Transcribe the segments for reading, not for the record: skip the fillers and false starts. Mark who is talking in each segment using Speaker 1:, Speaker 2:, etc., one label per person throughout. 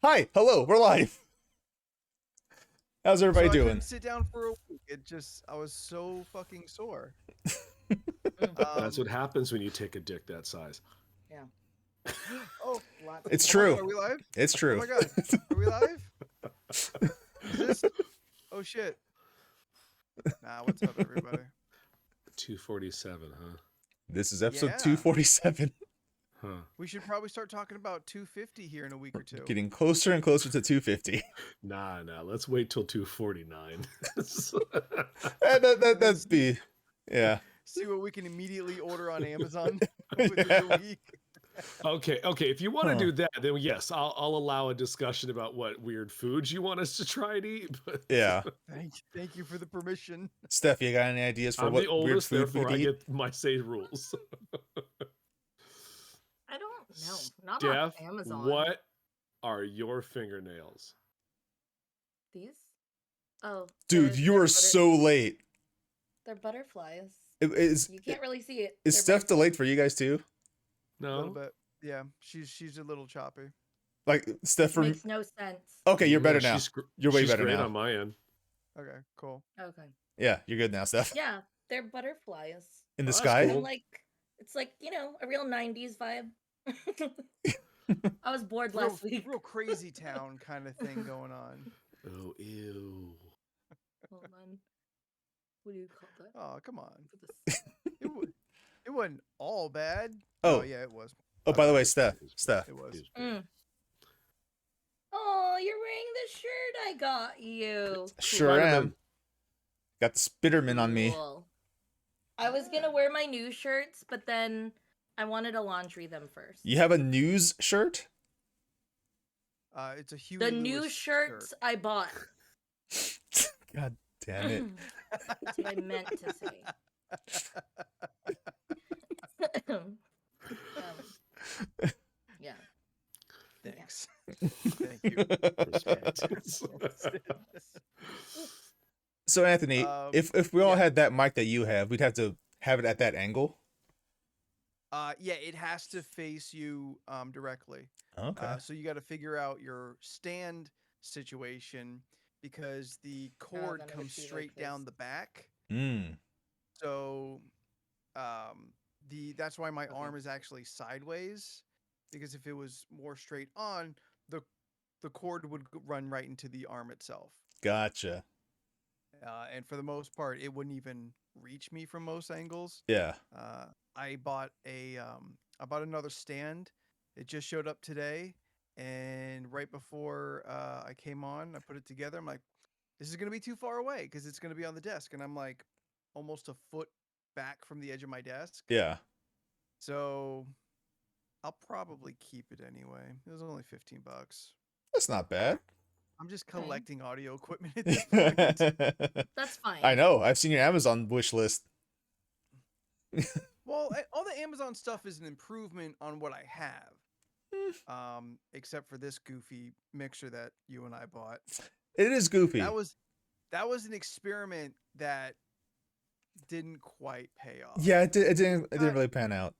Speaker 1: Hi, hello, we're live. How's everybody
Speaker 2: I
Speaker 1: doing?
Speaker 2: couldn't sit down for a week. I was so fucking sore.
Speaker 3: That's what happens when you take a dick that size.
Speaker 4: Yeah.
Speaker 2: Oh,
Speaker 1: It's
Speaker 2: oh my
Speaker 1: true.
Speaker 2: God, are we live?
Speaker 1: It's true.
Speaker 2: Oh my God, are we live? Is this? Oh shit. Nah, what's up, everybody?
Speaker 3: 247, huh?
Speaker 1: This is episode
Speaker 2: Yeah.
Speaker 1: 247.
Speaker 3: Huh.
Speaker 2: We should probably start talking about 250 here in a week or two.
Speaker 1: Getting closer and closer to 250.
Speaker 3: Nah. Let's wait till 249.
Speaker 1: That'd be, yeah.
Speaker 2: See what we can immediately order on Amazon within the week.
Speaker 3: Okay. If you want to do that, then yes, I'll allow a discussion about what weird foods you want us to try and eat. But
Speaker 1: Yeah.
Speaker 2: Thank you for the permission.
Speaker 1: Steph, you got any ideas for
Speaker 3: I'm
Speaker 1: what
Speaker 3: the oldest,
Speaker 1: weird food
Speaker 3: therefore I
Speaker 1: we'd eat?
Speaker 3: get my say rules.
Speaker 4: I don't know. Not
Speaker 3: Steph,
Speaker 4: on Amazon.
Speaker 3: what are your fingernails?
Speaker 4: These? Oh.
Speaker 1: Dude, you are so late.
Speaker 4: They're butterflies.
Speaker 1: Is
Speaker 4: You can't really see it.
Speaker 1: Is Steph delayed for you guys too?
Speaker 2: A little
Speaker 3: No.
Speaker 2: bit. Yeah, she's a little choppy.
Speaker 1: Like Steph
Speaker 4: It
Speaker 1: from.
Speaker 4: makes no sense.
Speaker 1: Okay, you're better
Speaker 3: Yeah,
Speaker 1: now.
Speaker 3: she's
Speaker 1: You're way
Speaker 3: she's
Speaker 1: better
Speaker 3: great
Speaker 1: now.
Speaker 3: on my end.
Speaker 2: Okay, cool.
Speaker 4: Okay.
Speaker 1: Yeah, you're good now, Steph.
Speaker 4: Yeah, they're butterflies.
Speaker 1: In the
Speaker 3: Oh, that's
Speaker 1: sky.
Speaker 3: cool.
Speaker 4: And it's like, a real 90s vibe. I was bored
Speaker 2: Real,
Speaker 4: last week.
Speaker 2: real crazy town kind of thing going on.
Speaker 3: Oh, ew.
Speaker 4: Hold on. What do you call that?
Speaker 2: Oh, come on.
Speaker 4: For this-
Speaker 2: It wasn't all bad.
Speaker 1: Oh.
Speaker 2: Yeah, it was.
Speaker 1: Oh, by the way,
Speaker 3: It
Speaker 1: Steph.
Speaker 2: It was.
Speaker 4: Oh, you're wearing the shirt I got you.
Speaker 1: Sure
Speaker 3: Spider-Man.
Speaker 1: am. Got the Spitterman on me.
Speaker 4: Cool. I was gonna wear my new shirts, but then I wanted to laundry them first.
Speaker 1: You have a news shirt?
Speaker 2: It's a Huey
Speaker 4: The
Speaker 2: Lewis
Speaker 4: new shirts
Speaker 2: shirt.
Speaker 4: I bought.
Speaker 1: God damn it.
Speaker 4: That's what I meant to say. Yeah.
Speaker 2: Thanks. Thank you.
Speaker 3: Respect.
Speaker 1: So Anthony, if we all
Speaker 2: yeah.
Speaker 1: had that mic that you have, we'd have to have it at that angle.
Speaker 2: Yeah, it has to face you directly.
Speaker 1: Okay.
Speaker 2: So you got to figure out your stand situation because the cord
Speaker 4: then it would
Speaker 2: comes
Speaker 4: be like
Speaker 2: straight down
Speaker 4: this.
Speaker 2: the back.
Speaker 1: Mm.
Speaker 2: So that's why my arm is actually sideways, because if it was more straight on, the cord would run right into the arm itself.
Speaker 1: Gotcha.
Speaker 2: And for the most part, it wouldn't even reach me from most angles.
Speaker 1: Yeah.
Speaker 2: I bought another stand. It just showed up today, and right before I came on, I put it together. I'm like, this is gonna be too far away because it's gonna be on the desk, and I'm like almost a foot back from the edge of my desk.
Speaker 1: Yeah.
Speaker 2: So I'll probably keep it anyway. It was only $15.
Speaker 1: That's not bad.
Speaker 2: I'm just
Speaker 4: Okay.
Speaker 2: collecting audio equipment at this point.
Speaker 4: That's fine.
Speaker 1: I know. I've seen your Amazon wish list.
Speaker 2: Well, all the Amazon stuff is an improvement on what I have. Except for this goofy mixer that you and I bought.
Speaker 1: It is goofy.
Speaker 2: That was an experiment that didn't quite pay off.
Speaker 1: Yeah, it didn't really pan out.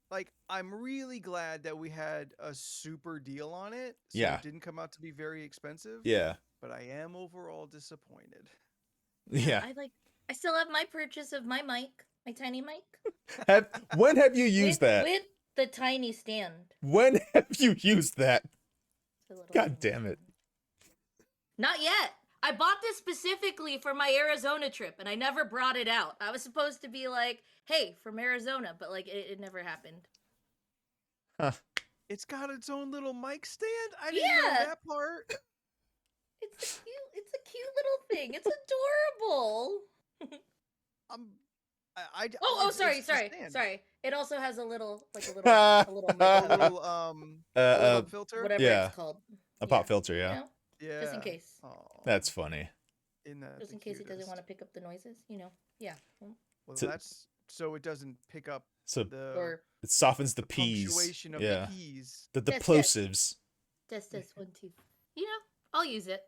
Speaker 2: Like, I'm really glad that we had a super deal on it. So
Speaker 1: Yeah.
Speaker 2: it didn't come out to be very expensive.
Speaker 1: Yeah.
Speaker 2: But I am overall disappointed.
Speaker 1: Yeah.
Speaker 4: I still have my purchase of my mic, my tiny mic.
Speaker 1: When have you used that?
Speaker 4: With the tiny stand.
Speaker 1: When have you used that?
Speaker 4: The little
Speaker 1: God
Speaker 4: tiny
Speaker 1: damn it.
Speaker 4: stand. Not yet. I bought this specifically for my Arizona trip, and I never brought it out. I was supposed to be like, hey, from Arizona, but it never happened.
Speaker 1: Huh.
Speaker 2: It's got its own little mic stand? I didn't know
Speaker 4: Yeah.
Speaker 2: that part.
Speaker 4: It's a cute little thing. It's adorable. Sorry. It also has a little mic.
Speaker 2: A little pop filter.
Speaker 4: Whatever
Speaker 1: Yeah.
Speaker 4: it's called.
Speaker 1: A pop filter, yeah.
Speaker 4: You know,
Speaker 2: Yeah.
Speaker 4: just in case.
Speaker 2: Aw,
Speaker 1: That's funny.
Speaker 2: isn't that
Speaker 4: Just
Speaker 2: the
Speaker 4: in case it doesn't
Speaker 2: cutest?
Speaker 4: want to pick up the noises, Yeah.
Speaker 2: Well,
Speaker 1: So-
Speaker 2: that's so it doesn't pick up
Speaker 1: So
Speaker 2: the
Speaker 4: Or
Speaker 1: it softens the P's.
Speaker 2: punctuation of
Speaker 1: Yeah.
Speaker 2: the P's.
Speaker 1: The
Speaker 4: Yes, yes.
Speaker 1: plosives.
Speaker 4: test 1 2. I'll use it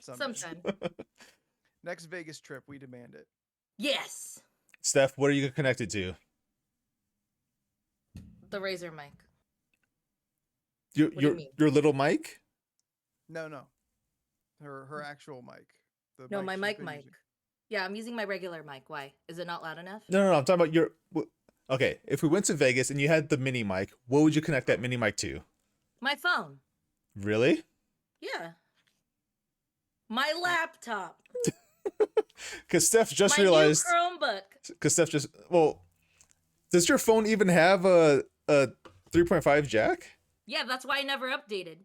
Speaker 4: sometime.
Speaker 2: Next Vegas trip, we demand it.
Speaker 4: Yes.
Speaker 1: Steph, what are you connected to?
Speaker 4: The Razer mic.
Speaker 1: Your
Speaker 4: What do you mean?
Speaker 1: your little mic?
Speaker 2: No, no. Her actual mic. The
Speaker 4: No, my
Speaker 2: she's
Speaker 4: mic
Speaker 2: been
Speaker 4: mic.
Speaker 2: using.
Speaker 4: Yeah, I'm using my regular mic. Why? Is it not loud enough?
Speaker 1: No. I'm talking about your. Okay, if we went to Vegas and you had the mini mic, what would you connect that mini mic to?
Speaker 4: My phone.
Speaker 1: Really?
Speaker 4: Yeah. My laptop.
Speaker 1: Because Steph just
Speaker 4: My
Speaker 1: realized.
Speaker 4: new Chromebook.
Speaker 1: Because Steph just. Well, does your phone even have a 3.5 jack?
Speaker 4: Yeah, that's why I never updated.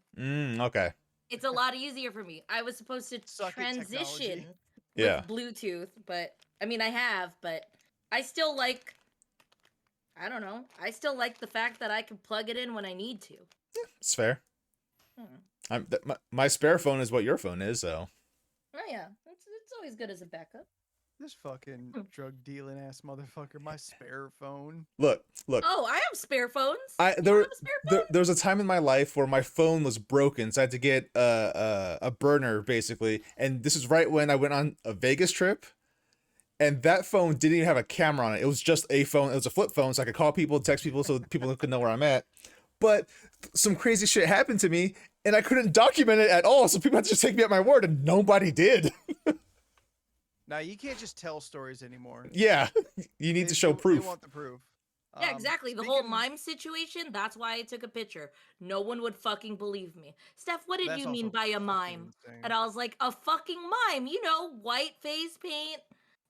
Speaker 1: Okay.
Speaker 4: It's a lot easier for me. I was supposed to
Speaker 2: Suck it,
Speaker 4: transition
Speaker 2: technology.
Speaker 4: with
Speaker 1: Yeah.
Speaker 4: Bluetooth, but I mean, I have, but I still like. I don't know. I still like the fact that I can plug it in when I need to.
Speaker 1: It's fair.
Speaker 4: Hmm.
Speaker 1: My spare phone is what your phone is, so.
Speaker 4: Oh yeah, it's always good as a backup.
Speaker 2: This fucking drug dealing ass motherfucker. My spare phone.
Speaker 1: Look.
Speaker 4: Oh, I have spare phones.
Speaker 1: I
Speaker 4: You
Speaker 1: there,
Speaker 4: don't have a spare phone?
Speaker 1: there was a time in my life where my phone was broken, so I had to get a burner basically. And this is right when I went on a Vegas trip, and that phone didn't even have a camera on it. It was just a phone. It was a flip phone, so I could call people, text people, so people could know where I'm at. But some crazy shit happened to me, and I couldn't document it at all. So people had to just take me at my word, and nobody did.
Speaker 2: Now you can't just tell stories anymore.
Speaker 1: Yeah, you need to show proof.
Speaker 2: They want the proof.
Speaker 4: Yeah, exactly. The whole
Speaker 2: speaking-
Speaker 4: mime situation, that's why I took a picture. No one would fucking believe me. Steph, what did
Speaker 2: That's
Speaker 4: you mean
Speaker 2: also
Speaker 4: by a
Speaker 2: fucking
Speaker 4: mime?
Speaker 2: insane.
Speaker 4: And I was like, a fucking mime. You know, white face paint,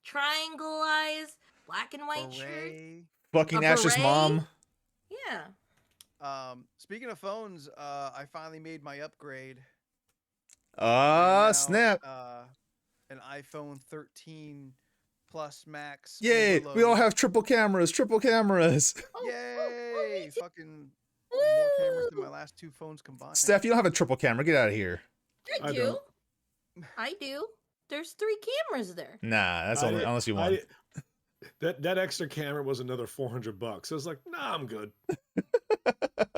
Speaker 4: triangle eyes, black and white shirt.
Speaker 2: Beret.
Speaker 1: Fucking
Speaker 4: A
Speaker 1: Ash's
Speaker 4: beret?
Speaker 1: mom.
Speaker 4: Yeah.
Speaker 2: Speaking of phones, I finally made my upgrade.
Speaker 1: Ah,
Speaker 2: Now,
Speaker 1: snap.
Speaker 2: An iPhone 13 Plus Max.
Speaker 1: Yay, we all
Speaker 2: overload.
Speaker 1: have triple cameras.
Speaker 4: Oh,
Speaker 2: Yay!
Speaker 4: me too.
Speaker 2: Fucking more cameras than my last two phones combined.
Speaker 1: Steph, you don't have a triple camera. Get out of here.
Speaker 4: I
Speaker 3: I
Speaker 4: do.
Speaker 3: don't.
Speaker 4: I do. There's 3 cameras there.
Speaker 1: Nah, that's
Speaker 3: I
Speaker 1: only
Speaker 3: did-
Speaker 1: unless you
Speaker 3: I
Speaker 1: want.
Speaker 3: did- That extra camera was another $400. I was like, nah, I'm good.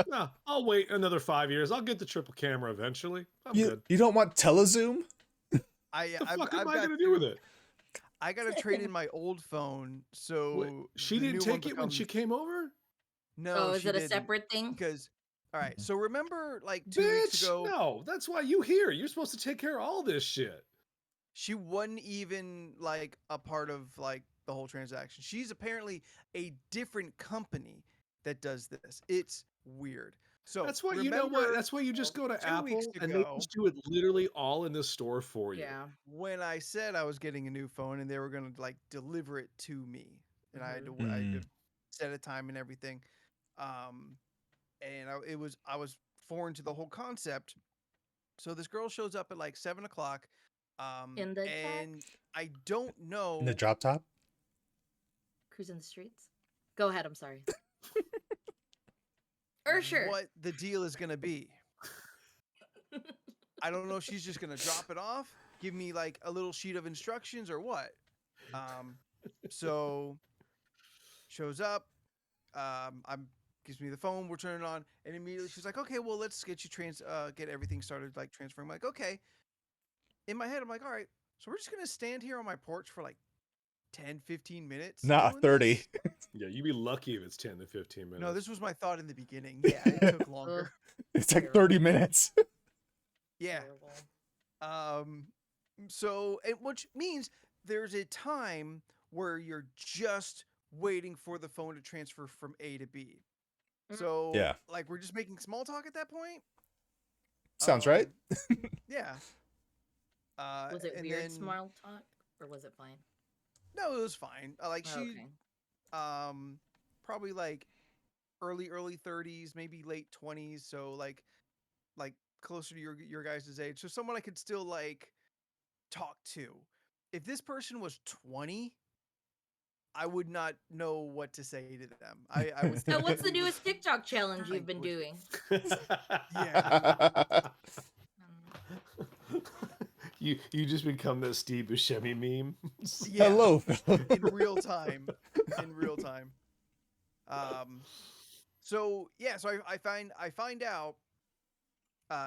Speaker 3: Nah, I'll wait another 5 years. I'll get the triple camera eventually. I'm good.
Speaker 1: You don't want telezoom?
Speaker 3: What the fuck am I gonna do with it?
Speaker 2: I gotta trade in my old phone, so
Speaker 3: Wait, she
Speaker 2: the
Speaker 3: didn't
Speaker 2: new one
Speaker 3: take it when she
Speaker 2: becomes-
Speaker 3: came over?
Speaker 2: No,
Speaker 4: Oh, is
Speaker 2: she
Speaker 4: it a
Speaker 2: didn't,
Speaker 4: separate thing?
Speaker 2: Because, all right. So remember, like 2 weeks
Speaker 3: Bitch,
Speaker 2: ago,
Speaker 3: no. That's why you here. You're supposed to take care of all this shit.
Speaker 2: she wasn't even like a part of like the whole transaction. She's apparently a different company that does this. It's weird. So
Speaker 3: That's why you know what?
Speaker 2: remember
Speaker 3: That's why you just go to
Speaker 2: 2
Speaker 3: Apple
Speaker 2: weeks
Speaker 3: and they
Speaker 2: ago-
Speaker 3: just do it literally all in the store for you.
Speaker 4: Yeah.
Speaker 2: when I said I was getting a new phone and they were gonna like deliver it to me, and I had to
Speaker 1: Mhm.
Speaker 2: set a time and everything, and I was foreign to the whole concept. So this girl shows up at like 7 o'clock,
Speaker 4: In the
Speaker 2: and I don't know.
Speaker 1: In the drop top?
Speaker 4: Cruising the streets. Go ahead. I'm sorry. Sure.
Speaker 2: what the deal is gonna be. I don't know if she's just gonna drop it off, give me like a little sheet of instructions or what. So shows up, I'm gives me the phone, we're turning it on, and immediately she's like, okay, well let's get you get everything started like transferring. I'm like, okay. In my head, I'm like, all right, so we're just gonna stand here on my porch for like 10-15 minutes.
Speaker 1: Nah,
Speaker 2: doing
Speaker 1: 30.
Speaker 2: this?
Speaker 3: Yeah, you'd be lucky if it's 10 to 15 minutes.
Speaker 2: No, this was my thought in the beginning. Yeah, it took longer.
Speaker 1: It's like 30 minutes.
Speaker 2: Yeah. So which means there's a time where you're just waiting for the phone to transfer from A to B.
Speaker 4: Mhm.
Speaker 2: So
Speaker 1: Yeah.
Speaker 2: like we're just making small talk at that point.
Speaker 1: Sounds right.
Speaker 2: Yeah.
Speaker 4: Was it
Speaker 2: and
Speaker 4: weird
Speaker 2: then-
Speaker 4: small talk or was it fine?
Speaker 2: No, it was fine. Like she,
Speaker 4: Okay.
Speaker 2: probably like early 30s, maybe late 20s. So like closer to your guys' age. So someone I could still like talk to. If this person was 20, I would not know what to say to them. I would.
Speaker 4: So
Speaker 2: think
Speaker 4: what's
Speaker 2: that
Speaker 4: the
Speaker 2: we would-
Speaker 4: newest TikTok challenge you've been
Speaker 2: language.
Speaker 4: doing?
Speaker 3: You just become that Steve Buscemi meme.
Speaker 2: Yeah,
Speaker 1: Hello.
Speaker 2: in real time. In real time. So yeah, so I find out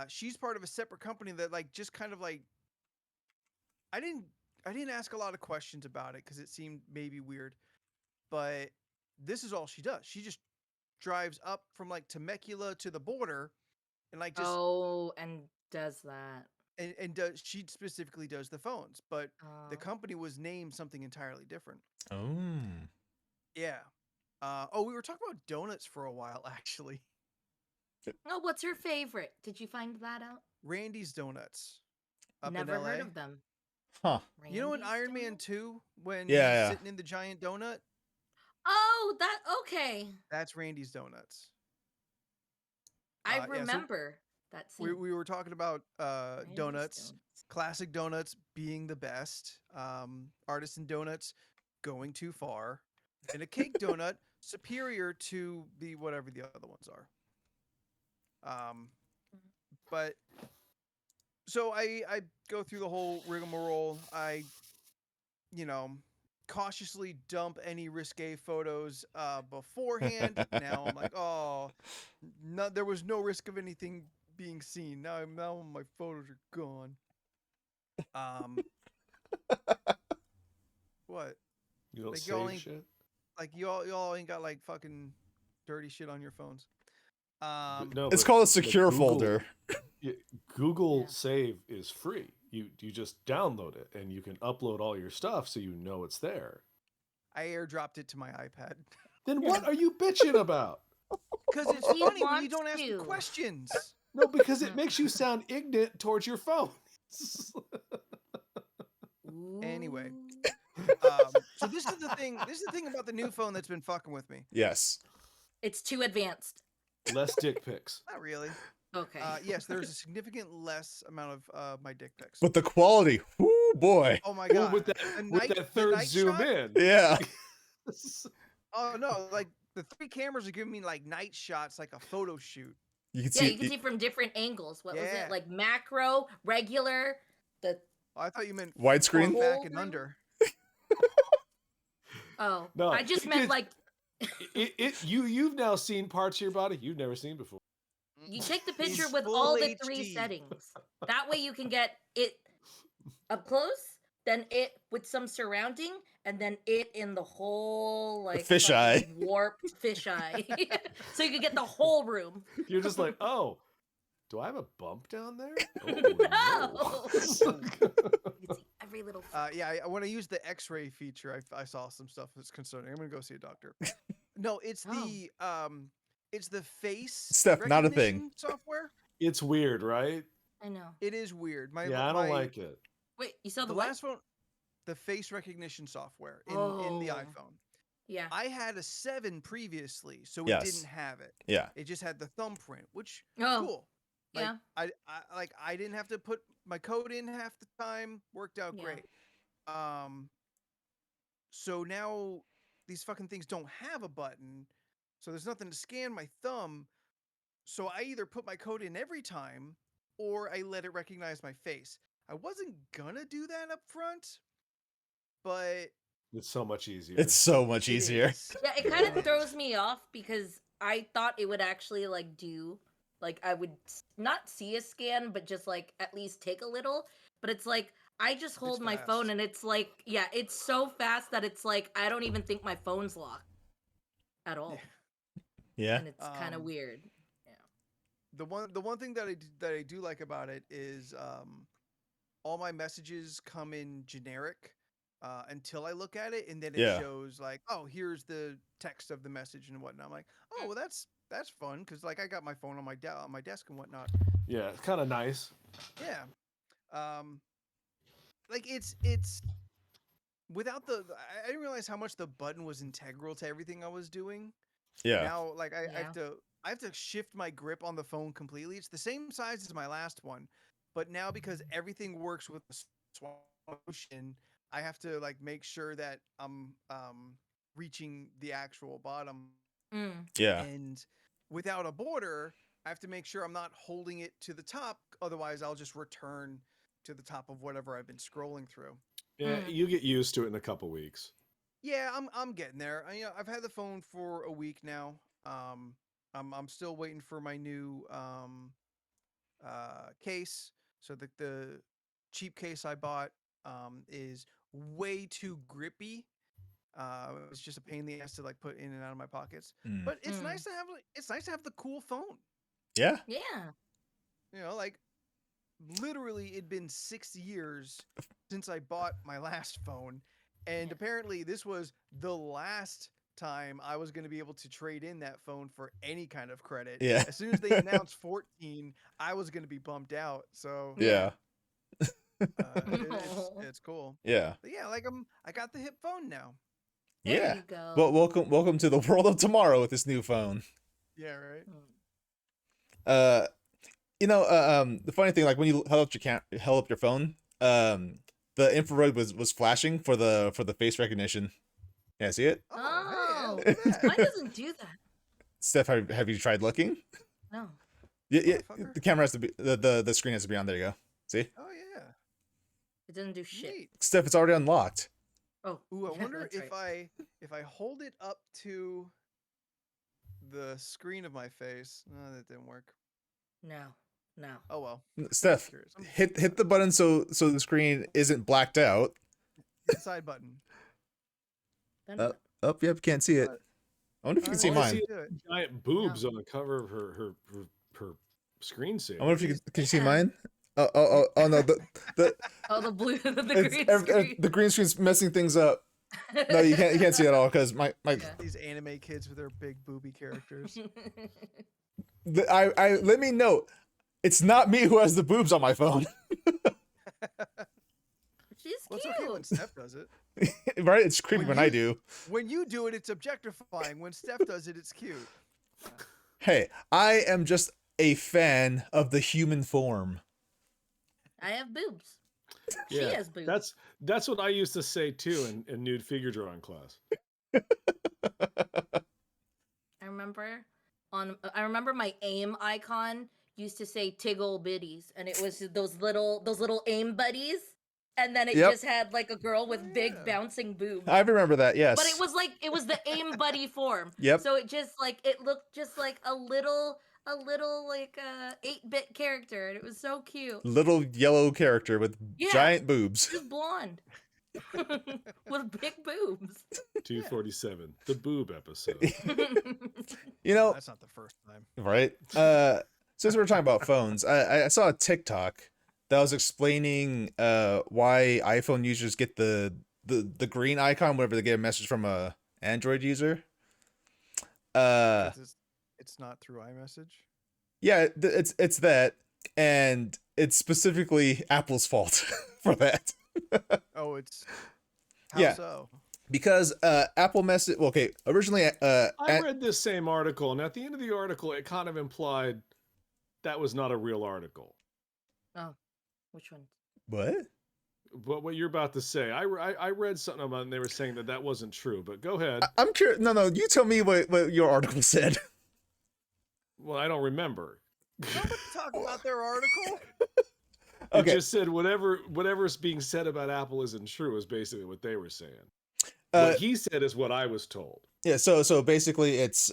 Speaker 2: she's part of a separate company that like just kind of like I didn't ask a lot of questions about it because it seemed maybe weird, but this is all she does. She just drives up from like Temecula to the border and like just
Speaker 4: Oh, and does that.
Speaker 2: and does she specifically does the phones, but the
Speaker 4: Oh.
Speaker 2: company was named something entirely different.
Speaker 1: Oh.
Speaker 2: Yeah. Oh, we were talking about donuts for a while actually.
Speaker 4: Oh, what's your favorite? Did you find that out?
Speaker 2: Randy's Donuts up in
Speaker 4: Never heard
Speaker 2: LA.
Speaker 4: of them.
Speaker 1: Huh.
Speaker 2: You know in
Speaker 4: Randy's
Speaker 2: Iron Man
Speaker 4: Donuts?
Speaker 2: 2 when
Speaker 1: Yeah,
Speaker 2: he's
Speaker 1: yeah.
Speaker 2: sitting in the giant donut?
Speaker 4: Oh, that okay.
Speaker 2: That's Randy's Donuts.
Speaker 4: I
Speaker 2: Yeah, so
Speaker 4: remember that
Speaker 2: we,
Speaker 4: scene.
Speaker 2: we were talking about
Speaker 4: Randy's
Speaker 2: donuts, classic donuts being the best, artisan donuts going too far, and a cake donut superior to the whatever the other ones are. But so I go through the whole rigmarole. I cautiously dump any risque photos beforehand. Now I'm like, oh, no, there was no risk of anything being seen. Now my photos are gone. Um, what?
Speaker 3: You don't
Speaker 2: Like y'all
Speaker 3: save
Speaker 2: ain't
Speaker 3: shit.
Speaker 2: like y'all ain't got like fucking dirty shit on your phones.
Speaker 3: No,
Speaker 1: It's
Speaker 3: but
Speaker 1: called a
Speaker 3: like
Speaker 1: secure
Speaker 3: Google,
Speaker 1: folder.
Speaker 3: Google
Speaker 4: Yeah.
Speaker 3: Save is free. You just download it and you can upload all your stuff so you know it's there.
Speaker 2: I airdropped it to my iPad
Speaker 3: Then what are you bitching about?
Speaker 2: because it's
Speaker 4: He
Speaker 2: funny when you
Speaker 4: wants
Speaker 2: don't ask me
Speaker 4: to.
Speaker 2: questions.
Speaker 3: No, because it makes you sound ignorant towards your phone.
Speaker 2: Anyway.
Speaker 4: Ooh.
Speaker 2: So this is the thing. This is the thing about the new phone that's been fucking with me.
Speaker 1: Yes.
Speaker 4: It's too advanced.
Speaker 3: Less dick pics.
Speaker 2: Not really.
Speaker 4: Okay.
Speaker 2: Yes, there's a significant less amount of my dick pics.
Speaker 1: But the quality, whoo boy.
Speaker 2: Oh my
Speaker 3: Well,
Speaker 2: god!
Speaker 3: with that
Speaker 2: the
Speaker 3: third
Speaker 2: night
Speaker 3: zoom
Speaker 2: shot?
Speaker 3: in.
Speaker 1: Yeah.
Speaker 2: Oh no! Like the 3 cameras are giving me like night shots, like a photo shoot.
Speaker 1: You can
Speaker 4: Yeah,
Speaker 1: see
Speaker 4: you can see from different angles. What was
Speaker 2: Yeah.
Speaker 4: it? Like macro, regular, the
Speaker 2: Oh, I thought you meant
Speaker 1: Widescreen?
Speaker 2: front, back,
Speaker 4: Whole
Speaker 2: and
Speaker 4: room?
Speaker 2: under.
Speaker 4: oh.
Speaker 3: No,
Speaker 4: I just meant
Speaker 3: because
Speaker 4: like
Speaker 3: you've now seen parts of your body you've never seen before.
Speaker 4: you take the
Speaker 2: It's
Speaker 4: picture with
Speaker 2: full
Speaker 4: all the 3
Speaker 2: HD.
Speaker 4: settings. That way you can get it up close, then it with some surrounding, and then it in the whole like
Speaker 1: fisheye.
Speaker 4: fucking warped fisheye. So you can get the whole room.
Speaker 3: You're just like, oh, do I have a bump down there? Oh
Speaker 4: No.
Speaker 3: no.
Speaker 4: You can see every little
Speaker 2: Yeah, when I use the X-ray feature, I saw some stuff that's concerning. I'm gonna go see a doctor. No, it's the face
Speaker 1: Steph, not a thing.
Speaker 2: recognition software.
Speaker 3: It's weird, right?
Speaker 4: I know.
Speaker 2: It is weird.
Speaker 3: Yeah, I don't like it.
Speaker 4: Wait, you saw
Speaker 2: the
Speaker 4: the what?
Speaker 2: last phone, the face recognition software in the
Speaker 4: Oh.
Speaker 2: iPhone.
Speaker 4: Yeah.
Speaker 2: I had a 7 previously, so it
Speaker 1: Yes.
Speaker 2: didn't have it.
Speaker 1: Yeah.
Speaker 2: It just had the thumbprint, which
Speaker 4: Oh.
Speaker 2: cool. Like,
Speaker 4: Yeah.
Speaker 2: I didn't have to put my code in half the time. Worked out
Speaker 4: Yeah.
Speaker 2: great. So now these fucking things don't have a button, so there's nothing to scan my thumb. So I either put my code in every time or I let it recognize my face. I wasn't gonna do that up front, but
Speaker 3: It's so much easier.
Speaker 1: It's so much
Speaker 2: it
Speaker 1: easier.
Speaker 2: is.
Speaker 4: Yeah, it kind of throws me off because I thought it would actually like do like I would not see a scan, but just like at least take a little. But it's like I just hold my phone
Speaker 2: fast.
Speaker 4: and it's like, yeah, it's so fast that it's like I don't even think my phone's locked at all.
Speaker 1: Yeah.
Speaker 4: And it's kind of weird. Yeah.
Speaker 2: The one thing that I do like about it is all my messages come in generic until I look at it, and then it
Speaker 1: Yeah.
Speaker 2: shows like, oh, here's the text of the message and whatnot. I'm like, oh, well, that's fun because like I got my phone on my desk and whatnot.
Speaker 3: Yeah, it's kind of nice.
Speaker 2: Yeah. Like it's without I didn't realize how much the button was integral to everything I was doing.
Speaker 1: Yeah.
Speaker 2: Now, like I
Speaker 4: Yeah.
Speaker 2: have to shift my grip on the phone completely. It's the same size as my last one, but now because everything works with the swap motion, I have to like make sure that I'm reaching the actual bottom.
Speaker 4: Mm.
Speaker 1: Yeah.
Speaker 2: And without a border, I have to make sure I'm not holding it to the top. Otherwise, I'll just return to the top of whatever I've been scrolling through.
Speaker 3: Yeah,
Speaker 4: Mm.
Speaker 3: you get used to it in a couple weeks.
Speaker 2: Yeah, I'm getting there. I've had the phone for a week now. I'm still waiting for my new case. So the cheap case I bought is way too grippy. It's just a pain in the ass to like put in and out of my pockets.
Speaker 1: Mm.
Speaker 2: But it's
Speaker 4: Mm.
Speaker 2: nice to have the cool phone.
Speaker 1: Yeah.
Speaker 4: Yeah.
Speaker 2: You know, like literally it'd been 6 years since I bought my last phone, and
Speaker 4: Yeah.
Speaker 2: apparently this was the last time I was going to be able to trade in that phone for any kind of credit.
Speaker 1: Yeah.
Speaker 2: As soon as they announced 14, I was going to be bumped out. So
Speaker 1: Yeah.
Speaker 2: it's cool.
Speaker 1: Yeah.
Speaker 2: But yeah, like I got the hip phone now.
Speaker 4: There
Speaker 1: Yeah.
Speaker 4: you go.
Speaker 1: Well, welcome to the world of tomorrow with this new phone.
Speaker 2: Yeah, right.
Speaker 1: Uh, the funny thing, like when you held up your phone, the infrared was flashing for the face recognition. Yeah, see it?
Speaker 2: Oh,
Speaker 4: Oh,
Speaker 2: hey, look at
Speaker 4: mine
Speaker 2: that.
Speaker 4: doesn't do that.
Speaker 1: Steph, have you tried looking?
Speaker 4: No.
Speaker 1: Yeah,
Speaker 2: Motherfucker.
Speaker 1: the camera has to be the screen has to be on. There you go. See,
Speaker 2: Oh yeah.
Speaker 4: It doesn't do shit.
Speaker 2: Neat.
Speaker 1: Steph, it's already unlocked.
Speaker 4: Oh.
Speaker 2: Ooh, I
Speaker 4: yeah,
Speaker 2: wonder
Speaker 4: that's
Speaker 2: if
Speaker 4: right.
Speaker 2: I hold it up to the screen of my face. No, that didn't work.
Speaker 4: No. No.
Speaker 2: Oh well.
Speaker 1: Steph,
Speaker 2: Curious. I'm
Speaker 1: hit the button so the screen isn't blacked out.
Speaker 2: hit the side button.
Speaker 4: Then
Speaker 1: Uh,
Speaker 4: what?
Speaker 1: Oh, yep, can't see it.
Speaker 2: What?
Speaker 1: I wonder if you can see
Speaker 2: Alright,
Speaker 3: All I
Speaker 1: mine.
Speaker 3: see
Speaker 2: do it.
Speaker 3: Giant boobs on the cover of her screensaver.
Speaker 1: I wonder if you can see
Speaker 4: Yeah.
Speaker 1: mine. Oh no, the
Speaker 4: Oh, the blue, the
Speaker 1: it's,
Speaker 4: green screen.
Speaker 1: the green screen's messing things up. No, you can't see it at all because my
Speaker 4: Yeah.
Speaker 2: These anime kids with their big booby characters.
Speaker 1: I let me note, it's not me who has the boobs on my phone.
Speaker 4: She's
Speaker 2: Well, it's
Speaker 4: cute.
Speaker 2: okay when Steph does it.
Speaker 1: Right? It's creepy
Speaker 2: When
Speaker 1: when I
Speaker 2: you-
Speaker 1: do.
Speaker 2: When you do it, it's objectifying. When Steph does it, it's cute.
Speaker 1: Hey, I am just a fan of the human form.
Speaker 4: I have boobs. She
Speaker 3: Yeah,
Speaker 4: has boobs.
Speaker 3: that's what I used to say too in nude figure drawing class.
Speaker 4: I remember my AIM icon used to say Tiggle Bitties, and it was those little AIM buddies, and then it
Speaker 1: Yep.
Speaker 4: just had like a girl with
Speaker 2: Oh,
Speaker 4: big
Speaker 2: yeah.
Speaker 4: bouncing boobs.
Speaker 1: I remember that. Yes.
Speaker 4: But it was the AIM buddy form.
Speaker 1: Yep.
Speaker 4: So it just like it looked just like a little like 8-bit character, and it was so cute.
Speaker 1: Little yellow character with
Speaker 4: Yeah.
Speaker 1: giant boobs.
Speaker 4: She was blonde. With big boobs.
Speaker 3: 247, the boob episode.
Speaker 1: You know,
Speaker 2: That's not the first time.
Speaker 1: right? Since we're talking about phones, I saw a TikTok that was explaining why iPhone users get the green icon whenever they get a message from a Android user.
Speaker 2: 'Cause it's not through iMessage.
Speaker 1: Yeah, it's that, and it's specifically Apple's fault for that.
Speaker 2: Oh, it's how
Speaker 1: Yeah.
Speaker 2: so?
Speaker 1: Because Apple message. Well, okay, originally
Speaker 3: I read this same article, and at the end of the article, it kind of implied that was not a real article.
Speaker 4: Oh, which one?
Speaker 1: what?
Speaker 3: But what you're about to say, I read something about it, and they were saying that wasn't true. But go ahead.
Speaker 1: I'm curious. No, you tell me what your article said.
Speaker 3: Well, I don't remember.
Speaker 2: Nobody talk about their article.
Speaker 3: It
Speaker 1: Okay.
Speaker 3: just said whatever's being said about Apple isn't true is basically what they were saying.
Speaker 1: Uh,
Speaker 3: What he said is what I was told.
Speaker 1: Yeah, so basically it's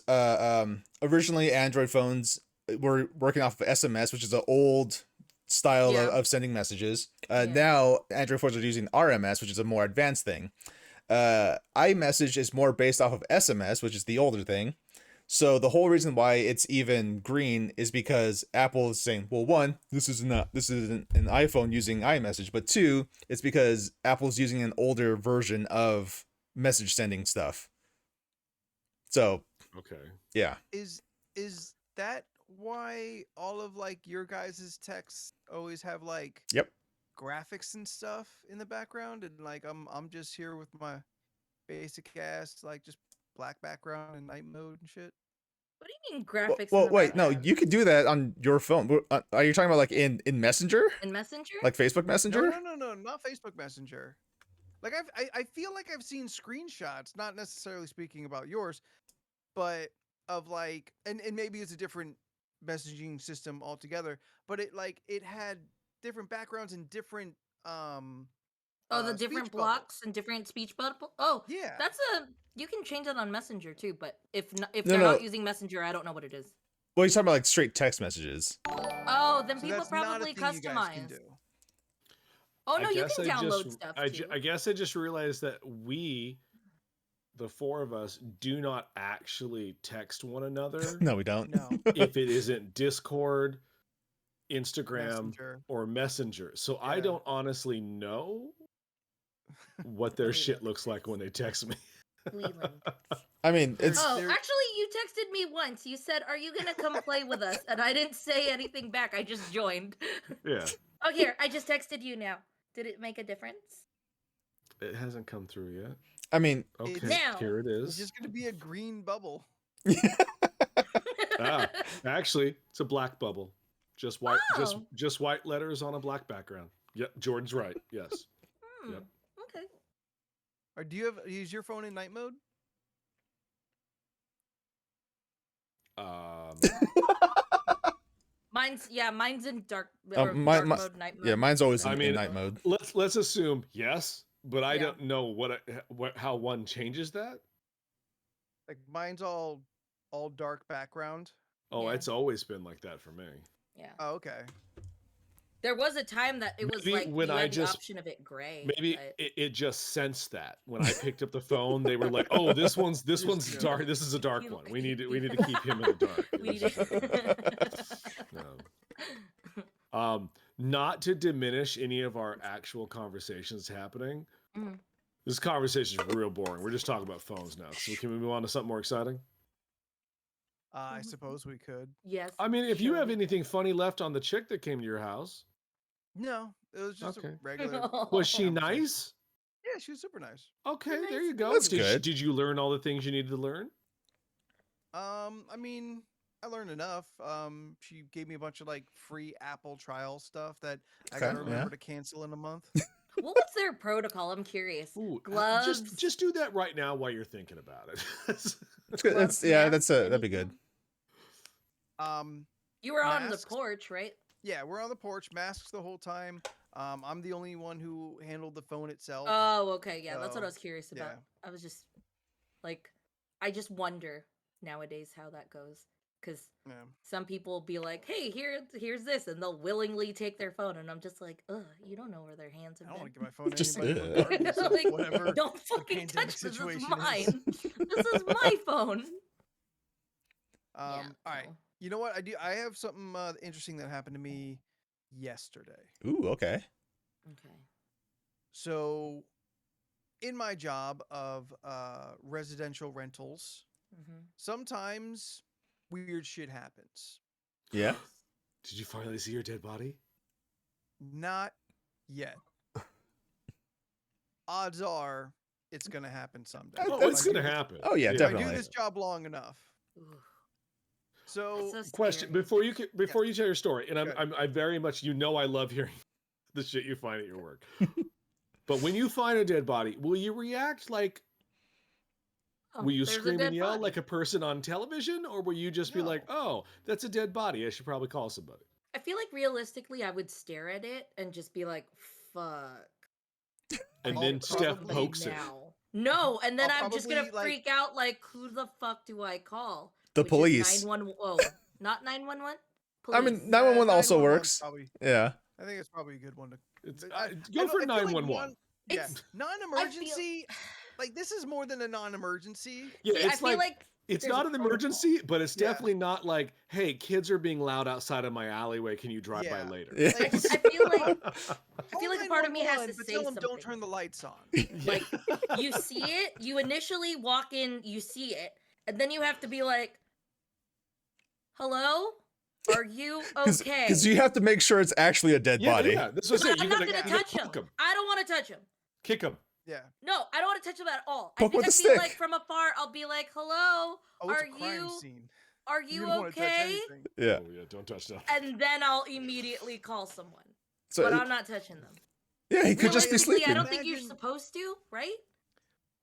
Speaker 1: originally Android phones were working off of SMS, which is an old style
Speaker 4: Yeah.
Speaker 1: of sending messages.
Speaker 4: Yeah.
Speaker 1: Now Android phones are using RMS, which is a more advanced thing. iMessage is more based off of SMS, which is the older thing. So the whole reason why it's even green is because Apple is saying, well, one, this isn't an iPhone using iMessage, but two, it's because Apple's using an older version of message sending stuff. So
Speaker 3: Okay.
Speaker 1: yeah,
Speaker 2: Is that why all of like your guys' texts always have like
Speaker 1: Yep.
Speaker 2: graphics and stuff in the background, and like I'm just here with my basic ass like just black background and night mode and shit.
Speaker 4: What do you mean
Speaker 1: well,
Speaker 4: graphics?
Speaker 1: well
Speaker 4: in the
Speaker 1: wait, no,
Speaker 4: background?
Speaker 1: you could do that on your phone. Are you talking about like in Messenger,
Speaker 4: In Messenger?
Speaker 1: like Facebook Messenger?
Speaker 2: No, not Facebook Messenger. Like I feel like I've seen screenshots, not necessarily speaking about yours, but of like, and maybe it's a different messaging system altogether, but it had different backgrounds and different
Speaker 4: Oh, the
Speaker 2: speech
Speaker 4: different
Speaker 2: bubbles.
Speaker 4: blocks and different speech bubble. Oh,
Speaker 2: Yeah.
Speaker 4: you can change that on Messenger too. But if
Speaker 1: No,
Speaker 4: they're not
Speaker 1: no.
Speaker 4: using Messenger, I don't know what it is.
Speaker 1: Well, you're talking about like straight text messages.
Speaker 4: Oh, then
Speaker 2: So
Speaker 4: people
Speaker 2: that's not a
Speaker 4: probably
Speaker 2: thing you guys can
Speaker 4: customize.
Speaker 2: do.
Speaker 4: Oh no,
Speaker 3: I
Speaker 4: you
Speaker 3: guess
Speaker 4: can
Speaker 3: I
Speaker 4: download
Speaker 3: just-
Speaker 4: stuff
Speaker 3: I,
Speaker 4: too.
Speaker 3: I guess I just realized that we, the four of us, do not actually text one another
Speaker 1: No, we don't.
Speaker 2: No.
Speaker 3: if it isn't Discord, Instagram,
Speaker 2: Messenger.
Speaker 3: or Messenger. So I
Speaker 2: Yeah.
Speaker 3: don't honestly know what their
Speaker 4: Let me
Speaker 3: shit
Speaker 4: look
Speaker 3: looks
Speaker 4: at
Speaker 3: like when they text me.
Speaker 4: Leland.
Speaker 1: I mean,
Speaker 2: There's-
Speaker 1: it's
Speaker 4: Oh,
Speaker 2: there-
Speaker 4: actually, you texted me once. You said, "Are you gonna come play with us?" And I didn't say anything back. I just joined.
Speaker 3: Yeah,
Speaker 4: Oh, here, I just texted you now. Did it make a difference?
Speaker 3: it hasn't come through yet.
Speaker 1: I mean,
Speaker 3: Okay,
Speaker 4: Now.
Speaker 3: here it
Speaker 2: It's
Speaker 3: is.
Speaker 2: just gonna be a green bubble.
Speaker 3: Ah, actually, it's a black bubble. Just white,
Speaker 4: Oh.
Speaker 3: just white letters on a black background. Yep, Jordan's right. Yes.
Speaker 4: Hmm,
Speaker 3: Yep.
Speaker 4: Okay.
Speaker 2: Or do you use your phone in night mode?
Speaker 3: Um,
Speaker 4: Mine's in dark
Speaker 1: Um,
Speaker 4: or
Speaker 1: my-
Speaker 4: dark
Speaker 1: my-
Speaker 4: mode, night mode.
Speaker 1: yeah, mine's always
Speaker 3: I
Speaker 1: in,
Speaker 3: mean,
Speaker 1: night mode.
Speaker 3: let's assume yes, but I
Speaker 4: Yeah.
Speaker 3: don't know what how one changes that.
Speaker 2: Like mine's all dark background.
Speaker 3: Oh,
Speaker 4: Yeah.
Speaker 3: it's always been like that for me.
Speaker 4: Yeah.
Speaker 2: Oh, okay.
Speaker 4: There was a time that it was
Speaker 3: Maybe
Speaker 4: like
Speaker 3: when
Speaker 4: you
Speaker 3: I
Speaker 4: had the
Speaker 3: just-
Speaker 4: option of it gray.
Speaker 3: Maybe
Speaker 4: but-
Speaker 3: it just sensed that when I picked up the phone, they were like, "Oh, this one's
Speaker 2: Just
Speaker 3: dark. This is a dark
Speaker 4: You-
Speaker 3: one. We need to keep him in the dark."
Speaker 4: We need to-
Speaker 3: No. Not to diminish any of our actual conversations happening.
Speaker 4: Mhm.
Speaker 3: This conversation is real boring. We're just talking about phones now. So can we move on to something more exciting?
Speaker 2: I
Speaker 4: Mhm.
Speaker 2: suppose we could.
Speaker 4: Yes.
Speaker 3: I mean, if you
Speaker 4: sure.
Speaker 3: have anything funny left on the chick that came to your house,
Speaker 2: No, it was just
Speaker 3: Okay.
Speaker 2: a regular.
Speaker 3: was she
Speaker 2: conversation.
Speaker 3: nice?
Speaker 2: Yeah, she was super nice.
Speaker 3: Okay,
Speaker 4: Nice
Speaker 3: there you go.
Speaker 1: That's
Speaker 3: did,
Speaker 1: good.
Speaker 3: Did you learn all the things you needed to learn?
Speaker 2: I mean, I learned enough. She gave me a bunch of like free Apple trial stuff that I
Speaker 1: Okay,
Speaker 2: gotta remember
Speaker 1: yeah.
Speaker 2: to cancel in a month.
Speaker 4: What was their protocol? I'm curious.
Speaker 3: Ooh,
Speaker 4: Gloves.
Speaker 3: just do that right now while you're thinking about it.
Speaker 1: That's good.
Speaker 4: Gloves, masks,
Speaker 1: That'd be good.
Speaker 2: Um,
Speaker 4: You were on the
Speaker 2: Masks?
Speaker 4: porch, right?
Speaker 2: yeah, we're on the porch, masks the whole time. I'm the only one who handled the phone itself.
Speaker 4: Oh, okay. Yeah, that's what I
Speaker 2: So,
Speaker 4: was curious about.
Speaker 2: yeah.
Speaker 4: I was just like, I just wonder nowadays how that goes. Because
Speaker 2: Yeah.
Speaker 4: some people will be like, hey, here's this. And they'll willingly take their phone. And I'm just like, ugh, you don't know where their hands
Speaker 2: I
Speaker 4: have
Speaker 2: don't want
Speaker 4: been.
Speaker 2: to give my phone to
Speaker 1: Just-
Speaker 2: anybody
Speaker 1: yeah.
Speaker 2: regardless of
Speaker 4: Like,
Speaker 2: whatever.
Speaker 4: Don't fucking
Speaker 2: pandemic
Speaker 4: touch this. This is
Speaker 2: situation is.
Speaker 4: mine. This is my phone.
Speaker 2: All right.
Speaker 4: so-
Speaker 2: You know what? I have something interesting that happened to me yesterday.
Speaker 1: Ooh, okay.
Speaker 4: Okay.
Speaker 2: So, in my job of residential rentals,
Speaker 4: Mm-hmm.
Speaker 2: sometimes weird shit happens.
Speaker 1: Yeah.
Speaker 3: Did you finally see your dead body?
Speaker 2: Not yet. Odds are it's gonna happen someday.
Speaker 1: Oh,
Speaker 3: Oh,
Speaker 2: If
Speaker 3: it's
Speaker 2: I
Speaker 3: gonna
Speaker 2: do-
Speaker 3: happen.
Speaker 1: Oh, yeah,
Speaker 2: If I
Speaker 1: definitely.
Speaker 2: do this job long enough. So,
Speaker 3: Question
Speaker 4: scary.
Speaker 3: before you tell your story, and
Speaker 2: Good.
Speaker 3: I very much I love hearing the shit you find at your work. But when you find a dead body, will you react like?
Speaker 4: Oh,
Speaker 3: Will you
Speaker 4: there's a
Speaker 3: scream
Speaker 4: dead
Speaker 3: and yell
Speaker 4: body.
Speaker 3: like a person on television, or will you just be like,
Speaker 2: No.
Speaker 3: "Oh, that's a dead body. I should probably call somebody."
Speaker 4: I feel like realistically, I would stare at it and just be like, "Fuck."
Speaker 3: And
Speaker 2: I'll
Speaker 3: then Steph
Speaker 2: probably
Speaker 3: pokes it.
Speaker 4: now. No, and then
Speaker 2: I'll
Speaker 4: I'm just gonna
Speaker 2: probably, like-
Speaker 4: freak out. Like, who the fuck do I call?
Speaker 1: The
Speaker 4: Which is
Speaker 1: police.
Speaker 4: 911. Oh, not 911.
Speaker 1: I mean, 911 also
Speaker 2: 911 's
Speaker 1: works.
Speaker 2: Probably,
Speaker 1: Yeah.
Speaker 2: I think it's probably a good one to.
Speaker 3: It's,
Speaker 2: but
Speaker 3: go
Speaker 2: don't-
Speaker 3: for
Speaker 2: I feel like
Speaker 3: 911.
Speaker 2: Yeah,
Speaker 4: It's-
Speaker 2: non-emergency. Like this is more than a non-emergency.
Speaker 3: Yeah,
Speaker 4: See, I
Speaker 3: it's
Speaker 4: feel like
Speaker 3: it's
Speaker 4: there's
Speaker 3: not
Speaker 4: a
Speaker 3: an
Speaker 4: protocol.
Speaker 3: emergency, but it's
Speaker 2: Yeah.
Speaker 3: definitely not like, "Hey, kids are being loud outside of my alleyway. Can you drive by
Speaker 2: Yeah.
Speaker 3: later?"
Speaker 1: Yeah.
Speaker 2: Like,
Speaker 4: I feel like
Speaker 2: call
Speaker 4: like a part of me has to
Speaker 2: 911, but
Speaker 4: say
Speaker 2: tell them don't
Speaker 4: something.
Speaker 2: turn the lights on.
Speaker 4: like you see it, you initially walk in, you see it, and then you have to be like, "Hello, are you okay?"
Speaker 1: Because you have to make sure it's actually a dead body.
Speaker 3: Yeah, that's what I
Speaker 4: But
Speaker 3: said.
Speaker 4: I'm not gonna touch him.
Speaker 3: Poke him.
Speaker 4: I don't want to touch him.
Speaker 3: Kick him.
Speaker 2: Yeah.
Speaker 4: No, I don't want to touch him at all.
Speaker 1: Poke
Speaker 4: I
Speaker 1: with
Speaker 4: think
Speaker 1: a
Speaker 4: I feel
Speaker 1: stick.
Speaker 4: like from afar, I'll be like, "Hello,
Speaker 2: Oh, it's
Speaker 4: are
Speaker 2: a crime
Speaker 4: you
Speaker 2: scene.
Speaker 4: are
Speaker 2: You
Speaker 4: you
Speaker 2: don't want to touch
Speaker 4: okay?"
Speaker 2: anything.
Speaker 1: Yeah.
Speaker 3: Oh yeah, don't touch that.
Speaker 4: And then I'll immediately call someone.
Speaker 1: So
Speaker 4: But I'm not touching them.
Speaker 1: yeah, he could just be
Speaker 4: Realistically,
Speaker 1: sleeping.
Speaker 4: I don't think you're
Speaker 2: Imagine-
Speaker 4: supposed to, right?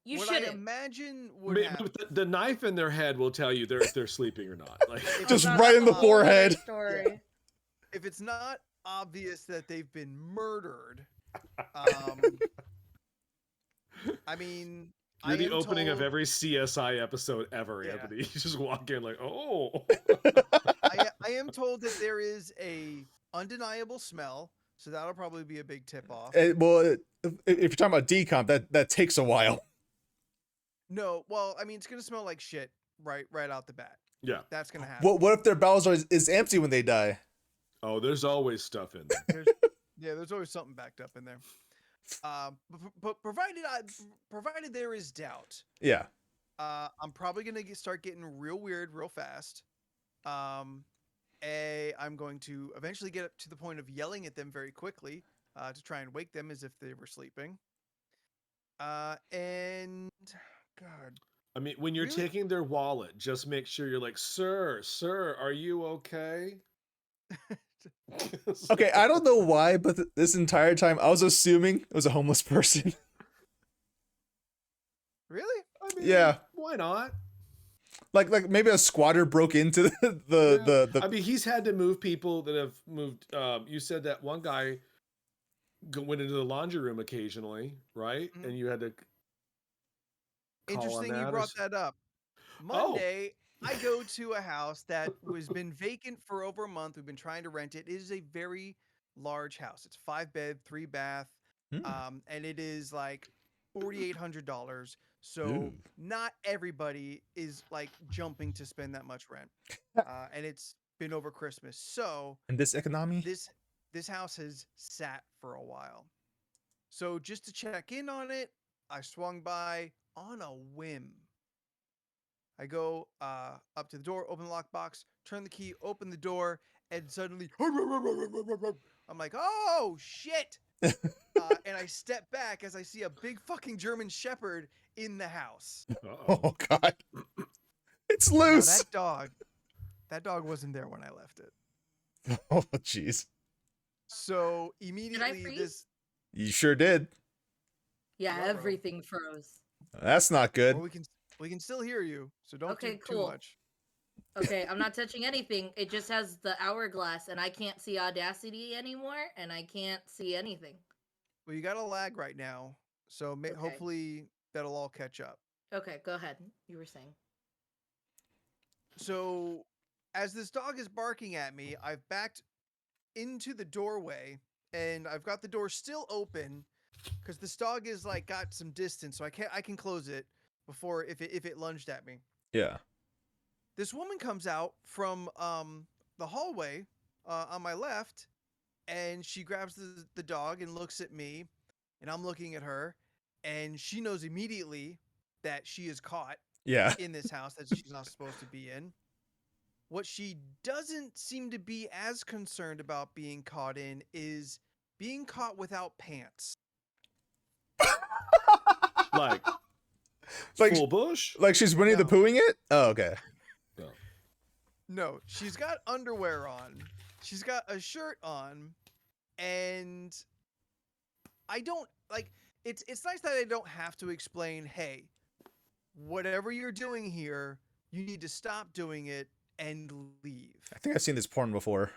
Speaker 4: You
Speaker 2: What I
Speaker 4: shouldn't.
Speaker 2: imagine would
Speaker 3: Maybe
Speaker 2: happen.
Speaker 3: the knife in their head will tell you if they're sleeping or not. Like,
Speaker 1: Just
Speaker 4: No,
Speaker 1: right in
Speaker 4: that's
Speaker 1: the
Speaker 4: a whole other
Speaker 1: forehead.
Speaker 4: Story.
Speaker 2: If it's not obvious that they've been murdered, I mean,
Speaker 3: you're
Speaker 2: I
Speaker 3: the
Speaker 2: am
Speaker 3: opening of
Speaker 2: told-
Speaker 3: every CSI episode ever,
Speaker 2: Yeah.
Speaker 3: Anthony. You just walk in like, "Oh."
Speaker 2: I am told that there is a undeniable smell, so that'll probably be a big tip off.
Speaker 1: Well, if you're talking about decomp, that takes a while.
Speaker 2: No, well, I mean, it's gonna smell like shit right out the bat.
Speaker 3: Yeah.
Speaker 2: That's gonna happen.
Speaker 1: What if their bowels is empty when they die?
Speaker 3: Oh, there's always stuff in there.
Speaker 2: There's always something backed up in there. But provided there is doubt,
Speaker 1: Yeah.
Speaker 2: I'm probably gonna start getting real weird real fast. I'm going to eventually get up to the point of yelling at them very quickly to try and wake them as if they were sleeping. And God,
Speaker 3: I mean, when you're
Speaker 2: Really?
Speaker 3: taking their wallet, just make sure you're like, sir, are you okay?
Speaker 1: Okay, I don't know why, but this entire time I was assuming it was a homeless person.
Speaker 2: really?
Speaker 3: I mean,
Speaker 1: Yeah.
Speaker 3: why not?
Speaker 1: Like maybe a squatter broke into the
Speaker 3: I mean, he's had to move people that have moved. You said that one guy went into the laundry room occasionally, right?
Speaker 2: Mhm.
Speaker 3: And you had to call on
Speaker 2: Interesting you
Speaker 3: that.
Speaker 2: brought that up.
Speaker 3: Oh.
Speaker 2: Monday, I go to a house that was been vacant for over a month. We've been trying to rent it. It is a very large house. It's 5-bed, 3-bath, and it is like $4,800. So
Speaker 1: Ooh.
Speaker 2: not everybody is like jumping to spend that much rent, and it's been over Christmas. So
Speaker 1: in this economy.
Speaker 2: this house has sat for a while. So just to check in on it, I swung by on a whim. I go up to the door, open the lockbox, turn the key, open the door, and suddenly I'm like, oh shit! And I step back as I see a big fucking German Shepherd in the house.
Speaker 3: Uh-oh.
Speaker 1: Oh God, it's
Speaker 2: Now
Speaker 1: loose.
Speaker 2: that dog wasn't there when I left it.
Speaker 1: Oh jeez,
Speaker 2: So immediately
Speaker 4: freeze?
Speaker 1: you sure did.
Speaker 4: Yeah,
Speaker 2: Ruh-roh.
Speaker 4: everything froze.
Speaker 1: That's not good.
Speaker 2: Well, we can still hear you, so don't
Speaker 4: Okay,
Speaker 2: do
Speaker 4: cool.
Speaker 2: too much.
Speaker 4: Okay, I'm not touching anything. It just has the hourglass, and I can't see Audacity anymore, and I can't see anything.
Speaker 2: Well, you got a lag right now, so
Speaker 4: Okay.
Speaker 2: hopefully that'll all catch up.
Speaker 4: Okay, go ahead. You were saying.
Speaker 2: So, as this dog is barking at me, I've backed into the doorway and I've got the door still open because this dog is like got some distance, so I can close it before if it lunged at me.
Speaker 1: Yeah.
Speaker 2: This woman comes out from the hallway on my left, and she grabs the dog and looks at me, and I'm looking at her, and she knows immediately that she is caught
Speaker 1: Yeah.
Speaker 2: in this house that she's not supposed to be in. What she doesn't seem to be as concerned about being caught in is being caught without pants.
Speaker 3: Like
Speaker 1: Like-
Speaker 3: full bush?
Speaker 1: Like she's Winnie the
Speaker 2: No.
Speaker 1: Poohing it. Oh, okay.
Speaker 2: No, she's got underwear on. She's got a shirt on, and I don't like it's nice that I don't have to explain, hey, whatever you're doing here, you need to stop doing it and leave.
Speaker 1: I think I've seen this porn before.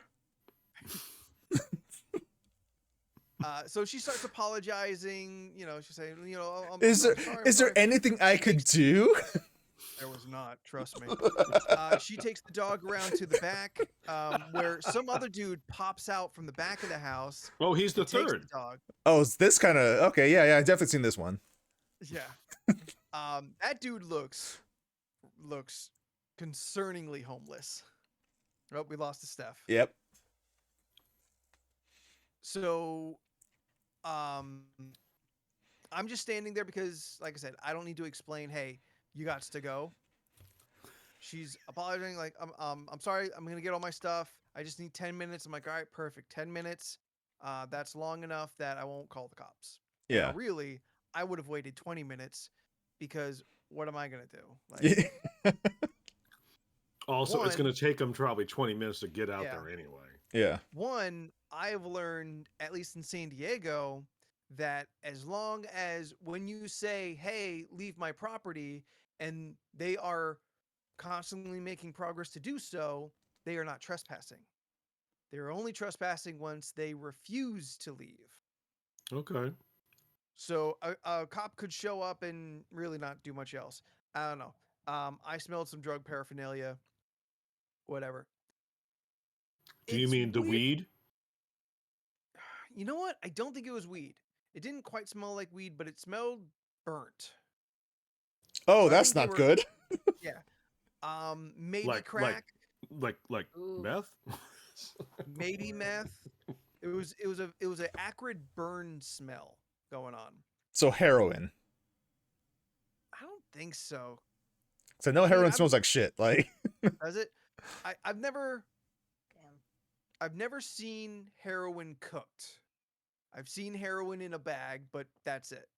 Speaker 2: So she starts apologizing. You know, she's saying, you know,
Speaker 1: Is there anything I could do?
Speaker 2: There was not. Trust me. She takes the dog around to the back, where some other dude pops out from the back of the house.
Speaker 3: Oh, he's the
Speaker 2: and takes
Speaker 3: third.
Speaker 2: the dog.
Speaker 1: Oh, is this kind of okay? Yeah, I've definitely seen this one.
Speaker 2: Yeah. That dude looks concerningly homeless. Oh, we lost to Steph.
Speaker 1: Yep.
Speaker 2: So, I'm just standing there because, like I said, I don't need to explain. Hey, you got to go. She's apologizing, like, I'm sorry. I'm gonna get all my stuff. I just need 10 minutes. I'm like, all right, perfect. 10 minutes. That's long enough that I won't call the cops.
Speaker 1: Yeah.
Speaker 2: Now, really, I would have waited 20 minutes because what am I gonna do? Like,
Speaker 3: Also, it's
Speaker 2: One-
Speaker 3: going to take them probably 20 minutes to get out
Speaker 2: Yeah.
Speaker 3: there anyway.
Speaker 1: Yeah.
Speaker 2: one, I've learned, at least in San Diego, that as long as when you say, hey, leave my property, and they are constantly making progress to do so, they are not trespassing. They're only trespassing once they refuse to leave.
Speaker 3: Okay.
Speaker 2: So a cop could show up and really not do much else. I don't know. I smelled some drug paraphernalia. Whatever.
Speaker 3: Do you
Speaker 2: It's
Speaker 3: mean the
Speaker 2: weird-
Speaker 3: weed?
Speaker 2: You know what? I don't think it was weed. It didn't quite smell like weed, but it smelled burnt.
Speaker 1: Oh,
Speaker 2: So I
Speaker 1: that's
Speaker 2: think they
Speaker 1: not
Speaker 2: were-
Speaker 1: good.
Speaker 2: Maybe
Speaker 3: Like-
Speaker 2: crack.
Speaker 3: Like
Speaker 4: Ooh.
Speaker 3: meth?
Speaker 2: maybe meth. It was an acrid burn smell going on.
Speaker 1: So heroin.
Speaker 2: I don't think so.
Speaker 1: So I know
Speaker 2: I mean,
Speaker 1: heroin
Speaker 2: I've-
Speaker 1: smells like shit. Like
Speaker 2: Does it? I've never
Speaker 4: Damn.
Speaker 2: seen heroin cooked. I've seen heroin in a bag, but that's it.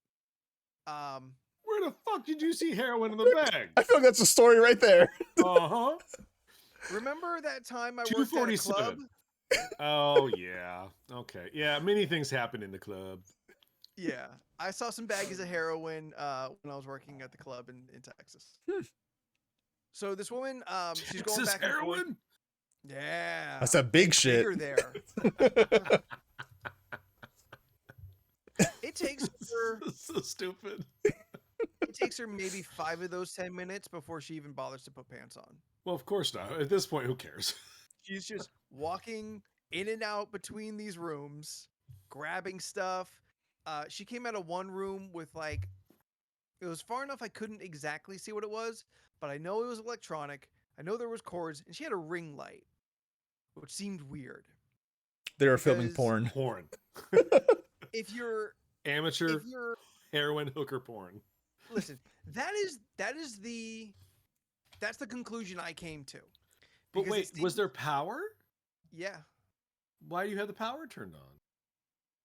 Speaker 3: Where the fuck did you see heroin in the bag?
Speaker 1: I feel like that's a story right there.
Speaker 3: Uh-huh.
Speaker 2: Remember that time I worked at a
Speaker 3: 247.
Speaker 2: club?
Speaker 3: Oh yeah. Okay. Yeah, many things happen in the club.
Speaker 2: Yeah, I saw some baggies of heroin when I was working at the club in Texas. So this woman, she's going
Speaker 3: Texas
Speaker 2: back and forth.
Speaker 3: heroin?
Speaker 2: Yeah,
Speaker 1: That's that big shit.
Speaker 2: bigger there. It takes her.
Speaker 3: So stupid.
Speaker 2: It takes her maybe 5 of those 10 minutes before she even bothers to put pants on.
Speaker 3: Well, of course not. At this point, who cares?
Speaker 2: She's just walking in and out between these rooms, grabbing stuff. She came out of one room with like, it was far enough I couldn't exactly see what it was, but I know it was electronic. I know there was cords, and she had a ring light, which seemed weird.
Speaker 1: They were filming
Speaker 2: Because-
Speaker 1: porn.
Speaker 3: Porn.
Speaker 2: If you're,
Speaker 3: Amateur
Speaker 2: if you're,
Speaker 3: heroin hooker porn.
Speaker 2: listen, that's the conclusion I came to.
Speaker 3: But
Speaker 2: Because
Speaker 3: wait,
Speaker 2: it's the-
Speaker 3: was there power?
Speaker 2: Yeah.
Speaker 3: Why do you have the power turned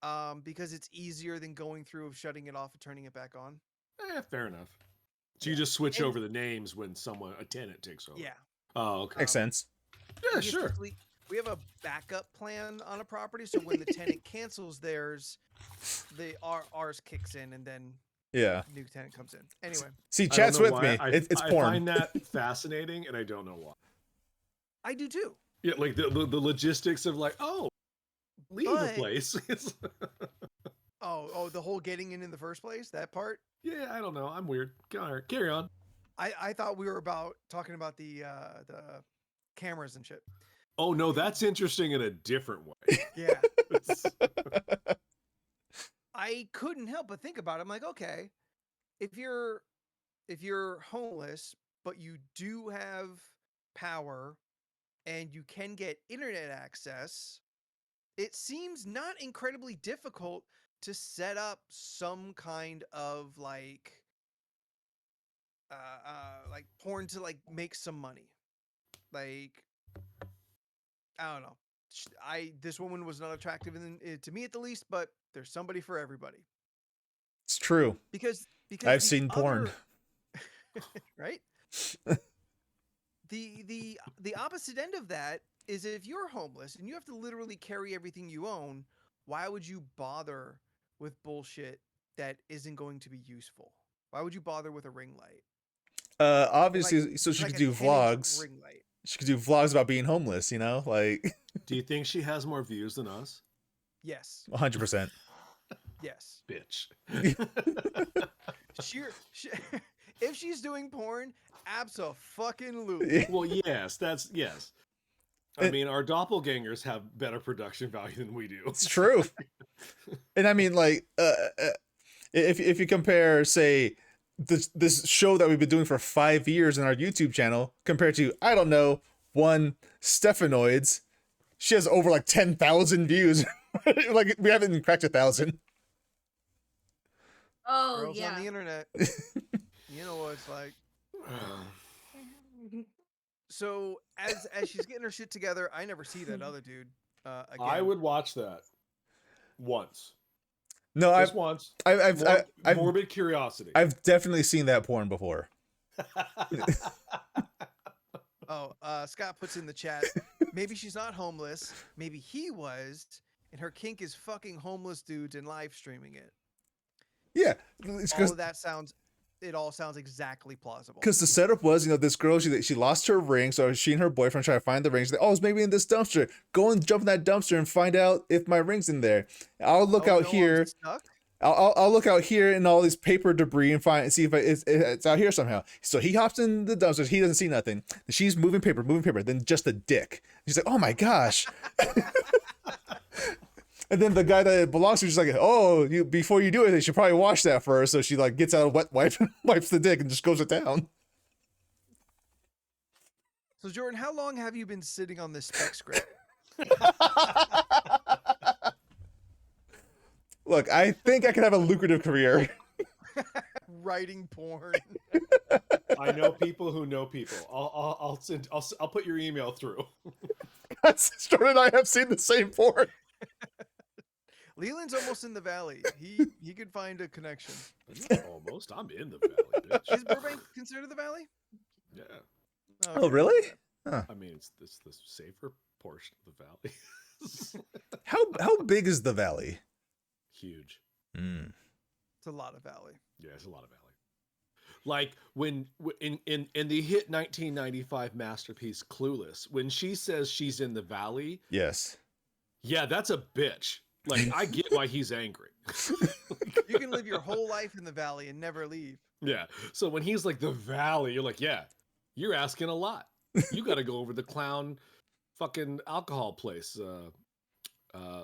Speaker 3: on?
Speaker 2: Because it's easier than going through of shutting it off and turning it back on.
Speaker 3: Fair enough. So you
Speaker 2: Yeah.
Speaker 3: just switch
Speaker 2: And-
Speaker 3: over the names when a tenant takes over.
Speaker 2: Yeah.
Speaker 3: Oh, okay.
Speaker 1: Makes sense.
Speaker 3: Yeah,
Speaker 2: We
Speaker 3: sure.
Speaker 2: essentially- We have a backup plan on a property, so when the tenant cancels theirs, ours kicks in, and then
Speaker 1: Yeah.
Speaker 2: new tenant comes in. Anyway,
Speaker 1: See,
Speaker 3: I don't
Speaker 1: chat's
Speaker 3: know
Speaker 1: with
Speaker 3: why.
Speaker 1: me. It's
Speaker 3: I
Speaker 1: porn.
Speaker 3: find that fascinating, and I don't know why.
Speaker 2: I do too.
Speaker 3: Yeah, like the logistics of like, oh, leave the
Speaker 2: But-
Speaker 3: place. It's-
Speaker 2: Oh, the whole getting in the first place, that part.
Speaker 3: yeah, I don't know. I'm weird. Carry on.
Speaker 2: I thought we were talking about the cameras and shit.
Speaker 3: Oh no, that's interesting in a different way.
Speaker 2: Yeah, I couldn't help but think about it. I'm like, okay, if you're homeless but you do have power and you can get internet access, it seems not incredibly difficult to set up some kind of like porn to like make some money. Like, I don't know. This woman was not attractive to me at the least, but there's somebody for everybody.
Speaker 1: It's true.
Speaker 2: Because
Speaker 1: I've
Speaker 2: the
Speaker 1: seen porn.
Speaker 2: other- right? The opposite end of that is if you're homeless and you have to literally carry everything you own, why would you bother with bullshit that isn't going to be useful? Why would you bother with a ring light?
Speaker 1: Obviously, so she
Speaker 2: Like
Speaker 1: could
Speaker 2: a
Speaker 1: do
Speaker 2: 10-inch
Speaker 1: vlogs.
Speaker 2: ring light.
Speaker 1: She could do vlogs about being homeless. You know, like
Speaker 3: Do you think she has more views than us?
Speaker 2: Yes.
Speaker 1: 100%.
Speaker 2: Yes.
Speaker 3: Bitch.
Speaker 2: She, if she's doing porn, abso-fucking-lutely.
Speaker 3: Well, yes, yes. I
Speaker 1: It-
Speaker 3: mean, our doppelgangers have better production value than we do.
Speaker 1: It's true. And I mean, like, if you compare, say, this show that we've been doing for 5 years in our YouTube channel compared to, I don't know, one Stephanoids, she has over like 10,000 views. Like we haven't even cracked 1,000.
Speaker 4: Oh
Speaker 2: Girls on the
Speaker 4: yeah.
Speaker 2: internet. You know what it's like. So as she's getting her shit together, I never see that other dude again.
Speaker 3: I would watch that once.
Speaker 1: No,
Speaker 3: Just once.
Speaker 1: I've
Speaker 3: Morbid curiosity.
Speaker 1: I've definitely seen that porn before.
Speaker 2: Oh, Scott puts in the chat. Maybe she's not homeless. Maybe he was, and her kink is fucking homeless dudes and live streaming it.
Speaker 1: Yeah, it's
Speaker 2: All of that sounds. It all sounds exactly plausible.
Speaker 1: because the setup was, this girl, she lost her ring, so she and her boyfriend try to find the ring. She's like, oh, it's maybe in this dumpster. Go and jump in that dumpster and find out if my ring's in there. I'll look
Speaker 2: Oh,
Speaker 1: out
Speaker 2: no, I'm
Speaker 1: here.
Speaker 2: stuck?
Speaker 1: I'll look out here in all this paper debris and see if it's out here somehow. So he hops in the dumpster. He doesn't see nothing. She's moving paper. Then just a dick. She's like, oh my gosh. And then the guy that it belongs to is like, oh, before you do it, you should probably wash that first. So she like gets out a wet wipe and wipes the dick and just goes it down.
Speaker 2: So Jordan, how long have you been sitting on this spec script?
Speaker 1: Look, I think I could have a lucrative career.
Speaker 2: Writing porn.
Speaker 3: I know people who know people. I'll put your email through.
Speaker 1: Jordan and I have seen the same porn.
Speaker 2: Leland's almost in the valley. He could find a connection.
Speaker 3: Almost. I'm in the valley, bitch.
Speaker 2: Is Burbank considered the valley?
Speaker 3: Yeah.
Speaker 1: Oh, really?
Speaker 3: I mean, it's the safer portion of the valley.
Speaker 1: How big is the valley?
Speaker 3: Huge.
Speaker 1: Mm.
Speaker 2: It's a lot of valley.
Speaker 3: Yeah, it's a lot of valley. Like when in the hit 1995 masterpiece Clueless, when she says she's in the valley,
Speaker 1: Yes.
Speaker 3: yeah, that's a bitch. Like I get why he's angry.
Speaker 2: You can live your whole life in the valley and never leave.
Speaker 3: Yeah. So when he's like the valley, you're like, yeah, you're asking a lot. You got to go over the clown fucking alcohol place.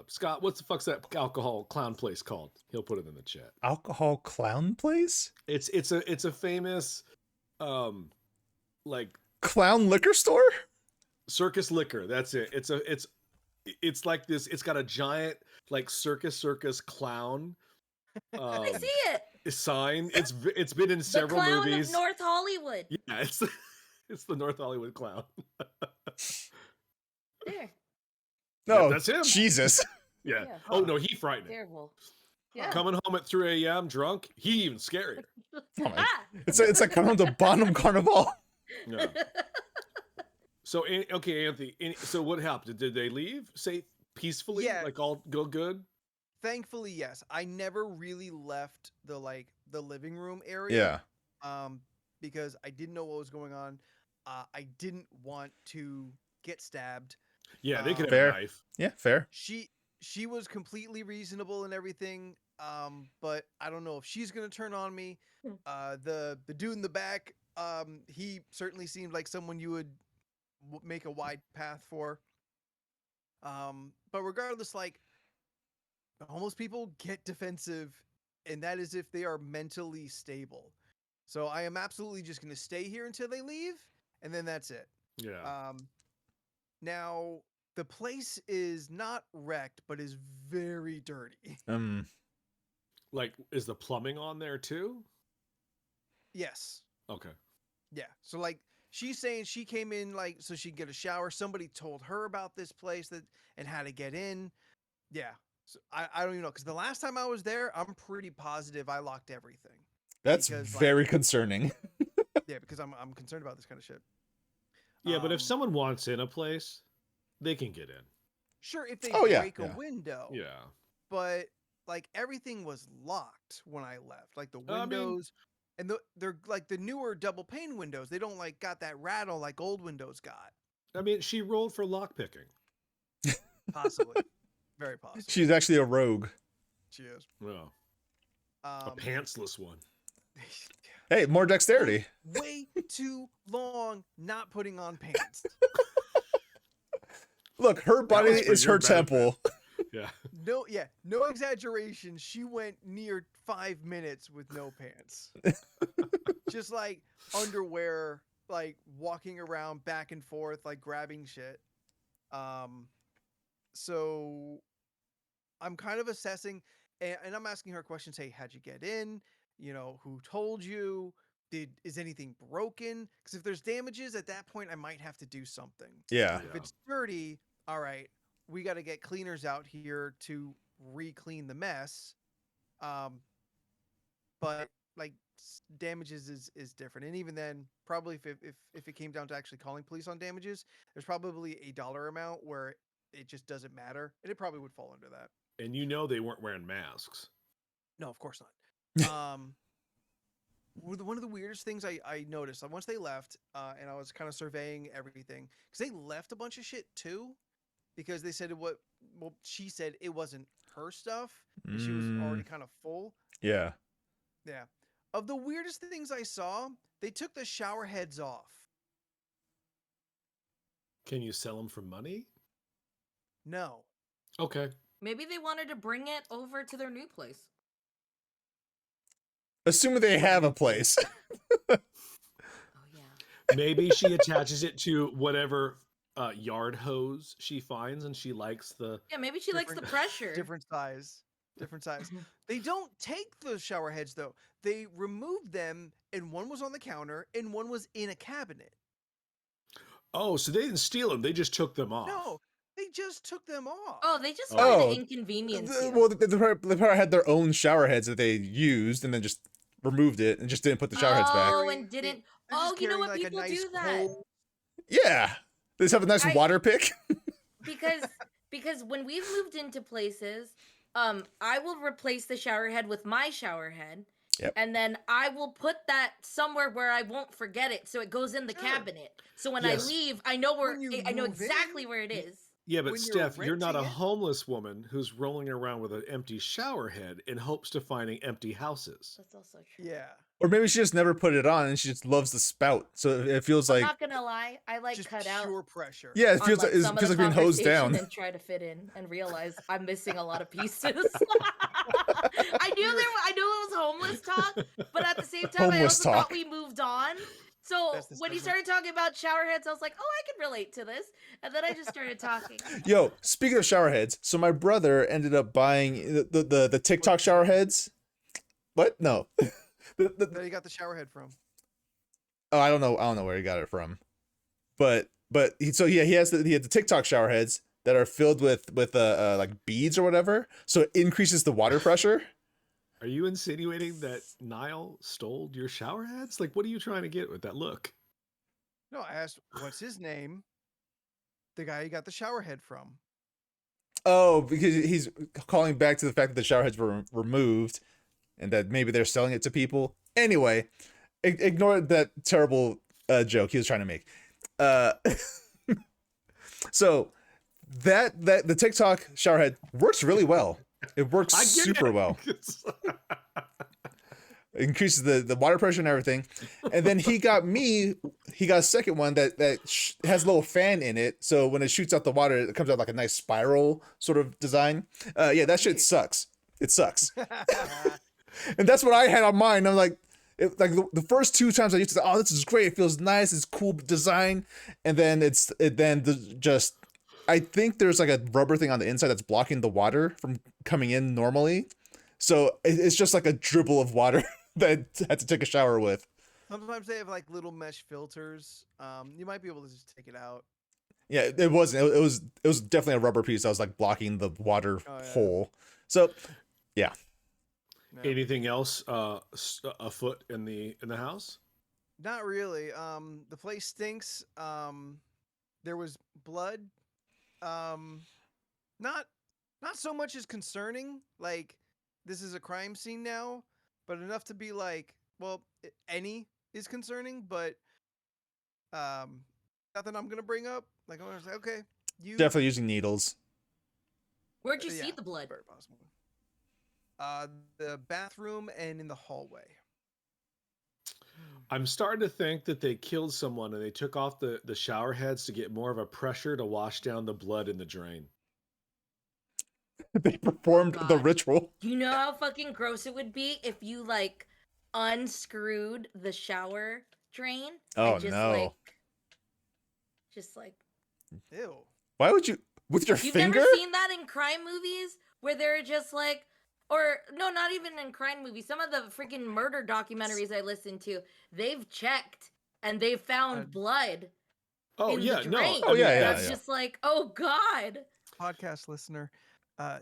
Speaker 3: Scott, what's the fuck's that alcohol clown place called? He'll put it in the chat.
Speaker 1: Alcohol clown place?
Speaker 3: It's a famous like
Speaker 1: Clown liquor store?
Speaker 3: circus liquor. That's it. It's like this. It's got a giant like circus clown
Speaker 4: I see it.
Speaker 3: sign. It's been in
Speaker 4: The
Speaker 3: several
Speaker 4: clown
Speaker 3: movies.
Speaker 4: of North Hollywood.
Speaker 3: Yeah, it's the North Hollywood clown.
Speaker 4: There.
Speaker 1: No,
Speaker 3: that's him.
Speaker 1: Jesus.
Speaker 3: Yeah.
Speaker 4: Yeah.
Speaker 3: Oh no, he frightened.
Speaker 4: Terrible. Yeah.
Speaker 3: Coming home at 3 a.m. drunk, he even scarier.
Speaker 1: my- It's like coming home to Bonham Carnival.
Speaker 3: Yeah. So okay, Anthony. So what happened? Did they leave safe, peacefully?
Speaker 2: Yeah.
Speaker 3: Like all go good?
Speaker 2: Thankfully, yes. I never really left the living room area.
Speaker 1: Yeah.
Speaker 2: Because I didn't know what was going on. I didn't want to get stabbed.
Speaker 3: Yeah, they could have
Speaker 1: Fair.
Speaker 3: a knife.
Speaker 1: Yeah, fair.
Speaker 2: She was completely reasonable and everything. But I don't know if she's gonna turn on me. The dude in the back, he certainly seemed like someone you would make a wide path for. But regardless, like homeless people get defensive, and that is if they are mentally stable. So I am absolutely just gonna stay here until they leave, and then that's it.
Speaker 3: Yeah.
Speaker 2: Now the place is not wrecked, but is very dirty.
Speaker 3: Like, is the plumbing on there too?
Speaker 2: Yes.
Speaker 3: Okay.
Speaker 2: Yeah. So like she's saying she came in like so she could get a shower. Somebody told her about this place and how to get in. Yeah. So I don't even know because the last time I was there, I'm pretty positive I locked everything.
Speaker 1: That's
Speaker 2: Because,
Speaker 1: very concerning.
Speaker 2: Yeah, because I'm concerned about this kind of shit.
Speaker 3: Yeah, but if
Speaker 2: Um,
Speaker 3: someone wants in a place, they can get in.
Speaker 2: Sure, if they
Speaker 1: Oh, yeah,
Speaker 2: break
Speaker 1: yeah.
Speaker 2: a window.
Speaker 3: Yeah.
Speaker 2: But like everything was locked when I left. Like the
Speaker 3: I mean-
Speaker 2: windows and they're like the newer double pane windows. They don't like got that rattle like old windows got.
Speaker 3: I mean, she rolled for lockpicking.
Speaker 2: Possibly. Very possible.
Speaker 1: She's actually a rogue.
Speaker 2: She is.
Speaker 3: Well, a pantsless one.
Speaker 1: Hey, more dexterity.
Speaker 2: Way too long not putting on pants.
Speaker 1: Look, her body
Speaker 3: was for
Speaker 1: is
Speaker 3: your
Speaker 1: her
Speaker 3: benefit.
Speaker 1: temple.
Speaker 3: Yeah.
Speaker 2: No exaggeration. She went near 5 minutes with no pants. Just like underwear, like walking around back and forth, like grabbing shit. So I'm kind of assessing and I'm asking her questions. Hey, how'd you get in? You know, who told you? Is anything broken? Because if there's damages at that point, I might have to do something.
Speaker 1: Yeah.
Speaker 2: If it's dirty, all right, we got to get cleaners out here to re-clean the mess. But like damages is different, and even then, probably if it came down to actually calling police on damages, there's probably a dollar amount where it just doesn't matter, and it probably would fall under that.
Speaker 3: And you know they weren't wearing masks.
Speaker 2: No, of course not. One of the weirdest things I noticed once they left, and I was kind of surveying everything because they left a bunch of shit too, because they said she said it wasn't her stuff and she was already kind of full.
Speaker 1: Yeah.
Speaker 2: Yeah. Of the weirdest things I saw, they took the shower heads off.
Speaker 3: Can you sell them for money?
Speaker 2: No.
Speaker 3: Okay.
Speaker 4: Maybe they wanted to bring it over to their new place.
Speaker 1: Assuming they have a place.
Speaker 4: Oh yeah.
Speaker 3: Maybe she attaches it to whatever yard hose she finds, and she likes the.
Speaker 4: Yeah, maybe she likes the pressure.
Speaker 2: Different size. Different size. They don't take the shower heads though. They removed them, and one was on the counter, and one was in a cabinet.
Speaker 3: Oh, so they didn't steal them; they just took them off.
Speaker 2: No, they just took them off.
Speaker 4: Oh, they just
Speaker 3: Oh.
Speaker 4: wanted
Speaker 1: Oh,
Speaker 4: to inconvenience you.
Speaker 1: Well, they probably had their own shower heads that they used and then just removed it and just didn't put the shower heads back.
Speaker 4: Oh,
Speaker 2: Carrying-
Speaker 4: and didn't.
Speaker 2: they're just
Speaker 4: Oh, you know
Speaker 2: carrying,
Speaker 4: what?
Speaker 2: like, a
Speaker 4: People
Speaker 2: nice
Speaker 4: do that
Speaker 2: hose.
Speaker 1: Yeah, they just have a nice water pick.
Speaker 4: because when we've moved into places, I will replace the shower head with my shower head.
Speaker 1: Yep.
Speaker 4: And then I will put that somewhere where I won't forget it, so it goes in the
Speaker 2: Sure.
Speaker 4: cabinet. So when
Speaker 3: Yes.
Speaker 4: I leave, I know where
Speaker 2: When you
Speaker 4: I know
Speaker 2: move
Speaker 4: exactly
Speaker 2: in,
Speaker 4: where it is.
Speaker 3: Yeah, but
Speaker 2: When you're
Speaker 3: Steph, you're not a
Speaker 2: renting it-
Speaker 3: homeless woman who's rolling around with an empty shower head in hopes to finding empty houses.
Speaker 4: That's also true.
Speaker 2: Yeah.
Speaker 1: Or maybe she just never put it on and she just loves the spout. So it feels
Speaker 4: I'm
Speaker 1: like,
Speaker 4: not gonna lie, I like
Speaker 2: Just
Speaker 4: cut out
Speaker 2: pure pressure.
Speaker 1: yeah, it
Speaker 4: on,
Speaker 1: feels
Speaker 4: like,
Speaker 1: like, it
Speaker 4: some of
Speaker 1: feels
Speaker 4: the
Speaker 1: like being hosed
Speaker 4: conversation
Speaker 1: down.
Speaker 4: and try to fit in and realize I'm missing a lot of pieces. I knew it was homeless talk, but at the same time, I
Speaker 1: Homeless
Speaker 4: also
Speaker 1: talk.
Speaker 4: thought we moved on. So
Speaker 2: That's the
Speaker 4: when he
Speaker 2: segment.
Speaker 4: started talking about shower heads, I was like, "Oh, I can relate to this," and then I just started talking.
Speaker 1: Yo, speaking of shower heads, so my brother ended up buying the TikTok shower heads. What? No.
Speaker 2: Where you got the shower head from?
Speaker 1: Oh, I don't know where he got it from, but he has the TikTok shower heads that are filled with like beads or whatever, so it increases the water pressure.
Speaker 3: Are you insinuating that Niall stole your shower heads? Like, what are you trying to get with that look?
Speaker 2: No, I asked, what's his name? The guy you got the shower head from.
Speaker 1: Oh, because he's calling back to the fact that the shower heads were removed, and that maybe they're selling it to people. Anyway, ignore that terrible joke he was trying to make. So that the TikTok shower head works really well. It works
Speaker 3: I get
Speaker 1: super
Speaker 3: it.
Speaker 1: well. It increases the water pressure and everything. And then he got a second one that has a little fan in it. So when it shoots out the water, it comes out like a nice spiral sort of design. Yeah, that shit sucks. It sucks. And that's what I had on mine. I'm like, the first two times I used to say, oh, this is great. It feels nice. It's cool design. And then I think there's like a rubber thing on the inside that's blocking the water from coming in normally. So it's just like a dribble of water that I had to take a shower with.
Speaker 2: Sometimes they have like little mesh filters. You might be able to just take it out.
Speaker 1: Yeah, it wasn't. It was definitely a rubber piece that was like blocking the water hole. So, yeah.
Speaker 2: No.
Speaker 3: Anything else afoot in the house?
Speaker 2: Not really. The place stinks. There was blood. Not so much as concerning. Like, this is a crime scene now, but enough to be like, well, any is concerning, but nothing I'm gonna bring up. Like, I'm gonna say, okay, you
Speaker 1: Definitely using needles.
Speaker 4: Where'd you see
Speaker 2: yeah,
Speaker 4: the blood?
Speaker 2: very possible. The bathroom and in the hallway.
Speaker 3: I'm starting to think that they killed someone and they took off the shower heads to get more of a pressure to wash down the blood in the drain.
Speaker 1: They performed the
Speaker 4: God.
Speaker 1: ritual.
Speaker 4: You know how fucking gross it would be if you like unscrewed the shower drain?
Speaker 1: Oh,
Speaker 4: and
Speaker 1: no.
Speaker 4: Just like
Speaker 2: Ew.
Speaker 1: Why would you with your
Speaker 4: you've
Speaker 1: finger?
Speaker 4: never seen that in crime movies where they're just like, or no, not even in crime movies. Some of the freaking murder documentaries I listen to, they've checked and they've found blood.
Speaker 3: Oh
Speaker 4: in
Speaker 3: yeah,
Speaker 4: the
Speaker 3: no.
Speaker 4: drain.
Speaker 1: Oh, yeah,
Speaker 4: That's
Speaker 1: yeah.
Speaker 4: just like, oh God.
Speaker 2: Podcast listener,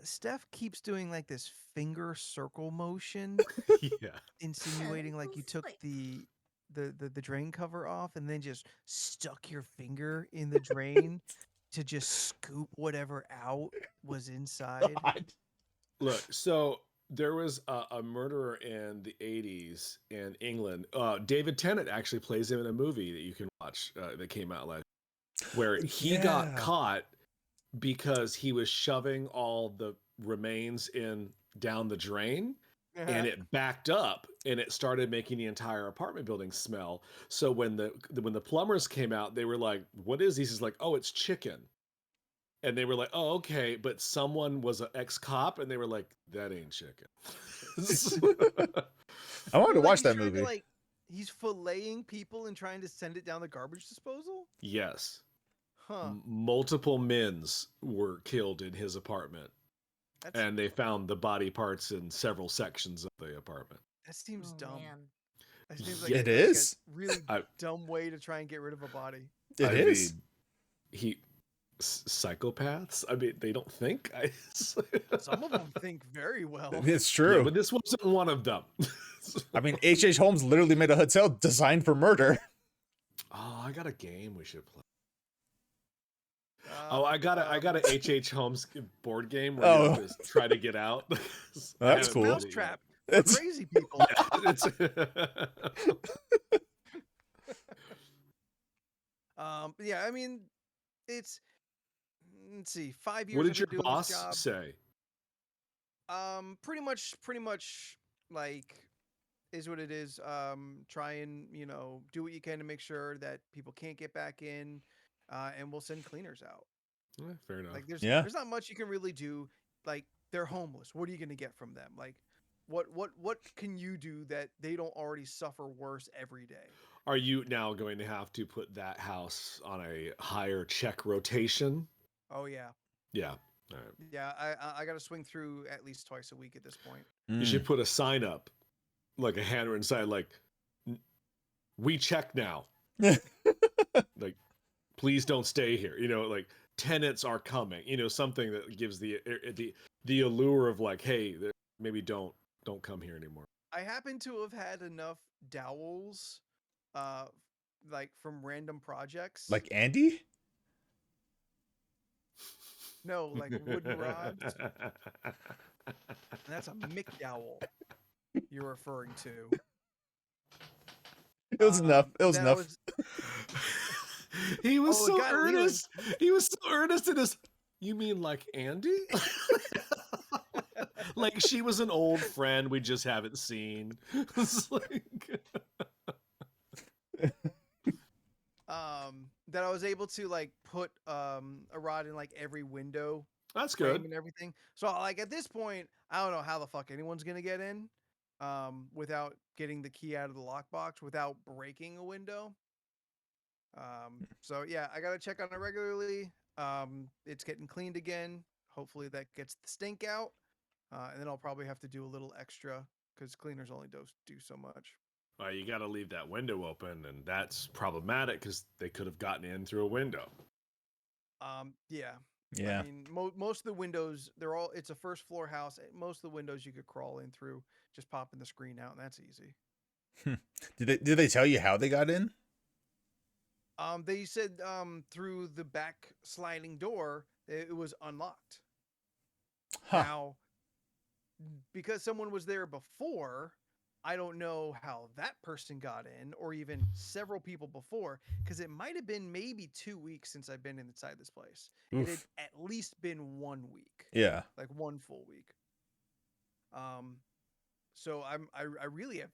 Speaker 2: Steph keeps doing like this finger circle motion,
Speaker 3: Yeah.
Speaker 2: insinuating like you
Speaker 4: It's
Speaker 2: took
Speaker 4: like-
Speaker 2: the drain cover off and then just stuck your finger in the drain to just scoop whatever out was inside.
Speaker 3: Look, so there was a murderer in the 80s in England. David Tennant actually plays him in a movie that you can watch that came out last year, where he got
Speaker 1: Yeah.
Speaker 3: caught because he was shoving all the remains down the drain and it backed up and it started making the entire apartment building smell. So when the plumbers came out, they were like, "What is this?" He's like, "Oh, it's chicken." And they were like, "Oh, okay," but someone was an ex-cop, and they were like, "That ain't chicken."
Speaker 1: I wanted to
Speaker 2: Like,
Speaker 1: watch
Speaker 2: he's
Speaker 1: that
Speaker 2: trying to,
Speaker 1: movie.
Speaker 2: like, he's filleting people and trying to send it down the garbage disposal.
Speaker 3: Yes.
Speaker 2: Huh.
Speaker 3: multiple men's were killed in his apartment,
Speaker 2: That's,
Speaker 3: and they found the body parts in several sections of the apartment.
Speaker 2: that seems
Speaker 4: Oh,
Speaker 2: dumb.
Speaker 4: man.
Speaker 2: That seems
Speaker 3: Yeah.
Speaker 1: It
Speaker 2: like
Speaker 1: is.
Speaker 2: a really
Speaker 3: I-
Speaker 2: dumb way to try and get rid of a body.
Speaker 1: It is.
Speaker 3: Mean, psychopaths. I mean, they don't think.
Speaker 2: Some of them think very well.
Speaker 1: It's
Speaker 3: Yeah,
Speaker 1: true.
Speaker 3: but this wasn't one of them.
Speaker 1: I mean, H.H. Holmes literally made a hotel designed for murder.
Speaker 3: Oh, I got a game we should play.
Speaker 2: Um,
Speaker 3: I got a H.H. Holmes board game where
Speaker 1: Oh.
Speaker 3: you have to try to get out. I
Speaker 1: That's
Speaker 3: haven't
Speaker 1: cool.
Speaker 3: played it
Speaker 2: Mousetrap
Speaker 3: yet.
Speaker 2: for
Speaker 1: It's-
Speaker 2: crazy people. Yeah, I mean, it's let's see, 5 years.
Speaker 3: What did
Speaker 2: I've
Speaker 3: your
Speaker 2: been doing
Speaker 3: boss
Speaker 2: this job.
Speaker 3: say?
Speaker 2: Pretty much like is what it is. Try and do what you can to make sure that people can't get back in, and we'll send cleaners out.
Speaker 3: Fair enough.
Speaker 2: Like
Speaker 1: Yeah.
Speaker 2: there's not much you can really do. Like they're homeless. What are you gonna get from them? Like what can you do that they don't already suffer worse every day?
Speaker 3: Are you now going to have to put that house on a higher check rotation?
Speaker 2: Oh yeah.
Speaker 3: Yeah. All right.
Speaker 2: Yeah, I got to swing through at least twice a week at this point.
Speaker 3: You should put a sign up, like a handwritten sign, like "We check now." Like, please don't stay here. Like tenants are coming. Something that gives the allure of like, hey, maybe don't come here anymore.
Speaker 2: I happen to have had enough dowels, like from random projects.
Speaker 1: Like Andy?
Speaker 2: No, like wooden rods. And that's a McDowell you're referring to.
Speaker 1: It was enough. It was
Speaker 2: that
Speaker 1: enough.
Speaker 3: He was
Speaker 2: Oh, it
Speaker 3: so
Speaker 2: got Leland.
Speaker 3: earnest. He was so earnest in his. You mean like Andy? Like she was an old friend we just haven't seen. It's like...
Speaker 2: That I was able to like put a rod in like every window
Speaker 3: That's
Speaker 2: frame
Speaker 3: good.
Speaker 2: and everything. So like at this point, I don't know how the fuck anyone's gonna get in, without getting the key out of the lockbox, without breaking a window. So yeah, I gotta check on it regularly. It's getting cleaned again. Hopefully that gets the stink out, and then I'll probably have to do a little extra because cleaners only do so much.
Speaker 3: You got to leave that window open, and that's problematic because they could have gotten in through a window.
Speaker 2: Yeah.
Speaker 1: Yeah.
Speaker 2: I mean, most of the windows, it's a first floor house. Most of the windows you could crawl in through, just popping the screen out, and that's easy.
Speaker 1: Did they tell you how they got in?
Speaker 2: They said through the back sliding door, it was unlocked.
Speaker 1: Huh.
Speaker 2: Now, because someone was there before, I don't know how that person got in, or even several people before, because it might have been maybe 2 weeks since I've been inside this place. It had
Speaker 1: Oof.
Speaker 2: at least been 1 week.
Speaker 1: Yeah.
Speaker 2: Like 1 full week. So I really have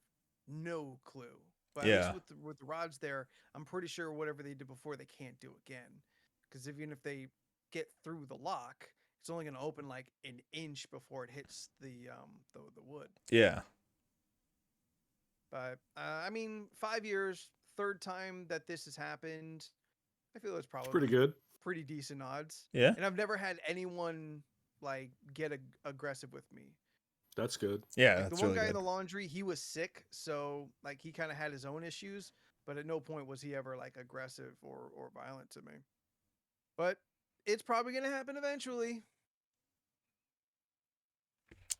Speaker 2: no clue. But
Speaker 1: Yeah.
Speaker 2: at least with the rods there, I'm pretty sure whatever they did before, they can't do again. Because even if they get through the lock, it's only going to open like an inch before it hits the wood.
Speaker 1: Yeah.
Speaker 2: But I mean, 5 years, third time that this has happened. I feel it's probably
Speaker 3: Pretty good.
Speaker 2: pretty decent odds.
Speaker 1: Yeah.
Speaker 2: And I've never had anyone like get aggressive with me.
Speaker 3: That's good.
Speaker 1: Yeah.
Speaker 2: Like,
Speaker 1: That's
Speaker 2: the one
Speaker 1: really
Speaker 2: guy in
Speaker 1: good.
Speaker 2: the laundry, he was sick, so like he kind of had his own issues, but at no point was he ever like aggressive or violent to me. But it's probably gonna happen eventually.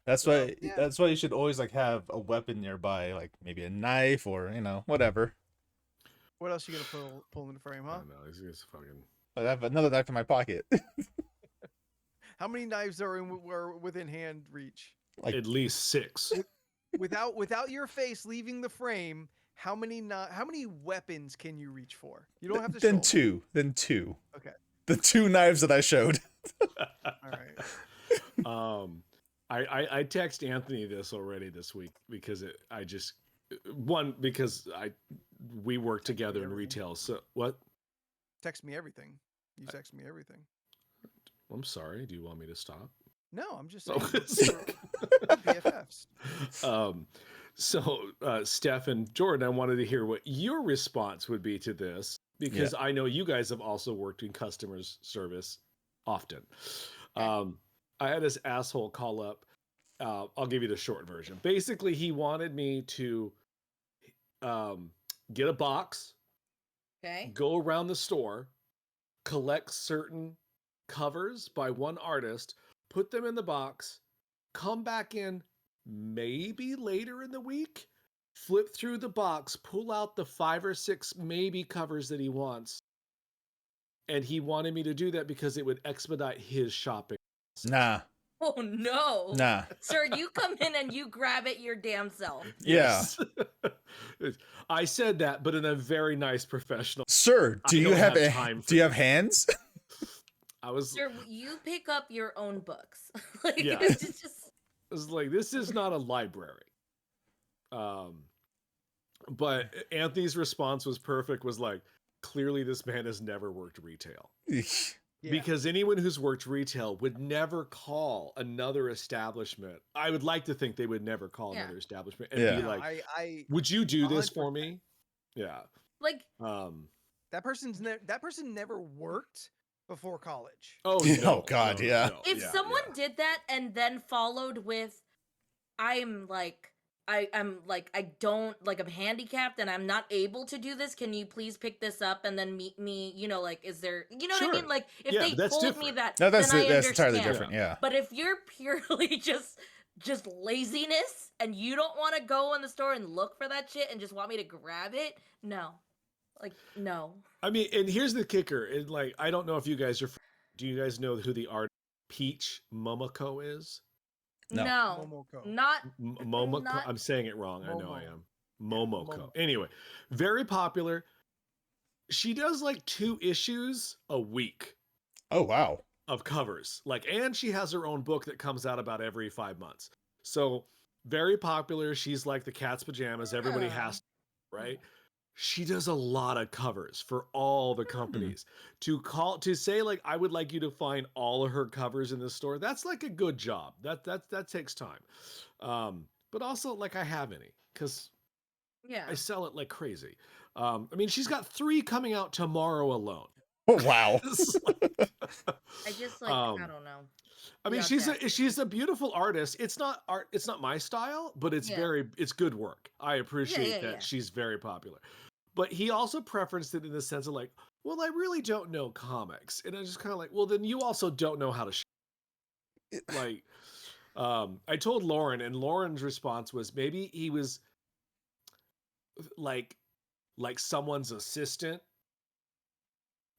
Speaker 1: That's
Speaker 2: So,
Speaker 1: why.
Speaker 2: yeah.
Speaker 1: That's why you should always like have a weapon nearby, like maybe a knife or whatever.
Speaker 2: What else you gonna pull in the frame,
Speaker 3: I
Speaker 2: huh?
Speaker 3: don't know. He's just fucking.
Speaker 1: I have another knife in my pocket.
Speaker 2: How many knives are within hand reach?
Speaker 1: Like
Speaker 3: At least 6.
Speaker 2: Without your face leaving the frame, how many weapons can you reach for? You don't have to.
Speaker 1: then
Speaker 2: show 'em.
Speaker 1: two. Then two.
Speaker 2: Okay.
Speaker 1: The 2 knives that I showed.
Speaker 2: All right.
Speaker 3: I text Anthony this already this week because because we work together in
Speaker 2: everything.
Speaker 3: retail. So what?
Speaker 2: Text me everything. You text me everything.
Speaker 3: I'm sorry. Do you want me to stop?
Speaker 2: No, I'm just
Speaker 3: Oh.
Speaker 2: saying. We're BFFs.
Speaker 3: So Steph and Jordan, I wanted to hear what your response would be to this because I know you guys have also worked in customer service often. I had this asshole call up. I'll give you the short version. Basically, he wanted me to get a box,
Speaker 4: Okay.
Speaker 3: go around the store, collect certain covers by one artist, put them in the box, come back in maybe later in the week, flip through the box, pull out the 5 or 6 maybe covers that he wants. And he wanted me to do that because it would expedite his shopping.
Speaker 1: Nah.
Speaker 4: Oh no.
Speaker 1: Nah.
Speaker 4: Sir, you come in and you grab it your damn self.
Speaker 3: Yes. I said that, but in a very nice professional.
Speaker 1: Sir, do you have hands?
Speaker 3: I was
Speaker 4: Sir, you pick up your own books. Like,
Speaker 3: Yeah.
Speaker 4: it's just
Speaker 3: I was like, this is not a library. But Anthony's response was perfect, was like, clearly this man has never worked retail.
Speaker 2: Yeah.
Speaker 3: Because anyone who's worked retail would never call another establishment. I would like to think they would never call another establishment and be
Speaker 2: No,
Speaker 3: like,
Speaker 2: I
Speaker 3: would you do this for
Speaker 2: 100%.
Speaker 3: me? Yeah.
Speaker 4: like
Speaker 2: that person never worked before college.
Speaker 3: Oh,
Speaker 1: Oh,
Speaker 3: no,
Speaker 1: God,
Speaker 3: no,
Speaker 1: yeah.
Speaker 3: no,
Speaker 4: if
Speaker 3: yeah,
Speaker 4: someone
Speaker 3: yeah.
Speaker 4: did that and then followed with I'm handicapped and I'm not able to do this. Can you please pick this up and then meet me? You know, like, is there, you know what I
Speaker 3: Sure.
Speaker 4: mean? Like, if
Speaker 3: Yeah,
Speaker 4: they
Speaker 3: but that's
Speaker 4: told me
Speaker 3: different.
Speaker 4: that,
Speaker 1: No, that's
Speaker 4: then I
Speaker 1: that's entirely
Speaker 4: understand.
Speaker 1: different. Yeah.
Speaker 4: But if you're purely just laziness and you don't want to go in the store and look for that shit and just want me to grab it, no. Like, no.
Speaker 3: I mean, and here's the kicker. It, like, I don't know if you guys are. Do you guys know who the artist Peach Momoko is?
Speaker 1: No.
Speaker 2: Momoko.
Speaker 4: Not
Speaker 3: Momoko.
Speaker 4: not-
Speaker 3: I'm saying it wrong. I know I
Speaker 2: Momo.
Speaker 3: am. Momoko.
Speaker 2: Momoko.
Speaker 3: Anyway, very popular. She does like 2 issues a week
Speaker 1: Oh wow.
Speaker 3: of covers. Like, and she has her own book that comes out about every 5 months. So very popular. She's like the cat's pajamas. Everybody has, right? She does a lot of covers for all the companies. To say like, I would like you to find all of her covers in the store. That's like a good job. That takes time. But also like, I have any because
Speaker 4: yeah.
Speaker 3: I sell it like crazy. I mean, she's got 3 coming out tomorrow alone.
Speaker 1: Oh wow.
Speaker 3: It's like-
Speaker 4: I just like I don't know.
Speaker 3: I mean,
Speaker 4: The
Speaker 3: she's
Speaker 4: audacity.
Speaker 3: a beautiful artist. It's not art. It's not my style, but it's
Speaker 4: Yeah.
Speaker 3: it's good work. I appreciate that
Speaker 4: yeah.
Speaker 3: she's very popular. But he also preferenced it in the sense of like, well, I really don't know comics, and I just kind of like, well, then you also don't know how to. Like, I told Lauren, and Lauren's response was maybe he was like someone's assistant,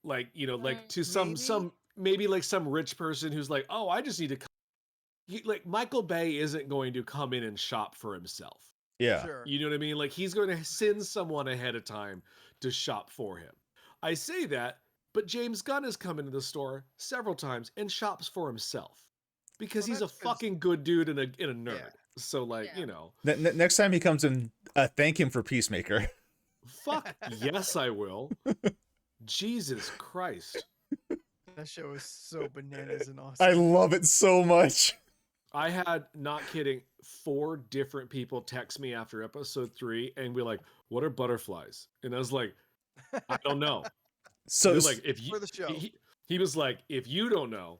Speaker 3: like, you know, like to maybe like some rich person who's like, oh, I just need to. Like, Michael Bay isn't going to come in and shop for himself.
Speaker 1: Yeah.
Speaker 2: Sure.
Speaker 3: You know what I mean? Like, he's going to send someone ahead of time to shop for him. I say that, but James Gunn has come into the store several times and shops for himself because
Speaker 2: Well,
Speaker 3: he's a
Speaker 2: that's 'cause-
Speaker 3: fucking good dude and a nerd.
Speaker 2: Yeah.
Speaker 3: So, like,
Speaker 4: Yeah.
Speaker 3: you know,
Speaker 1: Next time he comes in, thank him for Peacemaker.
Speaker 3: fuck yes, I will. Jesus Christ.
Speaker 2: That show is so bananas and
Speaker 1: I
Speaker 2: awesome.
Speaker 1: love it so much.
Speaker 3: I had, not kidding, 4 different people text me after episode 3 and be like, what are butterflies? And I was like, I don't know.
Speaker 1: So
Speaker 3: They're like, if you,
Speaker 2: For the show.
Speaker 3: he was like, if you don't know,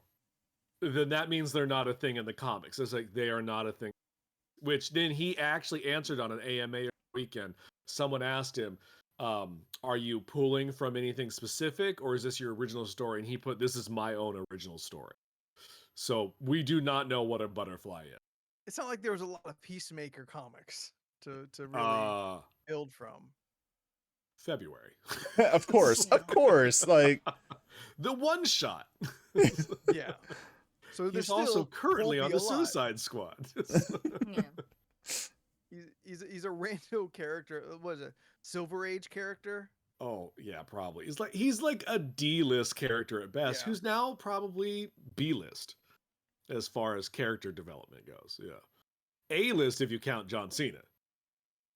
Speaker 3: then that means they're not a thing in the comics. It's like, they are not a thing. Which then he actually answered on an AMA weekend. Someone asked him, are you pulling from anything specific or is this your original story? And he put, this is my own original story. So we do not know what a butterfly is.
Speaker 2: It's not like there was a lot of Peacemaker comics to really build from.
Speaker 3: February.
Speaker 1: of course. Like,
Speaker 3: The one shot.
Speaker 2: Yeah. So
Speaker 3: He's
Speaker 2: there's
Speaker 3: also
Speaker 2: still
Speaker 3: currently on
Speaker 2: won't be
Speaker 3: the
Speaker 2: a lot.
Speaker 3: Suicide Squad.
Speaker 4: Yeah.
Speaker 2: He's a rando character. What is it? Silver Age character?
Speaker 3: Oh yeah, probably. He's like a D-list character at best,
Speaker 2: Yeah.
Speaker 3: who's now probably B-list as far as character development goes. Yeah, A-list if you count John Cena.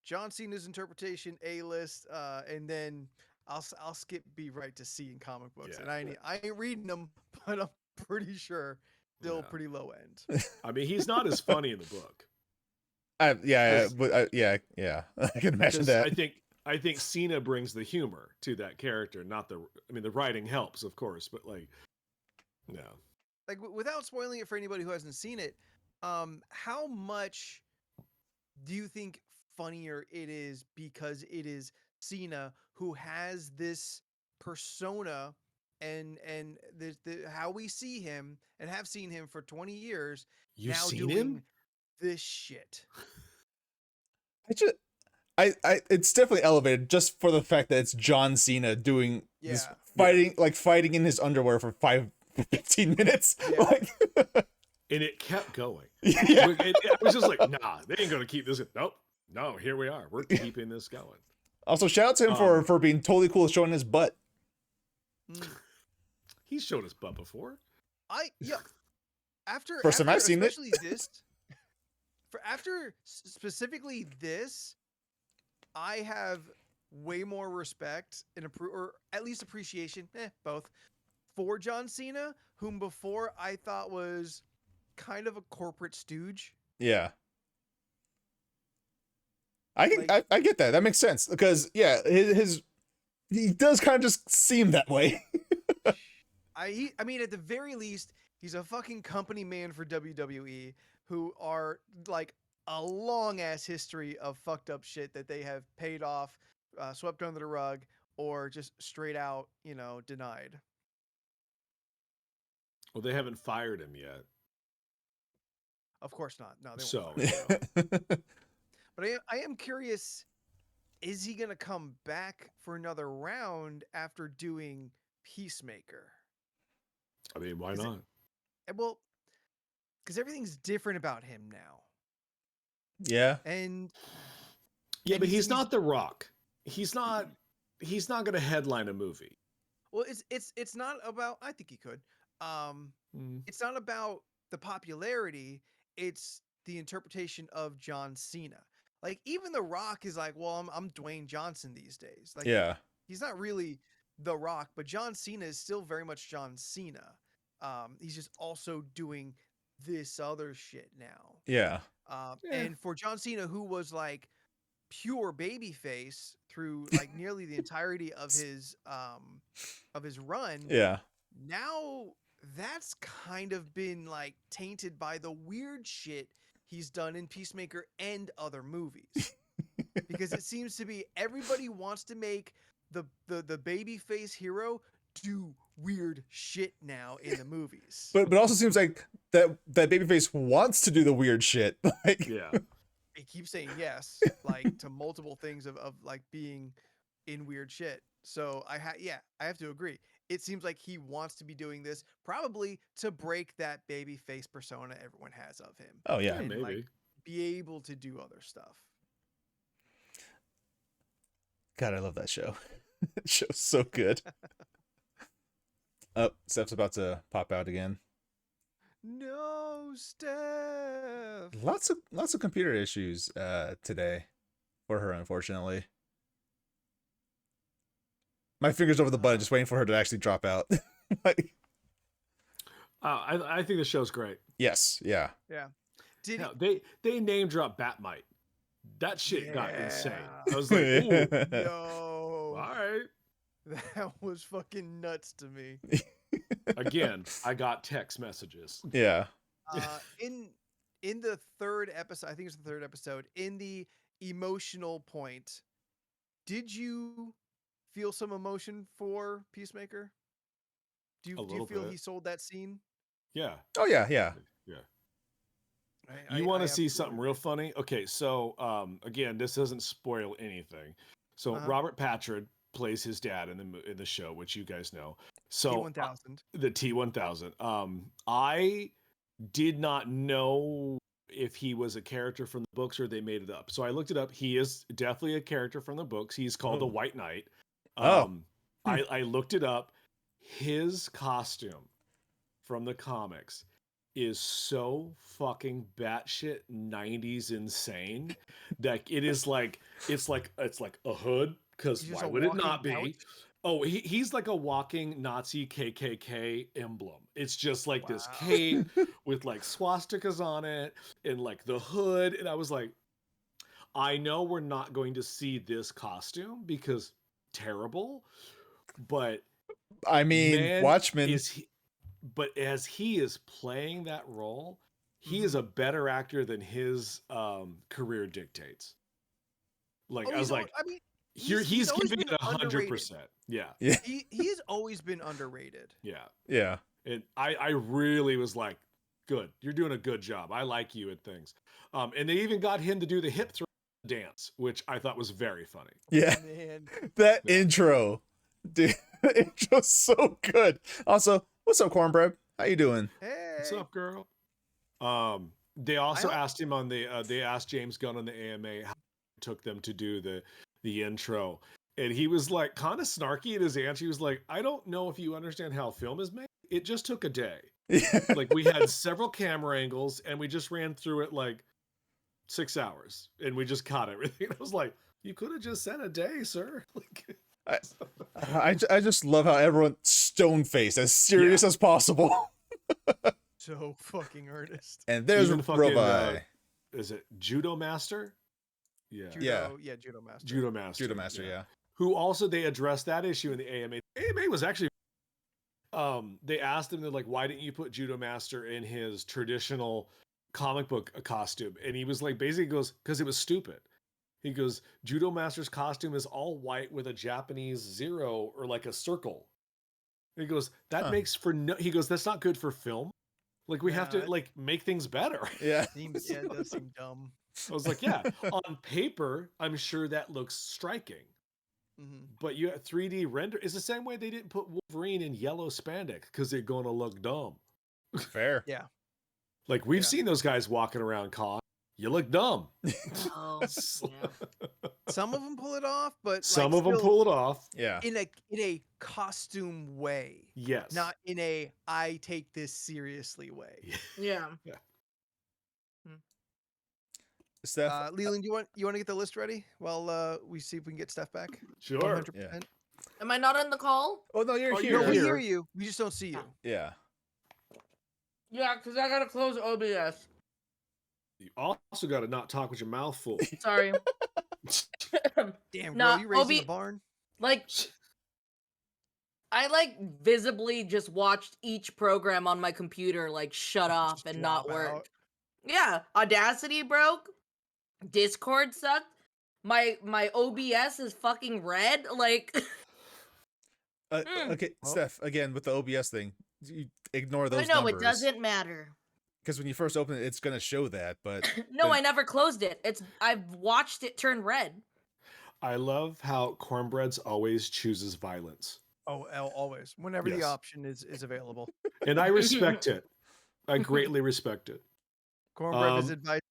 Speaker 2: John Cena's interpretation, A-list, and then I'll skip B right to C in comic books,
Speaker 3: Yeah.
Speaker 2: and I ain't reading them, but I'm pretty sure still
Speaker 3: Yeah.
Speaker 2: pretty low end.
Speaker 3: I mean, he's not as funny in the book.
Speaker 1: yeah,
Speaker 3: Yes.
Speaker 1: but yeah. I can imagine
Speaker 3: 'Cause
Speaker 1: that.
Speaker 3: I think I think Cena brings the humor to that character, not the. I mean, the writing helps, of course, but like, no.
Speaker 2: Like without spoiling it for anybody who hasn't seen it, how much do you think funnier it is because it is Cena who has this persona and how we see him and have seen him for 20 years
Speaker 3: You've
Speaker 2: now
Speaker 3: seen
Speaker 2: doing
Speaker 3: him?
Speaker 2: this shit.
Speaker 1: I just, it's definitely elevated just for the fact that it's John Cena doing this
Speaker 2: Yeah.
Speaker 1: fighting in his underwear for 15 minutes.
Speaker 2: Yeah.
Speaker 1: Like,
Speaker 3: And it kept going.
Speaker 1: yeah.
Speaker 3: I was just like, nah, they ain't gonna keep this. Nope, no, here we are. We're keeping this going.
Speaker 1: Also, shout out to him for being totally cool with showing his butt.
Speaker 2: Mm.
Speaker 3: He's showed his butt before.
Speaker 2: After
Speaker 1: Time I've seen it.
Speaker 2: especially this after specifically this, I have way more respect and or at least appreciation, both, for John Cena, whom before I thought was kind of a corporate stooge.
Speaker 1: Yeah. I get that. That makes sense because he does kind of just seem that way.
Speaker 2: I mean, at the very least, he's a fucking company man for WWE who are like a long ass history of fucked up shit that they have paid off, swept under the rug, or just straight out, denied.
Speaker 3: Well, they haven't fired him yet.
Speaker 2: Of course not. No, they won't.
Speaker 3: So,
Speaker 2: But I am curious, is he going to come back for another round after doing Peacemaker?
Speaker 3: I mean, why not?
Speaker 2: Well, because everything's different about him now.
Speaker 1: Yeah.
Speaker 2: And
Speaker 3: but he's not The Rock. He's not going to headline a movie.
Speaker 2: Well, it's not about, I think he could. It's not about the popularity, it's the interpretation of John Cena. Like even The Rock is like, well, I'm Dwayne Johnson these days. Like,
Speaker 1: yeah.
Speaker 2: He's not really The Rock, but John Cena is still very much John Cena. He's just also doing this other shit now.
Speaker 1: Yeah.
Speaker 2: And for John Cena, who was like pure babyface through like nearly the entirety of his run,
Speaker 1: Yeah.
Speaker 2: now that's kind of been like tainted by the weird shit he's done in Peacemaker and other movies. Because it seems to be everybody wants to make the babyface hero do weird shit now in the movies.
Speaker 1: But it also seems like that babyface wants to do the weird shit. Like,
Speaker 3: yeah.
Speaker 2: He keeps saying yes, like to multiple things of like being in weird shit. So I have to agree. It seems like he wants to be doing this probably to break that babyface persona everyone has of him.
Speaker 1: Oh yeah,
Speaker 2: and,
Speaker 3: maybe
Speaker 2: like, be able to do other stuff.
Speaker 1: God, I love that show. That show's so good. Oh, Steph's about to pop out again.
Speaker 2: No, Steph.
Speaker 1: Lots of computer issues today for her, unfortunately. My fingers over the button, just waiting for her to actually drop out. Like,
Speaker 3: I think the show's great.
Speaker 1: yes, yeah.
Speaker 2: Did
Speaker 3: they name drop Batmite. That shit got insane.
Speaker 2: Yeah.
Speaker 3: I was like, ooh,
Speaker 2: no.
Speaker 3: all right.
Speaker 2: That was fucking nuts to me.
Speaker 3: Again, I got text messages.
Speaker 1: Yeah.
Speaker 2: In the third episode, I think it's the third episode, in the emotional point, did you feel some emotion for Peacemaker? Do you feel
Speaker 3: bit.
Speaker 2: he sold that scene?
Speaker 3: Yeah.
Speaker 1: Oh yeah, yeah.
Speaker 3: Yeah.
Speaker 2: I
Speaker 3: Want to see
Speaker 2: absolutely
Speaker 3: something real funny? Okay, so again, this doesn't spoil anything. So
Speaker 2: Uh-huh.
Speaker 3: Robert Patchard plays his dad in the show, which you guys know. So
Speaker 2: T-1000.
Speaker 3: The T-1000. I did not know if he was a character from the books or they made it up. So I looked it up. He is definitely a character from the books. He's called the White Knight. I looked it up. His costume from the comics is so fucking batshit 90s insane that it is like it's like a hood, because why would it not be?
Speaker 2: Pouch?
Speaker 3: Oh, he's like a walking Nazi KKK emblem. It's just like this cape with like swastikas on it and like the hood. And I was like, I know we're not going to see this costume because terrible, but
Speaker 1: I mean,
Speaker 3: man,
Speaker 1: Watchmen.
Speaker 3: is he, but as he is playing that role, he is
Speaker 2: Mhm.
Speaker 3: a better actor than his career dictates. Like
Speaker 2: Oh,
Speaker 3: I was
Speaker 2: he's al-
Speaker 3: like,
Speaker 2: I mean,
Speaker 3: here
Speaker 2: he's
Speaker 3: he's
Speaker 2: always
Speaker 3: giving
Speaker 2: been
Speaker 3: it
Speaker 2: underrated.
Speaker 3: 100%. Yeah,
Speaker 1: Yeah,
Speaker 2: He's always been underrated.
Speaker 3: yeah.
Speaker 1: yeah.
Speaker 3: And I really was like, good, you're doing a good job. I like you at things. And they even got him to do the hip throw dance, which I thought was very funny.
Speaker 1: Yeah,
Speaker 2: Man,
Speaker 1: that
Speaker 3: Yeah.
Speaker 1: intro, dude. The intro's so good. Also, what's up, Cornbread? How you doing?
Speaker 2: hey,
Speaker 3: What's up, girl? They also
Speaker 2: I-
Speaker 3: asked him on the they asked James Gunn on the AMA how it took them to do the intro. And he was like kind of snarky in his answer. He was like, I don't know if you understand how film is made. It just took a day.
Speaker 1: Yeah.
Speaker 3: Like we had several camera angles and we just ran through it like 6 hours and we just caught everything. I was like, you could have just said a day, sir. Like,
Speaker 1: I just love how everyone stone faced, as serious as possible.
Speaker 2: so fucking earnest.
Speaker 1: And there's
Speaker 3: Even fucking,
Speaker 1: Robi.
Speaker 3: is it Judo Master? Yeah.
Speaker 2: Judo, Judo Master.
Speaker 3: Judo Master.
Speaker 1: Judo Master, yeah.
Speaker 3: Who also they addressed that issue in the AMA. The AMA was actually they asked him, they're like, why didn't you put Judo Master in his traditional comic book costume? And he was like, basically goes, because it was stupid. He goes, Judo Master's costume is all white with a Japanese zero or like a circle. He goes, that
Speaker 1: Huh.
Speaker 3: makes for no, he goes, that's not good for film. Like we have
Speaker 2: No,
Speaker 3: to
Speaker 2: it-
Speaker 3: like make things better.
Speaker 1: Yeah.
Speaker 2: Seems, yeah, it does seem dumb.
Speaker 3: I was like, yeah, on paper, I'm sure that looks striking.
Speaker 2: Mhm.
Speaker 3: But you have 3D render. It's the same way they didn't put Wolverine in yellow spandex because they're going to look dumb.
Speaker 1: Fair.
Speaker 2: Yeah.
Speaker 3: Like we've
Speaker 2: Yeah.
Speaker 3: seen those guys walking around con. You look dumb.
Speaker 4: Oh, yeah.
Speaker 2: Some of them pull it off, but
Speaker 3: Some
Speaker 2: like,
Speaker 3: of them
Speaker 2: still
Speaker 3: pull it off.
Speaker 1: Yeah.
Speaker 2: in a costume way,
Speaker 3: Yes.
Speaker 2: not in a I take this seriously way.
Speaker 4: Yeah.
Speaker 1: Steph,
Speaker 2: Leland, you want to get the list ready while we see if we can get Steph back?
Speaker 3: Sure.
Speaker 2: 100%.
Speaker 4: Am I not on the call?
Speaker 1: oh no, you're
Speaker 3: Oh,
Speaker 1: here.
Speaker 3: you're
Speaker 2: No, we
Speaker 3: here.
Speaker 2: hear you. We just don't see you.
Speaker 1: Yeah.
Speaker 4: Yeah, because I gotta close OBS.
Speaker 3: You also got to not talk with your mouth full.
Speaker 4: Sorry.
Speaker 2: Damn, girl,
Speaker 4: Nah,
Speaker 2: you raising
Speaker 4: Obi-
Speaker 2: the barn?
Speaker 4: Like, I like visibly just watched each program on my computer like shut off
Speaker 2: Just
Speaker 4: and not
Speaker 2: drop
Speaker 4: work.
Speaker 2: out.
Speaker 4: Yeah, Audacity broke. Discord sucked. My OBS is fucking red. Like,
Speaker 1: Okay,
Speaker 2: Well-
Speaker 1: Steph, again with the OBS thing, you ignore
Speaker 4: I
Speaker 1: those
Speaker 4: know
Speaker 1: numbers.
Speaker 4: it doesn't matter.
Speaker 1: Because when you first open it, it's gonna show that, but
Speaker 4: No,
Speaker 1: Then-
Speaker 4: I never closed it. I've watched it turn red.
Speaker 3: I love how Cornbread's always chooses violence.
Speaker 2: Oh, always. Whenever the
Speaker 3: Yes.
Speaker 2: option is available.
Speaker 3: And I respect it. I greatly respect it.
Speaker 2: Cornbread is advised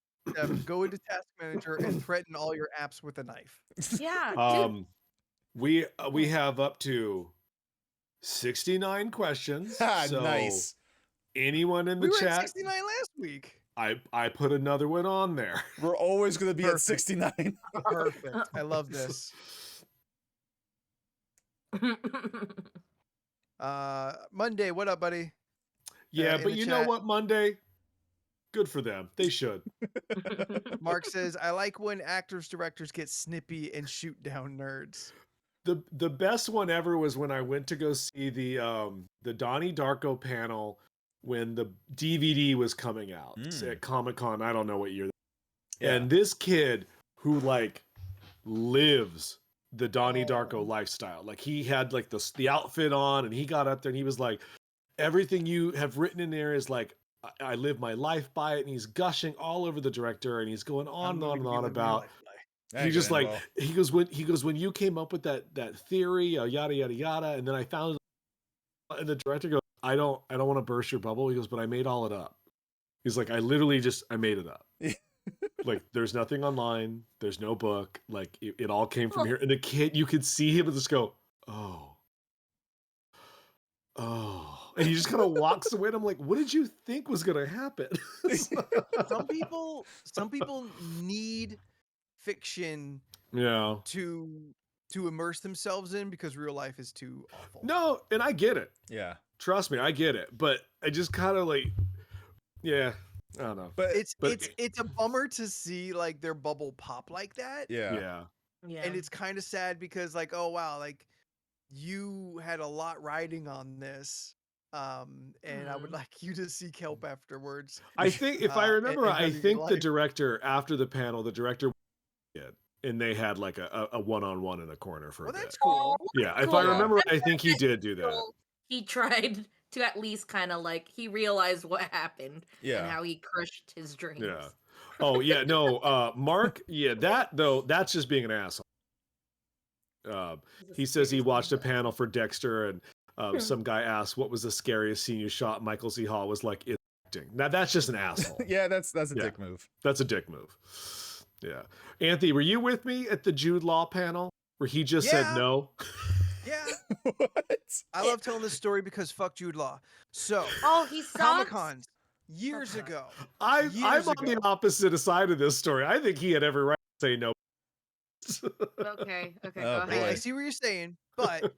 Speaker 2: go into Task Manager and threaten all your apps with a knife.
Speaker 4: Yeah.
Speaker 3: We have up to 69 questions.
Speaker 1: Ha,
Speaker 3: So
Speaker 1: nice.
Speaker 3: anyone in the
Speaker 2: We were at
Speaker 3: chat,
Speaker 2: 69 last week.
Speaker 3: I put another one on there.
Speaker 1: We're always gonna be at
Speaker 2: Perfect.
Speaker 1: 69.
Speaker 2: Perfect. I love this. Monday, what up, buddy?
Speaker 3: Yeah,
Speaker 2: in
Speaker 3: but
Speaker 2: the
Speaker 3: you know
Speaker 2: chat.
Speaker 3: what, Monday? Good for them. They should.
Speaker 2: Mark says, I like when actors, directors get snippy and shoot down nerds.
Speaker 3: The best one ever was when I went to go see the Donnie Darko panel when the DVD was coming out at Comic-Con. I don't know what year.
Speaker 1: Yeah.
Speaker 3: And this kid who like lives the Donnie Darko
Speaker 2: Oh.
Speaker 3: lifestyle. Like he had like the outfit on and he got up there and he was like, everything you have written in there is like, I live my life by it. And he's gushing all over the director and he's going on and on and on about.
Speaker 1: That
Speaker 3: He's
Speaker 1: ain't
Speaker 3: just
Speaker 1: gonna
Speaker 3: like,
Speaker 1: end well.
Speaker 3: he goes when you came up with that theory, yada yada yada, and then I found, and the director goes, I don't want to burst your bubble. He goes, but I made all it up. He's like, I made it up. Like there's nothing online, there's no book, like it all came from here. And the kid, you could see him just go, oh, and he just kind of walks away. And I'm like, what did you think was gonna happen?
Speaker 2: Some people need fiction
Speaker 3: Yeah.
Speaker 2: to immerse themselves in because real life is too awful.
Speaker 3: No, and I get it.
Speaker 1: Yeah.
Speaker 3: Trust me, I get it. But I just kind of like, yeah, I don't know.
Speaker 1: But
Speaker 2: It's a bummer to see like their bubble pop like that.
Speaker 1: yeah.
Speaker 4: Yeah.
Speaker 2: And it's kind of sad because like, oh wow, like you had a lot riding on this. And I would like you to seek help afterwards.
Speaker 3: I think if I remember,
Speaker 2: and
Speaker 3: I
Speaker 2: have your
Speaker 3: think the
Speaker 2: life.
Speaker 3: director after the panel, the director did, and they had like a one-on-one in a corner for
Speaker 2: Well,
Speaker 3: a bit.
Speaker 2: that's cool.
Speaker 3: Yeah, if
Speaker 4: cool.
Speaker 3: I remember,
Speaker 4: I'm
Speaker 3: I think he
Speaker 4: glad
Speaker 3: did do that.
Speaker 4: he tried to at least kind of like he realized what happened and
Speaker 1: Yeah.
Speaker 4: how he crushed his dreams.
Speaker 3: Yeah. Oh yeah, no, Mark. Yeah, that's just being an asshole. He says he watched a panel for Dexter, and some guy asked what was the scariest scene you shot. Michael C. Hall was like, "It's acting." Now that's just an asshole.
Speaker 1: Yeah, that's a
Speaker 3: Yeah.
Speaker 1: dick move.
Speaker 3: That's a dick move. Yeah. Anthony, were you with me at the Jude Law panel where he just said
Speaker 2: Yeah.
Speaker 3: no?
Speaker 2: Yeah.
Speaker 1: What?
Speaker 2: I love telling this story because fuck Jude Law. So
Speaker 4: Oh, he sucks.
Speaker 2: Comic-Cons years
Speaker 4: Okay.
Speaker 2: ago.
Speaker 3: I'm
Speaker 2: Years
Speaker 3: on the
Speaker 2: ago.
Speaker 3: opposite side of this story. I think he had every right to say no.
Speaker 4: Okay.
Speaker 1: Oh,
Speaker 4: Go
Speaker 2: I
Speaker 4: ahead.
Speaker 2: see what you're saying, but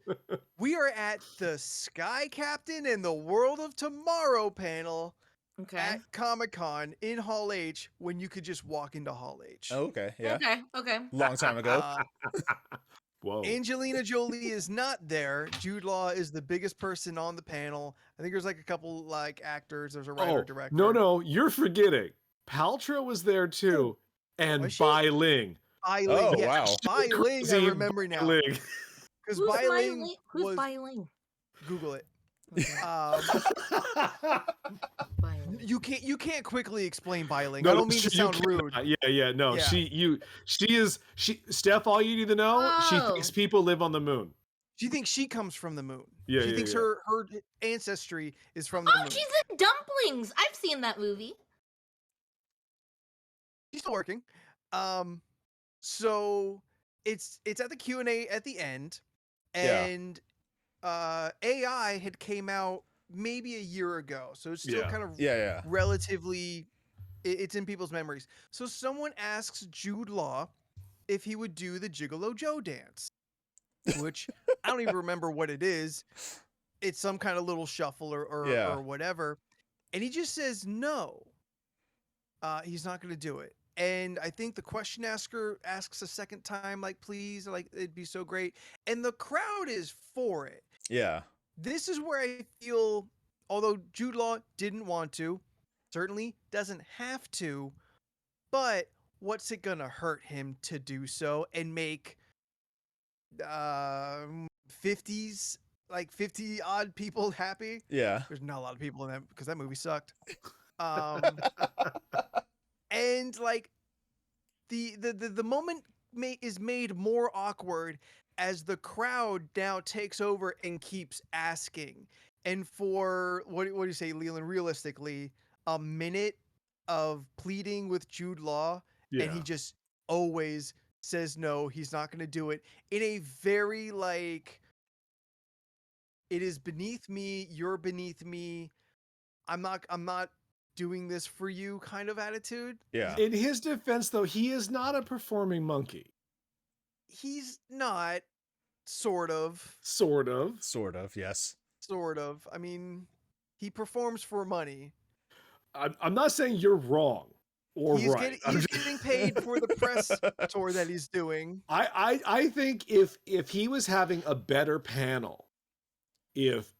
Speaker 2: we are at the Sky Captain and the World of Tomorrow panel
Speaker 4: Okay.
Speaker 2: at Comic-Con in Hall H when you could just walk into Hall H.
Speaker 1: Oh, okay. Yeah.
Speaker 4: Okay.
Speaker 1: Long time ago.
Speaker 3: Whoa.
Speaker 2: Angelina Jolie is not there. Jude Law is the biggest person on the panel. I think there's like a couple like actors. There's a writer director.
Speaker 3: No, you're forgetting. Paltrow was there too, and
Speaker 2: Was she?
Speaker 3: Bai Ling.
Speaker 2: Bai Ling.
Speaker 1: Oh,
Speaker 2: yes.
Speaker 1: wow.
Speaker 2: Bai Ling, I
Speaker 3: Crazy
Speaker 2: remember now.
Speaker 3: Bai Ling.
Speaker 2: Because
Speaker 4: Who's
Speaker 2: Bai Ling
Speaker 4: Who's
Speaker 2: was
Speaker 4: Bai Ling?
Speaker 2: Google it.
Speaker 4: Okay. Bai Ling.
Speaker 2: You can't quickly explain Bai Ling.
Speaker 3: No,
Speaker 2: I don't mean to
Speaker 3: you
Speaker 2: sound
Speaker 3: cannot.
Speaker 2: rude.
Speaker 3: Yeah. No,
Speaker 2: Yeah.
Speaker 3: she. Steph, all you need to know, she
Speaker 4: Oh.
Speaker 3: thinks people live on the moon.
Speaker 2: She thinks she comes from the moon.
Speaker 3: Yeah,
Speaker 2: she
Speaker 3: yeah,
Speaker 2: thinks
Speaker 3: yeah.
Speaker 2: her ancestry is from the
Speaker 4: Oh,
Speaker 2: moon.
Speaker 4: she's in Dumplings. I've seen that movie.
Speaker 2: She's still working. So it's at the Q&A at the end,
Speaker 1: Yeah.
Speaker 2: and AI had came out maybe a year ago, so it's still
Speaker 3: Yeah.
Speaker 2: kind of
Speaker 1: Yeah.
Speaker 2: relatively it's in people's memories. So someone asks Jude Law if he would do the Gigolo Joe dance, which I don't even remember what it is. It's some kind of little shuffle or
Speaker 1: Yeah.
Speaker 2: whatever, and he just says no. He's not going to do it. And I think the question asker asks a second time, like, please, like, it'd be so great. And the crowd is for it.
Speaker 1: Yeah.
Speaker 2: This is where I feel, although Jude Law didn't want to, certainly doesn't have to, but what's it going to hurt him to do so and make 50s, like 50 odd people happy?
Speaker 1: Yeah.
Speaker 2: There's not a lot of people in that because that movie sucked. And like the moment is made more awkward as the crowd now takes over and keeps asking. And for what do you say, Leland? Realistically, a minute of pleading with Jude Law,
Speaker 3: Yeah.
Speaker 2: and he just always says no. He's not going to do it in a very like, it is beneath me. You're beneath me. I'm not doing this for you kind of attitude.
Speaker 1: Yeah.
Speaker 3: In his defense, though, he is not a performing monkey.
Speaker 2: He's not, sort of.
Speaker 3: Sort of.
Speaker 1: Sort of. Yes.
Speaker 2: Sort of. I mean, he performs for money.
Speaker 3: I'm not saying you're wrong or
Speaker 2: He's
Speaker 3: right.
Speaker 2: he's getting paid for the press tour that he's doing.
Speaker 3: I think if he was having a better panel, if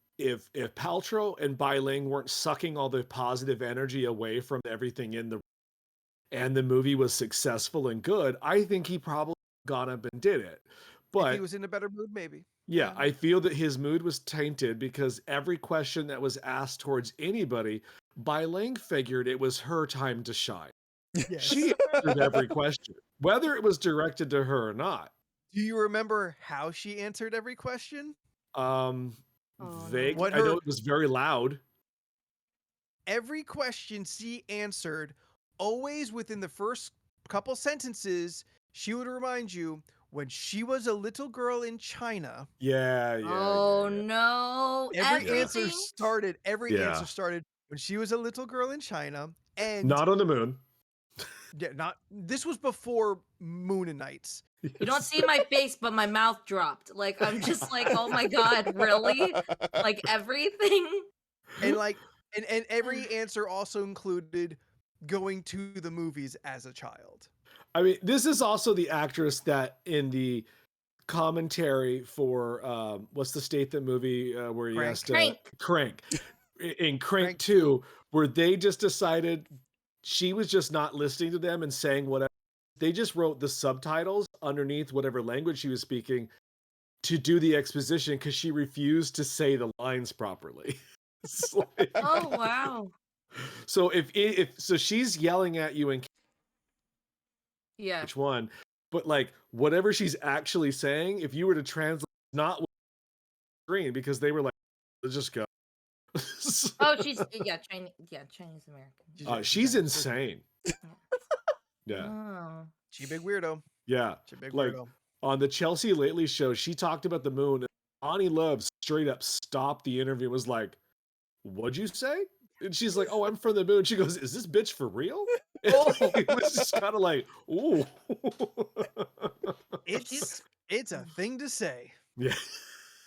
Speaker 3: Paltrow and Bai Ling weren't sucking all the positive energy away from everything and the movie was successful and good, I think he probably got up and did it. But
Speaker 2: If he was in a better mood, maybe.
Speaker 3: yeah, I feel that his mood was tainted because every question that was asked towards anybody, Bai Ling figured it was her time to shine.
Speaker 2: Yes.
Speaker 3: She answered every question, whether it was directed to her or not.
Speaker 2: Do you remember how she answered every question?
Speaker 3: Vague.
Speaker 2: What
Speaker 3: I know
Speaker 2: her-
Speaker 3: it was very loud.
Speaker 2: Every question she answered, always within the first couple sentences, she would remind you when she was a little girl in China.
Speaker 3: Yeah.
Speaker 4: Oh no!
Speaker 2: Every answer
Speaker 4: Everything?
Speaker 2: started. Every
Speaker 3: Yeah.
Speaker 2: answer started when she was a little girl in China, and
Speaker 3: Not on the moon.
Speaker 2: yeah, not. This was before Moon and Nights.
Speaker 4: You don't see my face, but my mouth dropped. Like I'm just like, oh my god, really? Like everything?
Speaker 2: And like, and every answer also included going to the movies as a child.
Speaker 3: I mean, this is also the actress that in the commentary for what's the Statham movie where he has to Crank in Crank 2, where they just decided she was just not listening to them and saying whatever. They just wrote the subtitles underneath whatever language she was speaking to do the exposition because she refused to say the lines properly. Like,
Speaker 4: Oh wow.
Speaker 3: so if so she's yelling at you in
Speaker 4: Yeah.
Speaker 3: which one, but like whatever she's actually saying, if you were to translate, not with the screen, because they were like, let's just go.
Speaker 4: Oh, she's Chinese American.
Speaker 3: She's insane. Yeah.
Speaker 4: Oh.
Speaker 2: She a big weirdo.
Speaker 3: Yeah.
Speaker 2: She a big
Speaker 3: Like
Speaker 2: weirdo.
Speaker 3: on the Chelsea Lately show, she talked about the moon. Bonnie Love straight up stopped the interview and was like, what'd you say? And she's like, oh, I'm from the moon. She goes, is this bitch for real?
Speaker 4: Oh.
Speaker 3: It was just kind of like, ooh.
Speaker 2: It's a thing to say.
Speaker 3: Yeah.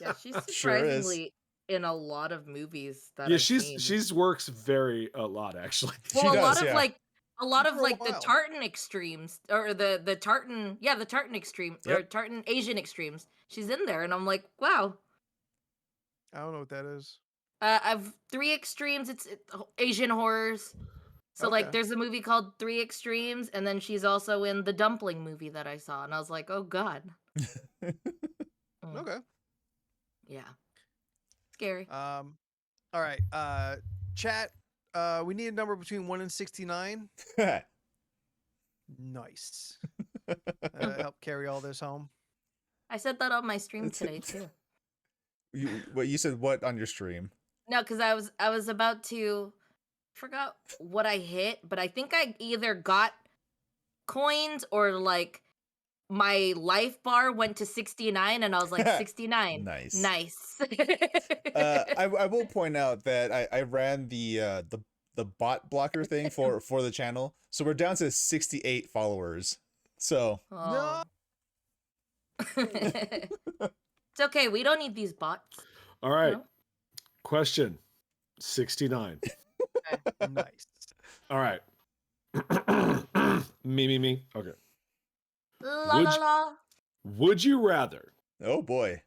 Speaker 4: Yeah, she's
Speaker 1: Sure is.
Speaker 4: surprisingly in a lot of movies that
Speaker 3: Yeah,
Speaker 4: I've seen.
Speaker 3: she's works a lot actually.
Speaker 4: Well,
Speaker 1: She
Speaker 4: a
Speaker 1: does,
Speaker 4: lot of
Speaker 1: yeah.
Speaker 4: like
Speaker 2: For a
Speaker 4: the
Speaker 2: while.
Speaker 4: tartan extremes or the tartan extreme or
Speaker 1: Yep.
Speaker 4: tartan Asian extremes. She's in there, and I'm like, wow.
Speaker 2: I don't know what that is.
Speaker 4: I've 3 Extremes. It's Asian horrors. So like,
Speaker 2: Okay.
Speaker 4: there's a movie called 3 Extremes, and then she's also in the Dumpling movie that I saw, and I was like, oh god.
Speaker 2: Okay.
Speaker 4: Yeah. Scary.
Speaker 2: All right. Chat. We need a number between 1 and 69. Nice. Help carry all this home.
Speaker 4: I said that on my stream today too.
Speaker 1: You said what on your stream?
Speaker 4: No, because I was about to forgot what I hit, but I think I either got coins or like my life bar went to 69 and I was like 69.
Speaker 1: Nice.
Speaker 4: Nice.
Speaker 1: I will point out that I ran the bot blocker thing for the channel, so we're down to 68 followers. So
Speaker 4: Oh. It's okay. We don't need these bots.
Speaker 3: All right.
Speaker 4: No?
Speaker 3: Question 69.
Speaker 2: Nice.
Speaker 3: All right. Me. Okay.
Speaker 4: La
Speaker 3: Would
Speaker 4: la
Speaker 3: you-
Speaker 4: la.
Speaker 3: Would you rather
Speaker 1: oh boy.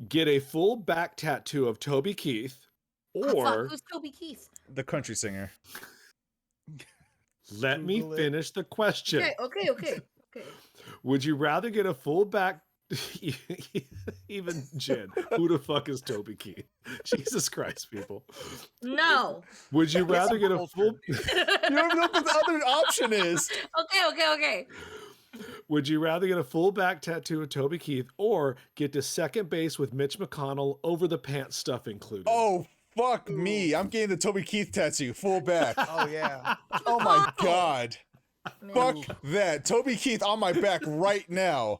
Speaker 3: get a full back tattoo of Toby Keith
Speaker 4: Oh, fuck,
Speaker 3: or
Speaker 4: who's Toby Keith?
Speaker 1: The country singer.
Speaker 3: let me
Speaker 2: Google it.
Speaker 3: finish the question.
Speaker 4: Okay.
Speaker 3: Would you rather get a full back even Jen, who the fuck is Toby Keith? Jesus Christ, people.
Speaker 4: No.
Speaker 3: Would you rather get a full
Speaker 1: You don't know what the other option is.
Speaker 4: Okay.
Speaker 3: Would you rather get a full back tattoo of Toby Keith or get to second base with Mitch McConnell over the pants stuff included?
Speaker 1: Oh fuck me! I'm getting the Toby Keith tattoo, full back.
Speaker 2: Oh yeah.
Speaker 1: Oh my god!
Speaker 4: Man.
Speaker 1: Fuck that! Toby Keith on my back right now.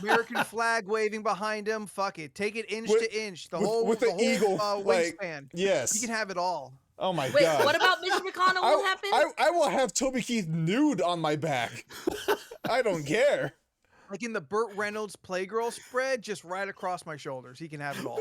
Speaker 2: American flag waving behind him. Fuck it. Take it inch
Speaker 1: With-
Speaker 2: to inch. The
Speaker 1: with-
Speaker 2: whole
Speaker 1: with the eagle, like,
Speaker 2: wingspan.
Speaker 1: Yes.
Speaker 2: You can have it all.
Speaker 1: Oh my
Speaker 4: Wait,
Speaker 1: god!
Speaker 4: what about Mitch McConnell? What happened?
Speaker 1: I will have Toby Keith nude on my back. I don't care.
Speaker 2: Like in the Burt Reynolds Playgirl spread, just right across my shoulders. He can have it all.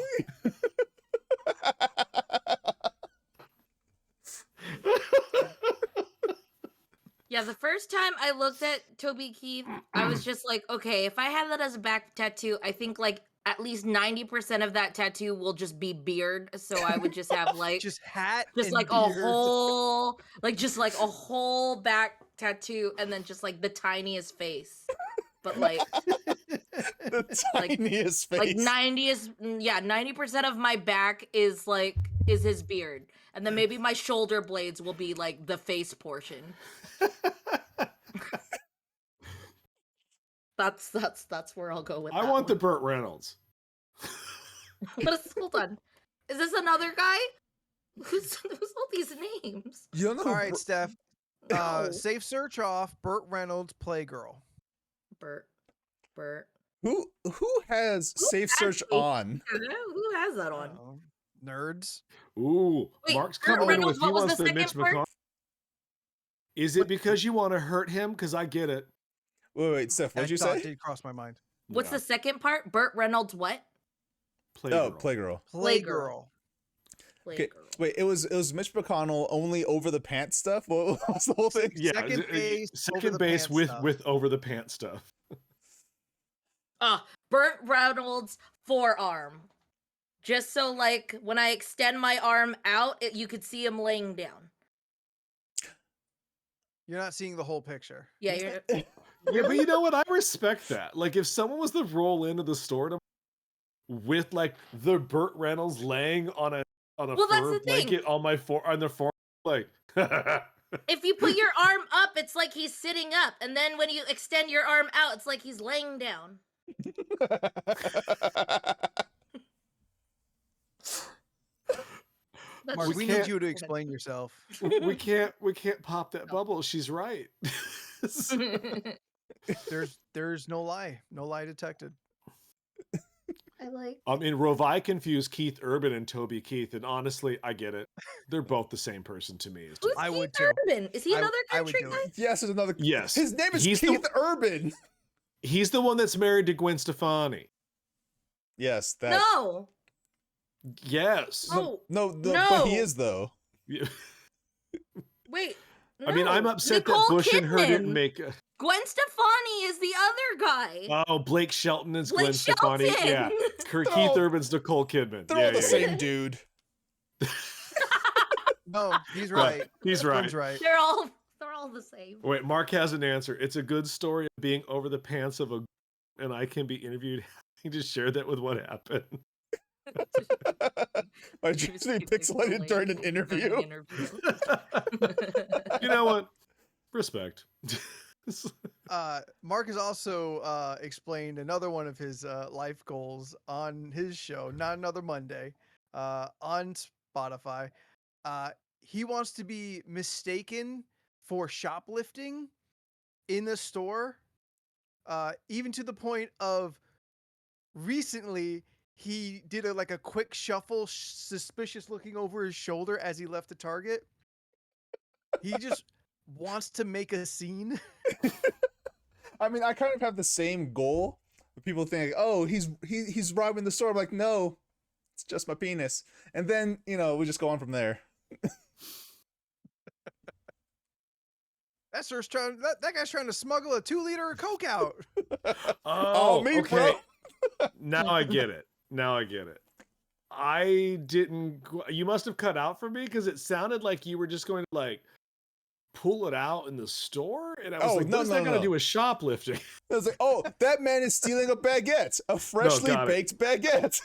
Speaker 4: Yeah, the first time I looked at Toby Keith, I was just like, okay, if I had that as a back tattoo, I think like at least 90% of that tattoo will just be beard. So I would just have like
Speaker 2: Just hat.
Speaker 4: just
Speaker 2: and
Speaker 4: like
Speaker 2: beard.
Speaker 4: a whole back tattoo and then just like the tiniest face. But like
Speaker 1: The
Speaker 4: Like-
Speaker 1: tiniest
Speaker 4: like
Speaker 1: face.
Speaker 4: 90% of my back is his beard. And then maybe my shoulder blades will be like the face portion. That's where I'll go with
Speaker 3: I
Speaker 4: that
Speaker 3: want the
Speaker 4: one.
Speaker 3: Burt Reynolds.
Speaker 4: Hold on. Is this another guy? Who's all these names?
Speaker 1: You don't know who
Speaker 2: All right, Steph.
Speaker 4: No.
Speaker 2: Safe search off Burt Reynolds Playgirl.
Speaker 4: Bert.
Speaker 1: who has safe search
Speaker 4: actually-
Speaker 1: on?
Speaker 4: Who has that on?
Speaker 2: Uh-oh. Nerds.
Speaker 3: Ooh,
Speaker 4: Wait,
Speaker 3: Mark's
Speaker 4: Burt
Speaker 3: coming in
Speaker 4: Reynolds,
Speaker 3: with he
Speaker 4: what was
Speaker 3: wants
Speaker 4: the
Speaker 3: the Mitch
Speaker 4: second part?
Speaker 3: McConnell. Is it because you want to hurt him? Because I get it.
Speaker 1: Wait, Steph, what'd
Speaker 2: That
Speaker 1: you
Speaker 2: thought
Speaker 1: say?
Speaker 2: did cross my mind.
Speaker 4: What's
Speaker 3: Yeah.
Speaker 4: the second part? Burt Reynolds what?
Speaker 1: Oh, Playgirl.
Speaker 2: Playgirl.
Speaker 4: Play
Speaker 1: Okay,
Speaker 4: girl.
Speaker 1: wait. It was Mitch McConnell only over the pants stuff. What was the whole thing?
Speaker 3: Yeah,
Speaker 2: Second base, over
Speaker 3: second
Speaker 2: the
Speaker 3: base
Speaker 2: pants
Speaker 3: with
Speaker 2: stuff.
Speaker 3: over the pants stuff.
Speaker 4: Burt Reynolds forearm. Just so like when I extend my arm out, you could see him laying down.
Speaker 2: You're not seeing the whole picture.
Speaker 4: Yeah, you're
Speaker 3: Yeah, but you know what? I respect that. Like, if someone was to roll into the store with like the Burt Reynolds laying on a
Speaker 4: Well, that's
Speaker 3: fur
Speaker 4: the thing.
Speaker 3: blanket on their form, like,
Speaker 4: if you put your arm up, it's like he's sitting up, and then when you extend your arm out, it's like he's laying down. That's
Speaker 2: Mark,
Speaker 3: We
Speaker 2: we
Speaker 3: can't-
Speaker 2: need you to explain yourself.
Speaker 3: we can't pop that bubble. She's right.
Speaker 2: There's no lie detected.
Speaker 4: I like.
Speaker 3: I mean, Rovi confused Keith Urban and Toby Keith, and honestly, I get it. They're both the same person to me.
Speaker 4: Who's
Speaker 2: I
Speaker 4: Keith
Speaker 2: would too.
Speaker 4: Urban? Is he
Speaker 2: I-
Speaker 4: another
Speaker 2: I would
Speaker 4: country
Speaker 2: do
Speaker 4: guy?
Speaker 2: it.
Speaker 1: Yes, there's another.
Speaker 3: Yes.
Speaker 1: His name is
Speaker 3: He's the-
Speaker 1: Keith Urban.
Speaker 3: He's the one that's married to Gwen Stefani.
Speaker 1: Yes, that.
Speaker 4: No.
Speaker 3: Yes.
Speaker 4: Oh,
Speaker 1: No, but he
Speaker 4: No.
Speaker 1: is though.
Speaker 3: Yeah.
Speaker 4: wait.
Speaker 3: I mean, I'm
Speaker 4: no.
Speaker 3: upset
Speaker 4: Nicole
Speaker 3: that Bush and her didn't
Speaker 4: Kidman.
Speaker 3: make.
Speaker 4: Gwen Stefani is the other guy.
Speaker 3: Oh, Blake Shelton is
Speaker 4: Blake
Speaker 3: Gwen Stefani.
Speaker 4: Shelton.
Speaker 3: Yeah.
Speaker 1: They're
Speaker 3: Keith
Speaker 1: all-
Speaker 3: Urban's Nicole Kidman.
Speaker 1: They're
Speaker 3: yeah,
Speaker 1: all the
Speaker 3: yeah,
Speaker 1: same
Speaker 3: yeah.
Speaker 1: dude.
Speaker 2: No, he's right.
Speaker 3: He's right.
Speaker 2: Quinn's right.
Speaker 4: They're all the same.
Speaker 3: Wait, Mark has an answer. It's a good story of being over the pants of a, and I can be interviewed. Having to share that with what happened.
Speaker 1: My dreams to be pixelated during an interview.
Speaker 3: You know what? Respect.
Speaker 2: Mark has also explained another one of his life goals on his show, Not Another Monday, on Spotify. He wants to be mistaken for shoplifting in the store, even to the point of recently he did a quick shuffle, suspicious looking over his shoulder as he left the Target. He just wants to make a scene.
Speaker 1: I mean, I kind of have the same goal. People think, oh, he's robbing the store. I'm like, no, it's just my penis. And then, we just go on from there.
Speaker 2: That guy's trying to smuggle a 2-liter of Coke out.
Speaker 3: Oh,
Speaker 1: me,
Speaker 3: okay.
Speaker 1: bro.
Speaker 3: Now I get it. I didn't. You must have cut out for me because it sounded like you were just going to like pull it out in the store, and I was like, "What is that going to do with shoplifting?"
Speaker 1: I was like, oh, that man is stealing a baguette, a freshly
Speaker 3: got it.
Speaker 1: baked baguette.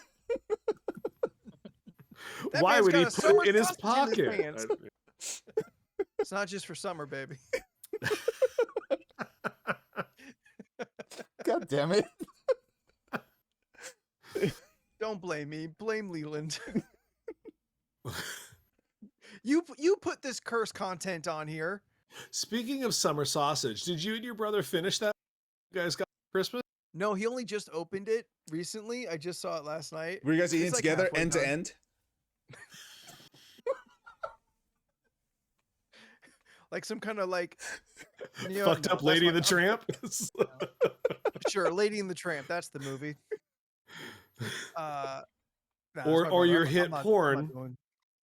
Speaker 2: That
Speaker 3: Why
Speaker 2: man's
Speaker 3: would he
Speaker 2: got a
Speaker 3: put it in his
Speaker 2: summer sausage in his
Speaker 3: pocket?
Speaker 2: pants. It's not just for summer, baby.
Speaker 1: God damn it.
Speaker 2: Don't blame me. Blame Leland. You put this curse content on here.
Speaker 3: Speaking of summer sausage, did you and your brother finish that? You guys got Christmas?
Speaker 2: No, he only just opened it recently. I just saw it last night.
Speaker 1: Were you guys eating
Speaker 2: It's like
Speaker 1: together
Speaker 2: halfway
Speaker 1: end to
Speaker 2: done.
Speaker 1: end?
Speaker 2: Like some kind of
Speaker 3: Fucked up Lady and the Tramp?
Speaker 2: Sure, Lady and the Tramp. That's the movie. Nah, that's
Speaker 3: Or
Speaker 2: my
Speaker 3: or
Speaker 2: brother.
Speaker 3: your
Speaker 2: I'm
Speaker 3: hit
Speaker 2: not
Speaker 3: porn,
Speaker 2: doing-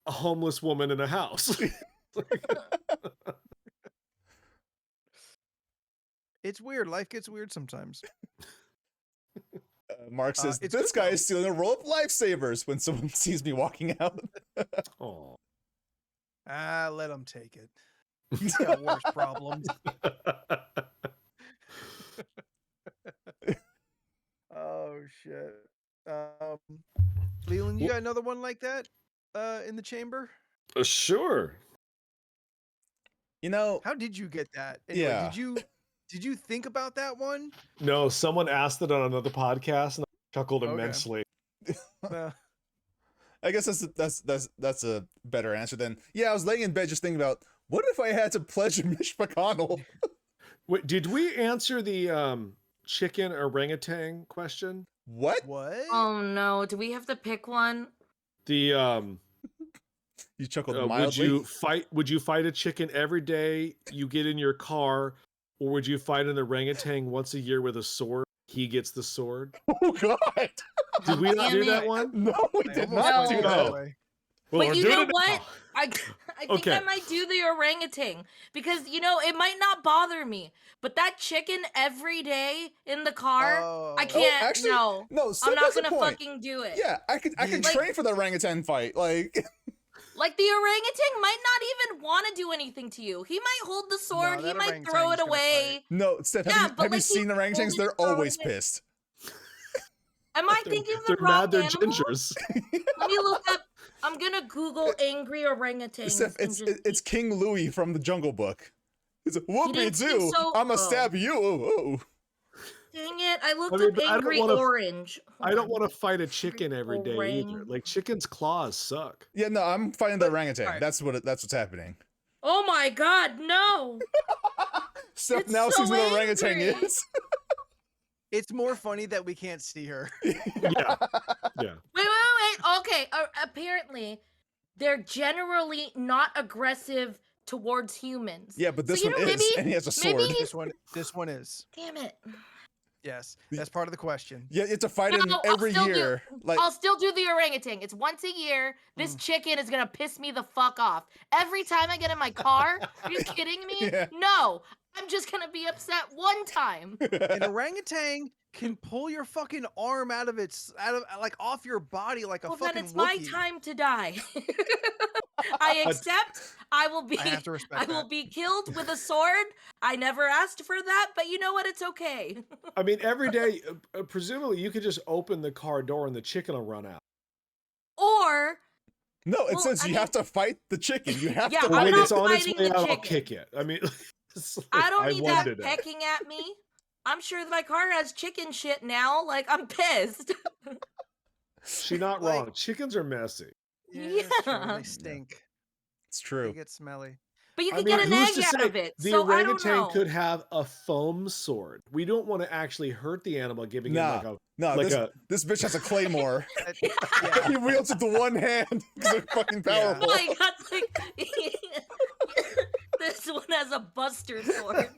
Speaker 3: a homeless woman in a house.
Speaker 2: It's weird. Life gets weird sometimes.
Speaker 1: Mark says,
Speaker 2: it's
Speaker 1: this
Speaker 2: good
Speaker 1: guy
Speaker 2: though.
Speaker 1: is stealing a roll of lifesavers when someone sees me walking out.
Speaker 3: Oh.
Speaker 2: Let him take it. He's got worse problems. Oh shit. Leland, you got another one like that in the chamber?
Speaker 3: Sure.
Speaker 2: How did you get that? Anyway,
Speaker 1: Yeah.
Speaker 2: Did you think about that one?
Speaker 3: No, someone asked it on another podcast, and I chuckled
Speaker 2: Okay.
Speaker 3: immensely.
Speaker 2: Uh,
Speaker 1: I guess that's a better answer than, I was laying in bed just thinking about, what if I had to pledge Mitch McConnell?
Speaker 3: Wait, did we answer the chicken orangutan question?
Speaker 1: What?
Speaker 2: what?
Speaker 4: Oh no, do we have to pick one?
Speaker 3: The
Speaker 1: You chuckled
Speaker 3: would
Speaker 1: mildly.
Speaker 3: you fight a chicken every day you get in your car, or would you fight an orangutan once a year with a sword? He gets the sword.
Speaker 1: Oh God!
Speaker 3: Did we not
Speaker 4: Damn
Speaker 3: do that
Speaker 4: it.
Speaker 3: one?
Speaker 1: No, we
Speaker 2: I
Speaker 1: did
Speaker 2: almost
Speaker 1: not
Speaker 2: went
Speaker 1: do
Speaker 4: No.
Speaker 2: that
Speaker 1: that.
Speaker 2: way.
Speaker 3: Well,
Speaker 4: But
Speaker 3: we're
Speaker 4: you
Speaker 3: doing
Speaker 4: know
Speaker 3: it now.
Speaker 4: what? I think I
Speaker 3: Okay.
Speaker 4: might do the orangutan because it might not bother me, but that chicken every day in the car, I
Speaker 2: Oh,
Speaker 4: can't.
Speaker 1: actually,
Speaker 4: No,
Speaker 1: no.
Speaker 4: I'm
Speaker 1: Seth
Speaker 4: not
Speaker 1: has a
Speaker 4: gonna
Speaker 1: point.
Speaker 4: fucking do it.
Speaker 1: Yeah, I could
Speaker 2: The-
Speaker 1: train for the orangutan fight. Like,
Speaker 4: Like the orangutan might not even want to do anything to you. He might hold the sword.
Speaker 2: No,
Speaker 4: He
Speaker 2: that
Speaker 4: might throw
Speaker 2: orangutan's
Speaker 4: it
Speaker 2: gonna fight.
Speaker 4: away.
Speaker 1: no, Steph,
Speaker 4: Yeah,
Speaker 1: have
Speaker 4: but
Speaker 1: you
Speaker 4: like he
Speaker 1: seen
Speaker 4: might hold
Speaker 1: orangutans?
Speaker 4: it
Speaker 1: They're
Speaker 4: and throw it
Speaker 1: always
Speaker 4: away.
Speaker 1: pissed.
Speaker 4: Am I thinking of the
Speaker 3: They're
Speaker 4: wrong
Speaker 3: mad. They're
Speaker 4: animal?
Speaker 3: gingers.
Speaker 4: Let me look up. I'm gonna Google angry orangutans.
Speaker 1: Steph,
Speaker 4: and just
Speaker 1: it's King Louis from the Jungle Book. He's like, whoopie
Speaker 4: didn't seem
Speaker 1: doo,
Speaker 4: so-
Speaker 1: I'ma
Speaker 4: oh.
Speaker 1: stab you. Ooh.
Speaker 4: Dang it! I looked
Speaker 3: mean,
Speaker 4: up
Speaker 3: but I don't
Speaker 4: angry
Speaker 3: wanna-
Speaker 4: orange.
Speaker 3: I don't want to fight a chicken every day either.
Speaker 4: orang.
Speaker 3: Like chicken's claws suck.
Speaker 1: Yeah, no, I'm fighting the
Speaker 2: But-
Speaker 1: orangutan.
Speaker 2: alright.
Speaker 1: That's what's happening.
Speaker 4: Oh my god, no!
Speaker 1: Steph
Speaker 4: It's
Speaker 1: now
Speaker 4: so
Speaker 1: sees what an orangutan
Speaker 4: angry.
Speaker 1: is.
Speaker 2: It's more funny that we can't see her.
Speaker 3: Yeah. Yeah.
Speaker 4: Wait. Okay, apparently they're generally not aggressive towards humans.
Speaker 1: Yeah, but this
Speaker 4: So,
Speaker 1: one is,
Speaker 4: maybe-
Speaker 1: and he has a
Speaker 4: maybe
Speaker 1: sword.
Speaker 4: he's-
Speaker 2: This one is.
Speaker 4: Damn it!
Speaker 2: Yes, that's part of the question.
Speaker 1: Yeah, it's a fight him
Speaker 4: No, I'll
Speaker 1: every
Speaker 4: still do-
Speaker 1: year. Like,
Speaker 4: I'll still do the orangutan. It's once a year. This chicken is gonna piss me the fuck off. Every time I get in my car, are you kidding me?
Speaker 1: Yeah.
Speaker 4: No, I'm just gonna be upset one time.
Speaker 2: An orangutan can pull your fucking arm out of like off your body like a
Speaker 4: Well,
Speaker 2: fucking
Speaker 4: then it's my
Speaker 2: Wookiee.
Speaker 4: time to die. I accept. I will be.
Speaker 2: I have to respect
Speaker 4: I will
Speaker 2: that.
Speaker 4: be killed with a sword. I never asked for that, but you know what? It's okay.
Speaker 3: I mean, every day, presumably, you could just open the car door and the chicken will run out.
Speaker 4: Or
Speaker 1: no, it
Speaker 4: Well,
Speaker 1: says
Speaker 4: I
Speaker 1: you
Speaker 4: mean-
Speaker 1: have to fight the chicken. You have
Speaker 4: Yeah,
Speaker 1: to
Speaker 4: I'm
Speaker 3: When
Speaker 1: fight
Speaker 4: not
Speaker 3: it's
Speaker 1: it.
Speaker 3: on its
Speaker 4: fighting
Speaker 3: way
Speaker 4: the
Speaker 3: out, I'll
Speaker 4: chicken.
Speaker 3: kick it. I mean, it's like,
Speaker 4: I don't need that
Speaker 3: wanted it.
Speaker 4: pecking at me. I'm sure that my car has chicken shit now. Like I'm pissed.
Speaker 3: She's not
Speaker 2: Like-
Speaker 3: wrong. Chickens are messy.
Speaker 2: Yeah, it's true,
Speaker 4: Yeah.
Speaker 2: they stink.
Speaker 1: It's
Speaker 2: They
Speaker 1: true.
Speaker 2: get smelly.
Speaker 4: But you
Speaker 3: I
Speaker 4: can
Speaker 3: mean,
Speaker 4: get an
Speaker 3: who's
Speaker 4: egg
Speaker 3: to
Speaker 4: out
Speaker 3: say
Speaker 4: of it.
Speaker 3: the
Speaker 4: So I don't
Speaker 3: orangutan
Speaker 4: know.
Speaker 3: could have a foam sword? We don't want to actually hurt the animal, giving
Speaker 1: Nah.
Speaker 3: him like a
Speaker 1: No,
Speaker 3: like
Speaker 1: this bitch has a claymore.
Speaker 2: Yeah.
Speaker 1: He wields it to one hand because they're fucking
Speaker 2: Yeah.
Speaker 1: powerful.
Speaker 4: My God, like this one has a buster sword.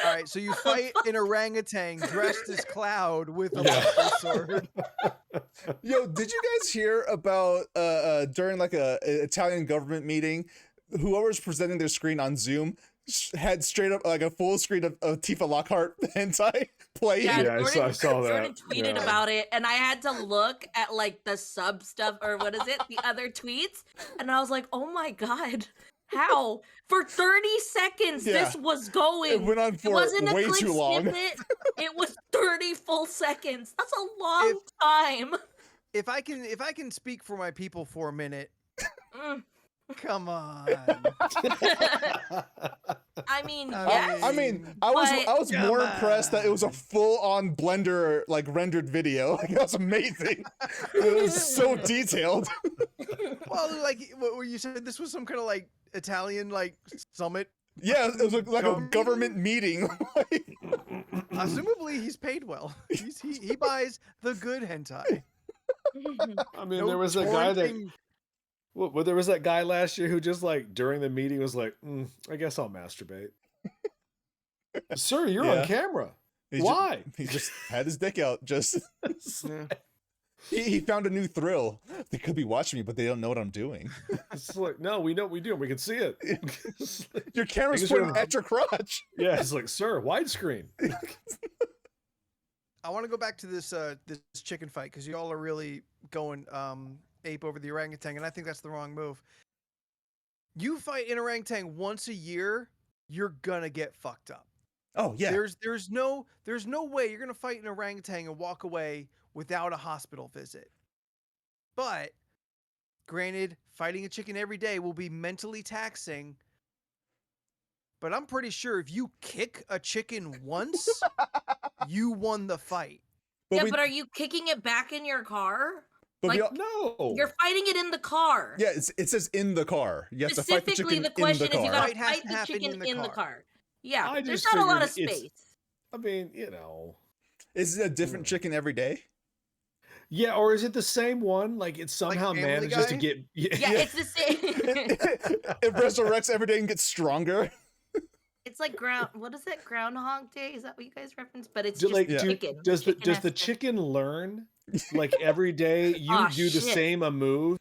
Speaker 2: All right, so you fight an orangutan dressed as Cloud with a
Speaker 3: Yeah.
Speaker 2: buster sword.
Speaker 1: Yo, did you guys hear about during like a Italian government meeting, whoever's presenting their screen on Zoom had straight up like a full screen of Tifa Lockhart hentai playing?
Speaker 3: Yeah, I saw that.
Speaker 4: Jordan tweeted
Speaker 3: Yeah.
Speaker 4: about it, and I had to look at like the sub stuff or what is it, the other tweets, and I was like, oh my god, how? For 30 seconds,
Speaker 1: Yeah.
Speaker 4: this was going.
Speaker 1: It went on
Speaker 4: It
Speaker 1: for
Speaker 4: wasn't a
Speaker 1: way
Speaker 4: quick
Speaker 1: too long.
Speaker 4: snippet. It was 30 full seconds. That's a long time.
Speaker 2: If I can speak for my people for a minute,
Speaker 4: Mm.
Speaker 2: come on.
Speaker 4: I mean,
Speaker 2: I
Speaker 4: yes.
Speaker 1: I mean, I was
Speaker 2: Come
Speaker 1: more impressed that it was a
Speaker 2: on.
Speaker 1: full-on Blender like rendered video. Like, that's amazing. It was so detailed.
Speaker 2: Well, like what you said, this was some kind of like Italian like summit.
Speaker 1: Yeah, it was like a
Speaker 2: Dumb.
Speaker 1: government meeting.
Speaker 2: Assumably, he's paid well. He buys the good hentai.
Speaker 3: I mean,
Speaker 2: No
Speaker 3: there was a guy that
Speaker 2: torrenting-
Speaker 3: well, there was that guy last year who just like during the meeting was like, I guess I'll masturbate. Sir, you're
Speaker 1: Yeah.
Speaker 3: on camera.
Speaker 1: He
Speaker 3: Why?
Speaker 1: He just had his dick out. Just
Speaker 2: Yeah.
Speaker 1: he found a new thrill. They could be watching me, but they don't know what I'm doing.
Speaker 3: It's like, no, we know what we do. We can see it.
Speaker 1: Your camera's
Speaker 3: Making sure
Speaker 1: pointing at your crotch.
Speaker 3: Yeah, it's like, sir, widescreen.
Speaker 2: I want to go back to this this chicken fight because y'all are really going ape over the orangutan, and I think that's the wrong move. You fight an orangutan once a year, you're gonna get fucked up.
Speaker 1: Oh yeah.
Speaker 2: There's no way you're gonna fight an orangutan and walk away without a hospital visit. But granted, fighting a chicken every day will be mentally taxing. But I'm pretty sure if you kick a chicken once, you won the fight.
Speaker 1: But
Speaker 4: yeah,
Speaker 1: we,
Speaker 4: but are you kicking it back in your car?
Speaker 1: but we
Speaker 4: like-
Speaker 1: all-
Speaker 3: No.
Speaker 4: You're fighting it in the car.
Speaker 1: yeah, it says in the car. You have to fight the
Speaker 4: Specifically,
Speaker 1: chicken
Speaker 4: the question
Speaker 1: in the
Speaker 4: is you
Speaker 1: car.
Speaker 4: gotta
Speaker 2: Fight has
Speaker 4: fight
Speaker 2: to
Speaker 4: the
Speaker 2: happen
Speaker 4: chicken
Speaker 2: in the car.
Speaker 4: Yeah,
Speaker 3: I
Speaker 4: there's
Speaker 3: just
Speaker 4: not a lot of
Speaker 3: figured it's-
Speaker 4: space.
Speaker 3: I mean, you know.
Speaker 1: Is it a different chicken every day?
Speaker 3: Yeah, or is it the same one? Like it somehow
Speaker 2: Family
Speaker 3: manages to
Speaker 2: Guy?
Speaker 3: get
Speaker 4: Yeah, it's the same.
Speaker 1: It resurrects every day and gets stronger.
Speaker 4: It's like what is it? Groundhog Day? Is that what you guys reference? But it's
Speaker 3: Do,
Speaker 4: just
Speaker 3: like,
Speaker 1: Yeah.
Speaker 3: do-
Speaker 4: chicken.
Speaker 3: does the
Speaker 4: Chicken has
Speaker 3: does the
Speaker 4: to-
Speaker 3: chicken learn like every day you
Speaker 4: Aw,
Speaker 3: do the
Speaker 4: shit.
Speaker 3: same move,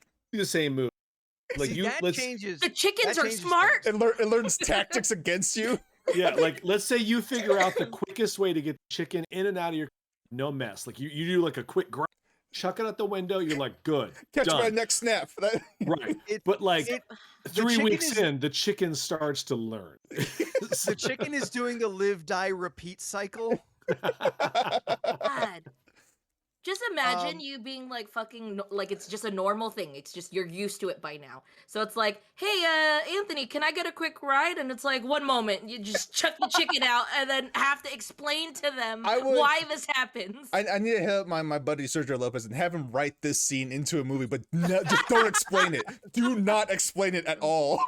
Speaker 3: like
Speaker 2: See,
Speaker 3: you
Speaker 2: that
Speaker 3: let's
Speaker 2: changes.
Speaker 4: The chickens
Speaker 2: that
Speaker 4: are
Speaker 2: changes
Speaker 4: smart.
Speaker 2: things.
Speaker 1: It learns tactics against you.
Speaker 3: yeah, like let's say you figure out the quickest way to get the chicken in and out of your no mess. Like you do like a quick grind, chuck it out the window, you're like, good,
Speaker 1: Catch my
Speaker 3: done.
Speaker 1: next snap.
Speaker 3: Right.
Speaker 2: It-
Speaker 3: But like
Speaker 2: it-
Speaker 3: 3
Speaker 2: chicken
Speaker 3: weeks
Speaker 2: is-
Speaker 3: in, the chicken starts to learn.
Speaker 2: The chicken is doing the live, die, repeat cycle.
Speaker 4: God. Just imagine
Speaker 2: Um,
Speaker 4: you being like fucking like it's just a normal thing. It's just you're used to it by now. So it's like, hey, Anthony, can I get a quick ride? And it's like 1 moment you just chuck the chicken out and then have to explain to them why this happens.
Speaker 1: I need to hit up my buddy Sergio Lopez and have him write this scene into a movie, but just don't explain it. Do not explain it at all.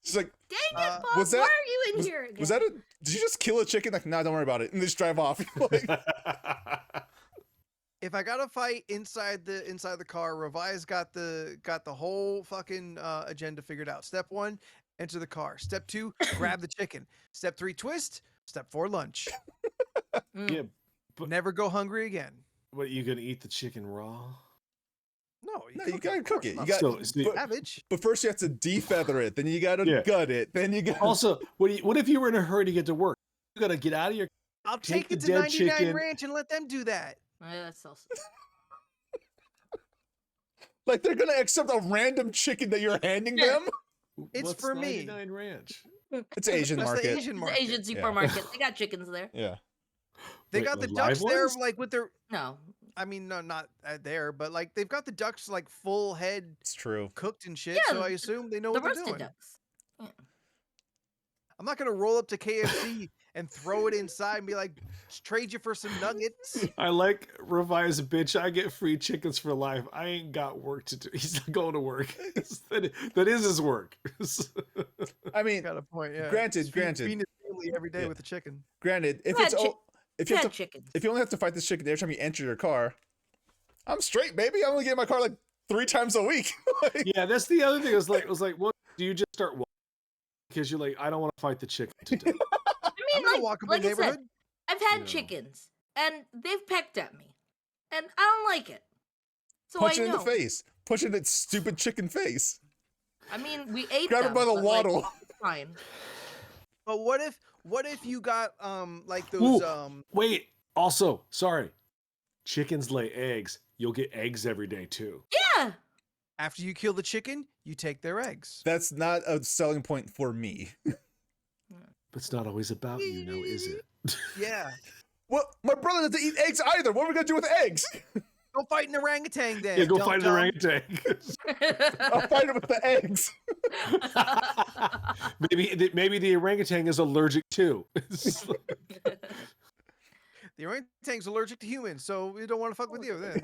Speaker 1: She's like,
Speaker 4: Dang it, Bob!
Speaker 1: was that-
Speaker 4: why are you in here again?
Speaker 1: was that did you just kill a chicken? Like, nah, don't worry about it. And they just drive off. Like,
Speaker 2: if I got to fight inside the car, Revi's got the whole fucking agenda figured out. Step 1, enter the car. Step 2, grab the chicken. Step 3, twist. Step 4, lunch.
Speaker 3: Yeah, but
Speaker 2: Never go hungry again.
Speaker 3: what, you gonna eat the chicken raw?
Speaker 2: No,
Speaker 1: you gotta cook it. You
Speaker 2: not
Speaker 1: got,
Speaker 3: So, see-
Speaker 1: but,
Speaker 2: savage.
Speaker 1: but first you have to defeather it. Then you gotta
Speaker 3: Yeah.
Speaker 1: gut it. Then you got
Speaker 3: Also, what if you were in a hurry to get to work? You gotta get out of your
Speaker 2: I'll
Speaker 3: take
Speaker 2: take it
Speaker 3: the
Speaker 2: to
Speaker 3: dead
Speaker 2: 99
Speaker 3: chicken.
Speaker 2: Ranch and let them do that.
Speaker 4: That's also
Speaker 1: like they're gonna accept a random chicken that you're handing them.
Speaker 2: It's
Speaker 3: What's
Speaker 2: for me.
Speaker 3: 99 Ranch.
Speaker 1: It's Asian
Speaker 2: That's
Speaker 1: market.
Speaker 2: the Asian
Speaker 4: it's
Speaker 2: market.
Speaker 4: an Asian supermarket. They got chickens there.
Speaker 1: Yeah.
Speaker 2: They
Speaker 3: Wait,
Speaker 2: got the
Speaker 3: with
Speaker 2: ducks
Speaker 3: live
Speaker 2: there,
Speaker 3: ones?
Speaker 2: like with their.
Speaker 4: No,
Speaker 2: I mean, no, not there, but like they've got the ducks like full head
Speaker 1: It's true.
Speaker 2: cooked and shit.
Speaker 4: Yeah,
Speaker 2: so I assume they know
Speaker 4: the
Speaker 2: what they're
Speaker 4: roasted
Speaker 2: doing.
Speaker 4: ducks.
Speaker 2: I'm not gonna roll up to KFC and throw it inside and be like, trade you for some nuggets.
Speaker 3: I like Revi's bitch. I get free chickens for life. I ain't got work to do. He's not going to work. that is his work.
Speaker 1: I mean,
Speaker 2: Got a point, yeah.
Speaker 1: Granted,
Speaker 2: He's
Speaker 1: granted.
Speaker 2: feeding his family every day
Speaker 1: Yeah.
Speaker 2: with the chicken.
Speaker 1: granted, if
Speaker 4: Yeah,
Speaker 1: it's if you
Speaker 4: Yeah,
Speaker 1: have to,
Speaker 4: chickens.
Speaker 1: if you only have to fight this chicken every time you enter your car, I'm straight, baby. I only get in my car like 3 times a week. Like,
Speaker 3: Yeah, that's the other thing. It was like, what do you just start walking? Because you're like, I don't want to fight the chicken today.
Speaker 4: I
Speaker 2: I'm
Speaker 4: mean,
Speaker 2: gonna
Speaker 4: like,
Speaker 2: walk in
Speaker 4: like
Speaker 2: the
Speaker 4: I said,
Speaker 2: neighborhood.
Speaker 4: I've had
Speaker 3: No.
Speaker 4: chickens and they've pecked at me, and I don't like it. So
Speaker 1: punch
Speaker 4: I
Speaker 1: it in
Speaker 4: know.
Speaker 1: the face. Punch it in its stupid chicken face.
Speaker 4: I mean, we ate
Speaker 1: Grab
Speaker 4: them.
Speaker 1: it by the
Speaker 4: but, like,
Speaker 1: waddle.
Speaker 4: it's fine.
Speaker 2: But what if you got like
Speaker 3: Ooh.
Speaker 2: those
Speaker 3: Wait, also, sorry. Chickens lay eggs. You'll get eggs every day too.
Speaker 4: Yeah.
Speaker 2: after you kill the chicken, you take their eggs.
Speaker 1: That's not a selling point for me.
Speaker 3: But it's not always about you, now is it?
Speaker 2: Yeah.
Speaker 1: Well, my brother doesn't eat eggs either. What are we gonna do with eggs?
Speaker 2: Go fight an orangutan then.
Speaker 3: Yeah, go
Speaker 2: dum
Speaker 3: fight an
Speaker 2: dum.
Speaker 3: orangutan.
Speaker 1: I'll fight it with the eggs.
Speaker 3: maybe the orangutan is allergic too.
Speaker 2: The orangutan's allergic to humans, so we don't want to fuck with you then.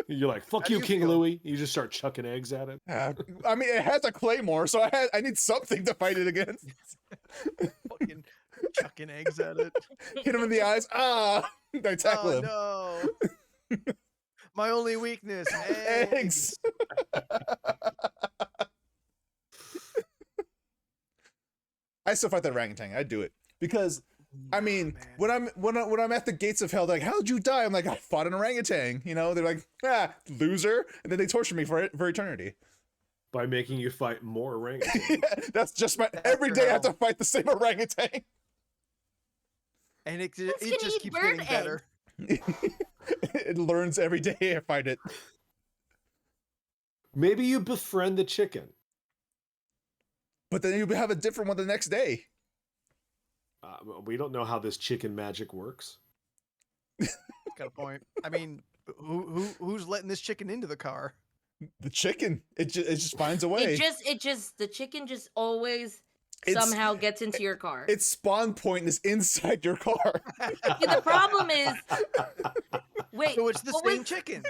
Speaker 3: You're like, fuck
Speaker 2: How do
Speaker 3: you,
Speaker 2: you
Speaker 3: King
Speaker 2: feel?
Speaker 3: Louie. You just start chucking eggs at it.
Speaker 1: I mean, it has a claymore, so I need something to fight it against.
Speaker 2: Fucking chucking eggs at it.
Speaker 1: Hit him in the eyes. I tackle him.
Speaker 2: Oh no. My only weakness,
Speaker 1: Eggs. I still fight that orangutan. I do it because I mean,
Speaker 2: Man.
Speaker 1: when I'm at the gates of hell, they're like, how'd you die? I'm like, I fought an orangutan. You know, they're like, loser, and then they torture me for eternity.
Speaker 3: By making you fight more orangutans.
Speaker 1: That's just my every day. I have to fight the same orangutan.
Speaker 2: And it
Speaker 4: gonna
Speaker 2: just
Speaker 4: eat
Speaker 2: keeps
Speaker 4: bird
Speaker 2: getting better.
Speaker 1: It learns every day I fight it.
Speaker 3: Maybe you befriend the chicken.
Speaker 1: But then you have a different one the next day.
Speaker 3: We don't know how this chicken magic works.
Speaker 2: Got a point. I mean, who's letting this chicken into the car?
Speaker 1: The chicken, it just finds a way.
Speaker 4: The chicken just always
Speaker 1: It's-
Speaker 4: somehow gets into your car.
Speaker 1: Its spawn point is inside your car.
Speaker 4: See, the problem is, wait,
Speaker 2: So it's the
Speaker 4: what
Speaker 2: same
Speaker 4: was-
Speaker 2: chicken.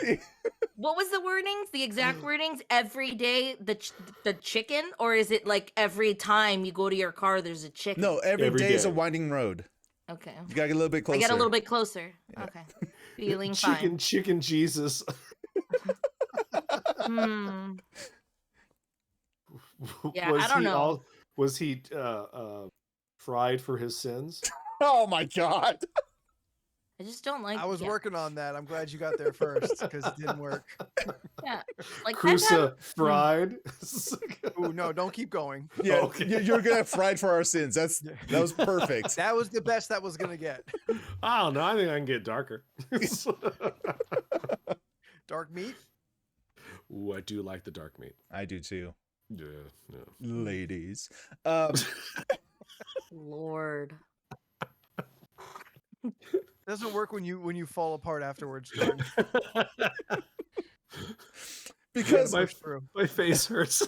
Speaker 4: What was the wordings? The exact wordings? Every day the chicken, or is it like every time you go to your car there's a chicken?
Speaker 1: No, every
Speaker 3: Every
Speaker 1: day is a
Speaker 3: day.
Speaker 1: winding road.
Speaker 4: Okay.
Speaker 1: You gotta get a little bit closer.
Speaker 4: I get a little bit closer. Okay. Feeling fine.
Speaker 3: Chicken Jesus.
Speaker 4: Hmm. Yeah, I don't know.
Speaker 3: Was he fried for his sins?
Speaker 1: Oh my god!
Speaker 4: I just don't like.
Speaker 2: I was
Speaker 4: yeah.
Speaker 2: working on that. I'm glad you got there first because it didn't work.
Speaker 4: Yeah, like I've had-
Speaker 3: Crusa fried.
Speaker 2: Ooh, no, don't keep going.
Speaker 1: Yeah,
Speaker 3: Okay.
Speaker 1: you're gonna have fried for our sins. That was perfect.
Speaker 2: That was the best that was gonna get.
Speaker 3: I don't know. I think I can get darker.
Speaker 2: Dark meat.
Speaker 3: Ooh, I do like the dark meat.
Speaker 1: I do too,
Speaker 3: Yeah, yeah.
Speaker 1: ladies.
Speaker 4: Lord.
Speaker 2: Doesn't work when you fall apart afterwards. Jordan.
Speaker 1: Because
Speaker 3: my,
Speaker 2: Push through.
Speaker 3: my face hurts.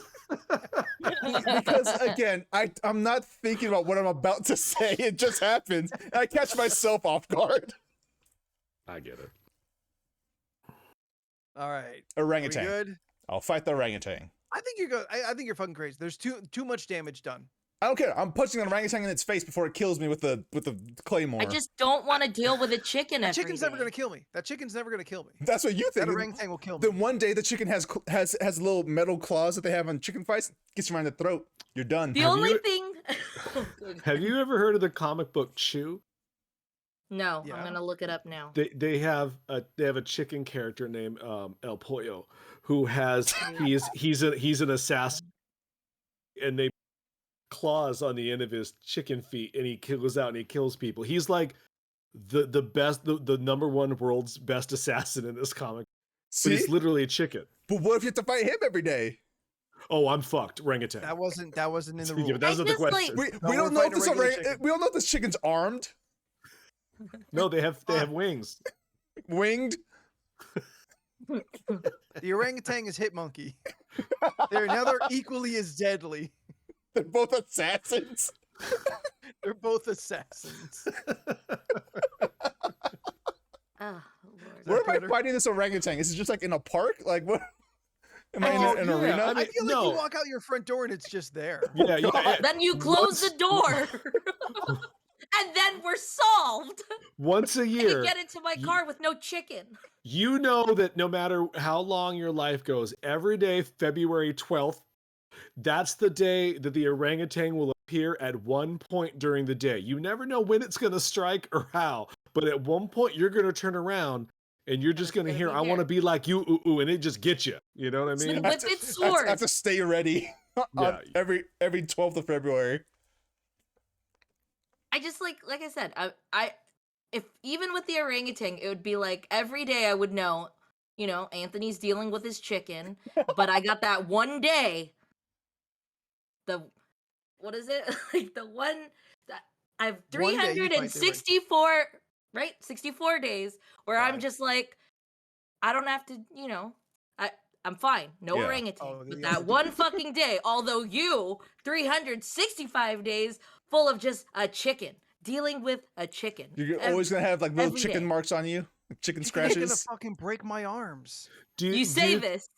Speaker 1: because again, I'm not thinking about what I'm about to say. It just happens. And I catch myself off guard.
Speaker 3: I get it.
Speaker 2: All right. We
Speaker 1: Orangutan.
Speaker 2: good?
Speaker 1: I'll fight the orangutan.
Speaker 2: I think you're good. I think you're fucking crazy. There's too much damage done.
Speaker 1: I don't care. I'm punching an orangutan in its face before it kills me with the claymore.
Speaker 4: I just don't want to deal with a chicken
Speaker 2: That
Speaker 4: every
Speaker 2: chicken's
Speaker 4: day.
Speaker 2: never gonna kill me. That chicken's never gonna kill me.
Speaker 1: That's what you
Speaker 2: That
Speaker 1: think.
Speaker 2: orangutan will kill me.
Speaker 1: Then one day the chicken has little metal claws that they have on chicken fights. Gets you around the throat. You're done.
Speaker 4: The
Speaker 3: Have
Speaker 4: only
Speaker 3: you-
Speaker 4: thing.
Speaker 3: Have you ever heard of the comic book Chew?
Speaker 4: No,
Speaker 2: Yeah.
Speaker 4: I'm gonna look it up now.
Speaker 3: They have a chicken character named El Pollo who has he's an assassin, and they claws on the end of his chicken feet, and he goes out and he kills people. He's like the best, the number one world's best assassin in this comic. But
Speaker 1: See?
Speaker 3: he's literally a chicken.
Speaker 1: But what if you have to fight him every day?
Speaker 3: Oh, I'm fucked. Orangutan.
Speaker 2: That wasn't in the
Speaker 3: Yeah,
Speaker 2: rules.
Speaker 3: but that wasn't the
Speaker 4: just, like-
Speaker 3: question.
Speaker 1: We
Speaker 2: No,
Speaker 1: don't
Speaker 2: we're
Speaker 1: know if
Speaker 2: fighting a
Speaker 1: this
Speaker 2: regular chicken.
Speaker 1: we don't know if this chicken's armed,
Speaker 3: No, they have wings.
Speaker 1: winged.
Speaker 2: The orangutan is hit monkey. They're equally as deadly.
Speaker 1: They're both assassins.
Speaker 2: They're both assassins.
Speaker 4: Oh, Lord.
Speaker 1: Where am I
Speaker 2: better?
Speaker 1: fighting this orangutan? Is it just like in a park? Like what? Am I
Speaker 3: Oh,
Speaker 1: in an
Speaker 3: yeah,
Speaker 1: arena?
Speaker 3: I mean,
Speaker 2: I feel like
Speaker 3: no.
Speaker 2: you walk out your front door and it's just there.
Speaker 3: Yeah, yeah.
Speaker 4: Then you close the door. And then we're solved.
Speaker 3: Once a
Speaker 4: I
Speaker 3: year,
Speaker 4: can get into my
Speaker 3: you-
Speaker 4: car with no chicken.
Speaker 3: you know that no matter how long your life goes, every day, February 12th, that's the day that the orangutan will appear at one point during the day. You never know when it's going to strike or how, but at one point you're going to turn around and you're just
Speaker 4: it's
Speaker 3: going to
Speaker 4: gonna
Speaker 3: hear,
Speaker 4: be
Speaker 3: I want to
Speaker 4: here.
Speaker 3: be like you, ooh, ooh, and it just gets you. You know what I
Speaker 4: It's
Speaker 3: mean?
Speaker 4: gonna whip its sword.
Speaker 1: I have to stay ready on
Speaker 3: Yeah.
Speaker 1: every 12th of February.
Speaker 4: I just like I said, I if even with the orangutan, it would be like every day I would know, Anthony's dealing with his chicken, but I got that one day. What is it? Like the one that I have
Speaker 2: One day you fight the orangutan.
Speaker 4: 364, right? 64 days where I'm
Speaker 2: Right.
Speaker 4: just like, I don't have to, I'm fine. No
Speaker 1: Yeah.
Speaker 4: orangutan.
Speaker 2: Oh,
Speaker 4: but
Speaker 2: yeah.
Speaker 4: that one fucking day, although you 365 days full of just a chicken, dealing with a chicken.
Speaker 1: You're
Speaker 4: Ev-
Speaker 1: always gonna have like little
Speaker 4: every
Speaker 1: chicken
Speaker 4: day.
Speaker 1: marks on you, chicken
Speaker 2: You're gonna
Speaker 1: scratches.
Speaker 2: fucking break my arms.
Speaker 4: You say this.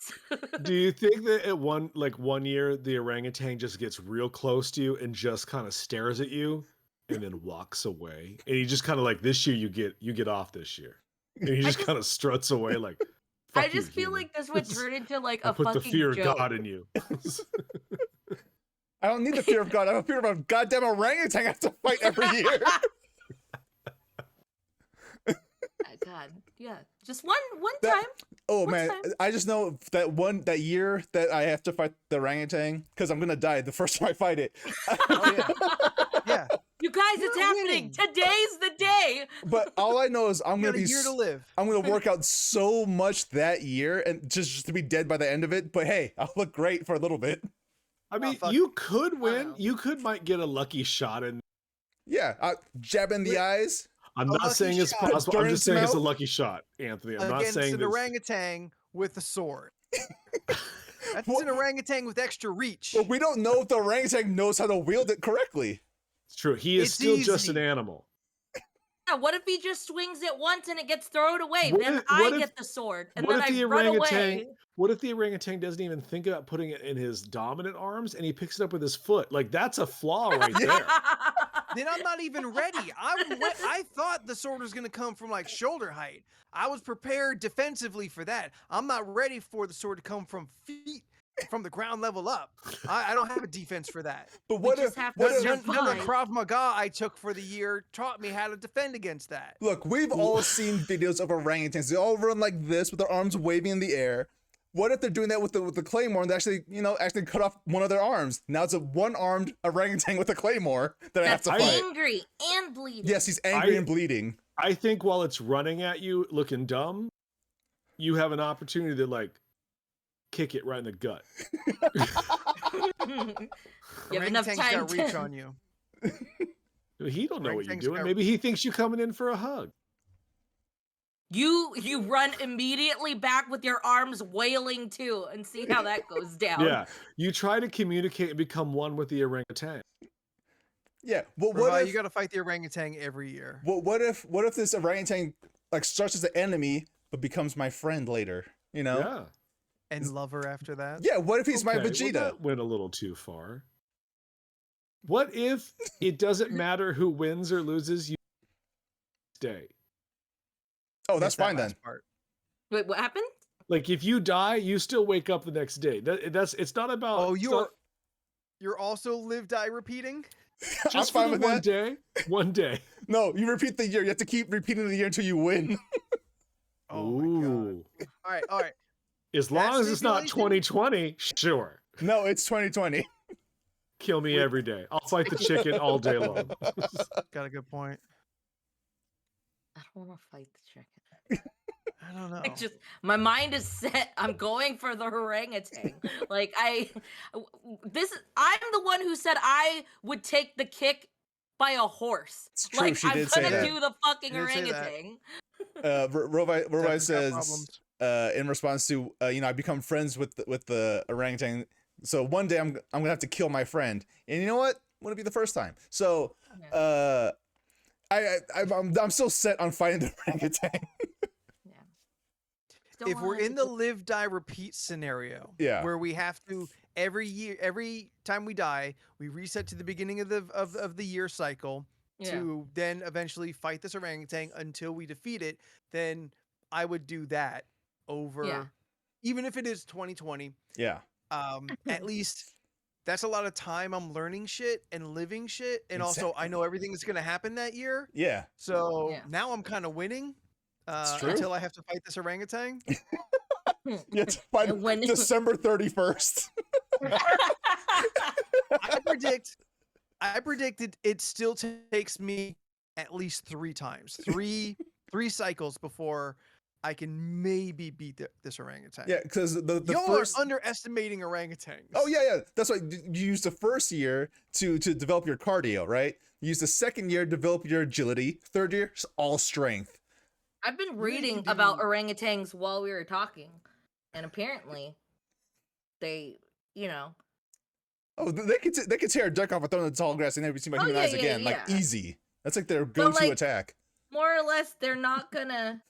Speaker 3: Do you think that at one year the orangutan just gets real close to you and just kind of stares at you and then walks away? And he just kind of like, this year you get off this year. And he just
Speaker 4: just-
Speaker 3: kind of struts away like,
Speaker 4: I
Speaker 3: "Fuck you,
Speaker 4: just feel
Speaker 3: human."
Speaker 4: like this would turn into like
Speaker 3: I
Speaker 4: a
Speaker 3: put
Speaker 4: fucking
Speaker 3: the fear
Speaker 4: joke.
Speaker 3: of God in you.
Speaker 1: I don't need the fear of God. I have a fear of a goddamn orangutan I have to fight every year.
Speaker 4: God, yeah, just one
Speaker 1: That-
Speaker 4: time.
Speaker 1: Oh
Speaker 4: One
Speaker 1: man,
Speaker 4: time.
Speaker 1: I just know that year that I have to fight the orangutan because I'm gonna die the first time I fight it.
Speaker 2: Oh yeah. Yeah.
Speaker 4: You guys, it's
Speaker 2: You're
Speaker 4: happening.
Speaker 2: winning.
Speaker 4: Today's the day.
Speaker 1: But all I know is I'm
Speaker 2: You
Speaker 1: gonna
Speaker 2: got a
Speaker 1: be
Speaker 2: year to live.
Speaker 1: I'm gonna work out so much that year and just to be dead by the end of it. But hey, I'll look great for a little bit.
Speaker 3: I mean,
Speaker 2: fuck.
Speaker 3: you could win.
Speaker 4: Wow.
Speaker 3: You might get a lucky shot in.
Speaker 1: Yeah, jab in the
Speaker 2: Wait.
Speaker 1: eyes.
Speaker 3: I'm
Speaker 2: A
Speaker 3: not
Speaker 2: lucky
Speaker 3: saying it's
Speaker 2: shot.
Speaker 3: possible. I'm
Speaker 1: During
Speaker 3: just saying it's a
Speaker 1: smell?
Speaker 3: lucky shot, Anthony. I'm not
Speaker 2: Against
Speaker 3: saying
Speaker 2: an
Speaker 3: this.
Speaker 2: orangutan with a sword. That's
Speaker 1: What?
Speaker 2: an orangutan with extra reach.
Speaker 1: But we don't know if the orangutan knows how to wield it correctly.
Speaker 3: It's true. He is
Speaker 2: It's
Speaker 3: still just an
Speaker 2: easy.
Speaker 3: animal.
Speaker 4: Yeah, what if he just swings it once and it gets thrown away?
Speaker 3: What
Speaker 4: Then
Speaker 3: if-
Speaker 4: I
Speaker 3: what if-
Speaker 4: get the sword, and
Speaker 3: what
Speaker 4: then
Speaker 3: if
Speaker 4: I
Speaker 3: the
Speaker 4: run
Speaker 3: orangutan-
Speaker 4: away.
Speaker 3: What if the orangutan doesn't even think about putting it in his dominant arms and he picks it up with his foot? Like that's a flaw right there.
Speaker 2: Then I'm not even ready. I thought the sword was going to come from like shoulder height. I was prepared defensively for that. I'm not ready for the sword to come from feet from the ground level up. I don't have a defense for that.
Speaker 1: But
Speaker 4: We
Speaker 1: what
Speaker 4: just
Speaker 1: if?
Speaker 4: have to
Speaker 1: What if?
Speaker 2: None of the
Speaker 4: survive.
Speaker 2: Krav Maga I took for the year taught me how to defend against that.
Speaker 1: Look, we've all seen videos of orangutans. They all run like this with their arms waving in the air. What if they're doing that with the claymore and they actually cut off one of their arms? Now it's a one-armed orangutan with a claymore that I have
Speaker 4: That's
Speaker 1: to fight.
Speaker 4: angry and bleeding.
Speaker 1: Yes, he's angry and bleeding.
Speaker 3: I think while it's running at you looking dumb, you have an opportunity to like kick it right in the gut.
Speaker 4: You have enough
Speaker 2: Orangutans
Speaker 4: time
Speaker 2: got reach
Speaker 4: to.
Speaker 2: on you.
Speaker 3: He don't know what you're
Speaker 2: Orangutans
Speaker 3: doing.
Speaker 2: got-
Speaker 3: Maybe he thinks you coming in for a hug.
Speaker 4: You run immediately back with your arms wailing too, and see how that goes down.
Speaker 3: Yeah, you try to communicate and become one with the orangutan.
Speaker 1: Yeah. Well,
Speaker 2: What
Speaker 1: what if?
Speaker 2: you got to fight the orangutan every year?
Speaker 1: What if this orangutan like starts as an enemy but becomes my friend later? You know?
Speaker 3: Yeah.
Speaker 2: And lover after that?
Speaker 1: Yeah. What if he's my
Speaker 3: Okay, well,
Speaker 1: Vegeta?
Speaker 3: that went a little too far. What if it doesn't matter who wins or loses, you stay?
Speaker 1: Oh, that's
Speaker 2: Missed that
Speaker 1: fine then.
Speaker 2: last part.
Speaker 4: Wait, what happened?
Speaker 3: Like if you die, you still wake up the next day. It's not about
Speaker 2: Oh,
Speaker 3: it's not-
Speaker 2: you're also live, die, repeating?
Speaker 1: I'm
Speaker 3: just
Speaker 1: fine
Speaker 3: for
Speaker 1: with
Speaker 3: the one
Speaker 1: that.
Speaker 3: day. One day.
Speaker 1: No, you repeat the year. You have to keep repeating the year until you win.
Speaker 2: Oh my god.
Speaker 3: Ooh.
Speaker 2: All right.
Speaker 3: As long
Speaker 2: That
Speaker 3: as it's not
Speaker 2: stipulation?
Speaker 3: 2020, sure.
Speaker 1: No, it's 2020.
Speaker 3: Kill me every day. I'll fight the chicken all day long.
Speaker 2: Got a good point.
Speaker 4: I don't want to fight the chicken.
Speaker 2: I don't know.
Speaker 4: My mind is set. I'm going for the orangutan. I'm the one who said I would take the kick by a horse.
Speaker 1: It's true, she
Speaker 4: I'm
Speaker 1: did say
Speaker 4: gonna
Speaker 1: that.
Speaker 4: do the fucking
Speaker 2: She did say that.
Speaker 4: orangutan.
Speaker 1: Rovi
Speaker 2: Definitely got
Speaker 1: says
Speaker 2: problems.
Speaker 1: in response to I become friends with the orangutan. So one day I'm gonna have to kill my friend, and you know what? Wouldn't be the first time. So I'm still set on fighting the orangutan.
Speaker 4: Still
Speaker 2: If we're
Speaker 4: wanna
Speaker 2: in the
Speaker 4: do-
Speaker 2: live, die, repeat scenario,
Speaker 1: Yeah.
Speaker 2: where we have to every time we die, we reset to the beginning of the year cycle
Speaker 4: Yeah.
Speaker 2: to then eventually fight this orangutan until we defeat it, then I would do that over, even if it is 2020.
Speaker 1: Yeah.
Speaker 2: At least that's a lot of time I'm learning shit and living shit, and also I know everything that's gonna happen that year.
Speaker 1: Yeah.
Speaker 2: So
Speaker 4: Yeah.
Speaker 2: now I'm kind of winning
Speaker 1: true.
Speaker 2: until I have to fight this orangutan.
Speaker 1: You have to fight
Speaker 4: And when-
Speaker 1: December 31st.
Speaker 2: I predicted it still takes me at least 3 times, three cycles before I can maybe beat this orangutan.
Speaker 1: Yeah, because the
Speaker 2: Y'all
Speaker 1: first.
Speaker 2: are underestimating orangutans.
Speaker 1: Oh yeah. That's why you use the first year to develop your cardio, right? You use the second year to develop your agility. Third year, it's all strength.
Speaker 4: I've been
Speaker 2: Really
Speaker 4: reading
Speaker 2: do-
Speaker 4: about orangutans while we were talking, and apparently, they,
Speaker 1: Oh, they could tear a duck off a throw in the tall grass and never be seen by human eyes again. Like easy. That's like their go-to attack.
Speaker 4: more or less, they're not gonna.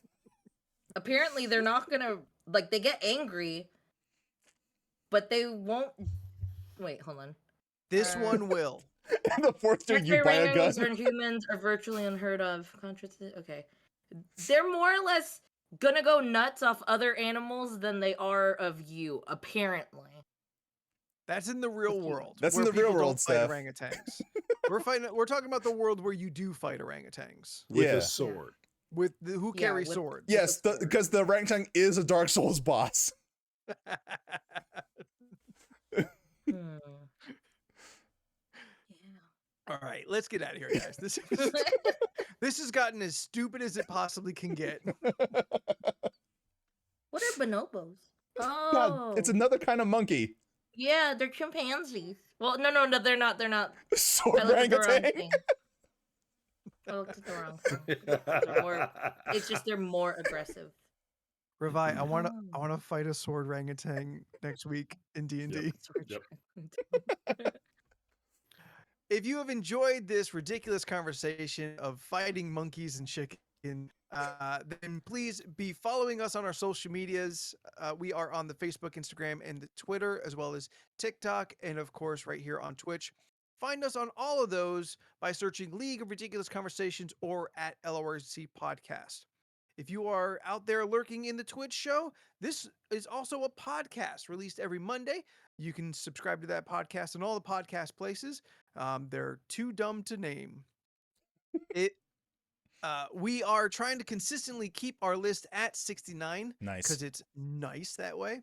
Speaker 4: Apparently, they're not gonna they get angry, but they won't. Wait, hold on.
Speaker 2: This one will.
Speaker 1: And the fourth year, you buy a gun.
Speaker 4: Veterinarians and humans are virtually unheard of. Okay, they're more or less gonna go nuts off other animals than they are of you. Apparently.
Speaker 2: That's in the real world.
Speaker 1: That's in
Speaker 2: where
Speaker 1: the real
Speaker 2: people don't
Speaker 1: world,
Speaker 2: fight
Speaker 1: Steph.
Speaker 2: orangutans. We're talking about the world where you do fight orangutans
Speaker 3: With
Speaker 1: Yeah.
Speaker 3: a sword.
Speaker 2: with who
Speaker 4: Yeah,
Speaker 2: carry
Speaker 4: with-
Speaker 2: swords.
Speaker 1: Yes, because the orangutan is a Dark Souls boss.
Speaker 4: Hmm. Yeah.
Speaker 2: All right, let's get out of here, guys. This has gotten as stupid as it possibly can get.
Speaker 4: What are bonobos? Oh,
Speaker 1: God, it's another kind of monkey.
Speaker 4: yeah, they're chimpanzees. Well, no, they're not. They're not.
Speaker 1: Sword
Speaker 4: I looked at the wrong
Speaker 1: orangutan.
Speaker 4: thing. I looked at the wrong thing. It's just they're more aggressive.
Speaker 2: Revi, I want to fight a sword orangutan next week in D&D.
Speaker 3: Yep.
Speaker 2: If you have enjoyed this ridiculous conversation of fighting monkeys and chicken, then please be following us on our social medias. We are on the Facebook, Instagram, and the Twitter, as well as TikTok, and of course, right here on Twitch. Find us on all of those by searching League of Ridiculous Conversations or at LORC Podcast. If you are out there lurking in the Twitch show, this is also a podcast released every Monday. You can subscribe to that podcast in all the podcast places. They're too dumb to name. We are trying to consistently keep our list at 69
Speaker 1: Nice.
Speaker 2: because it's nice that way.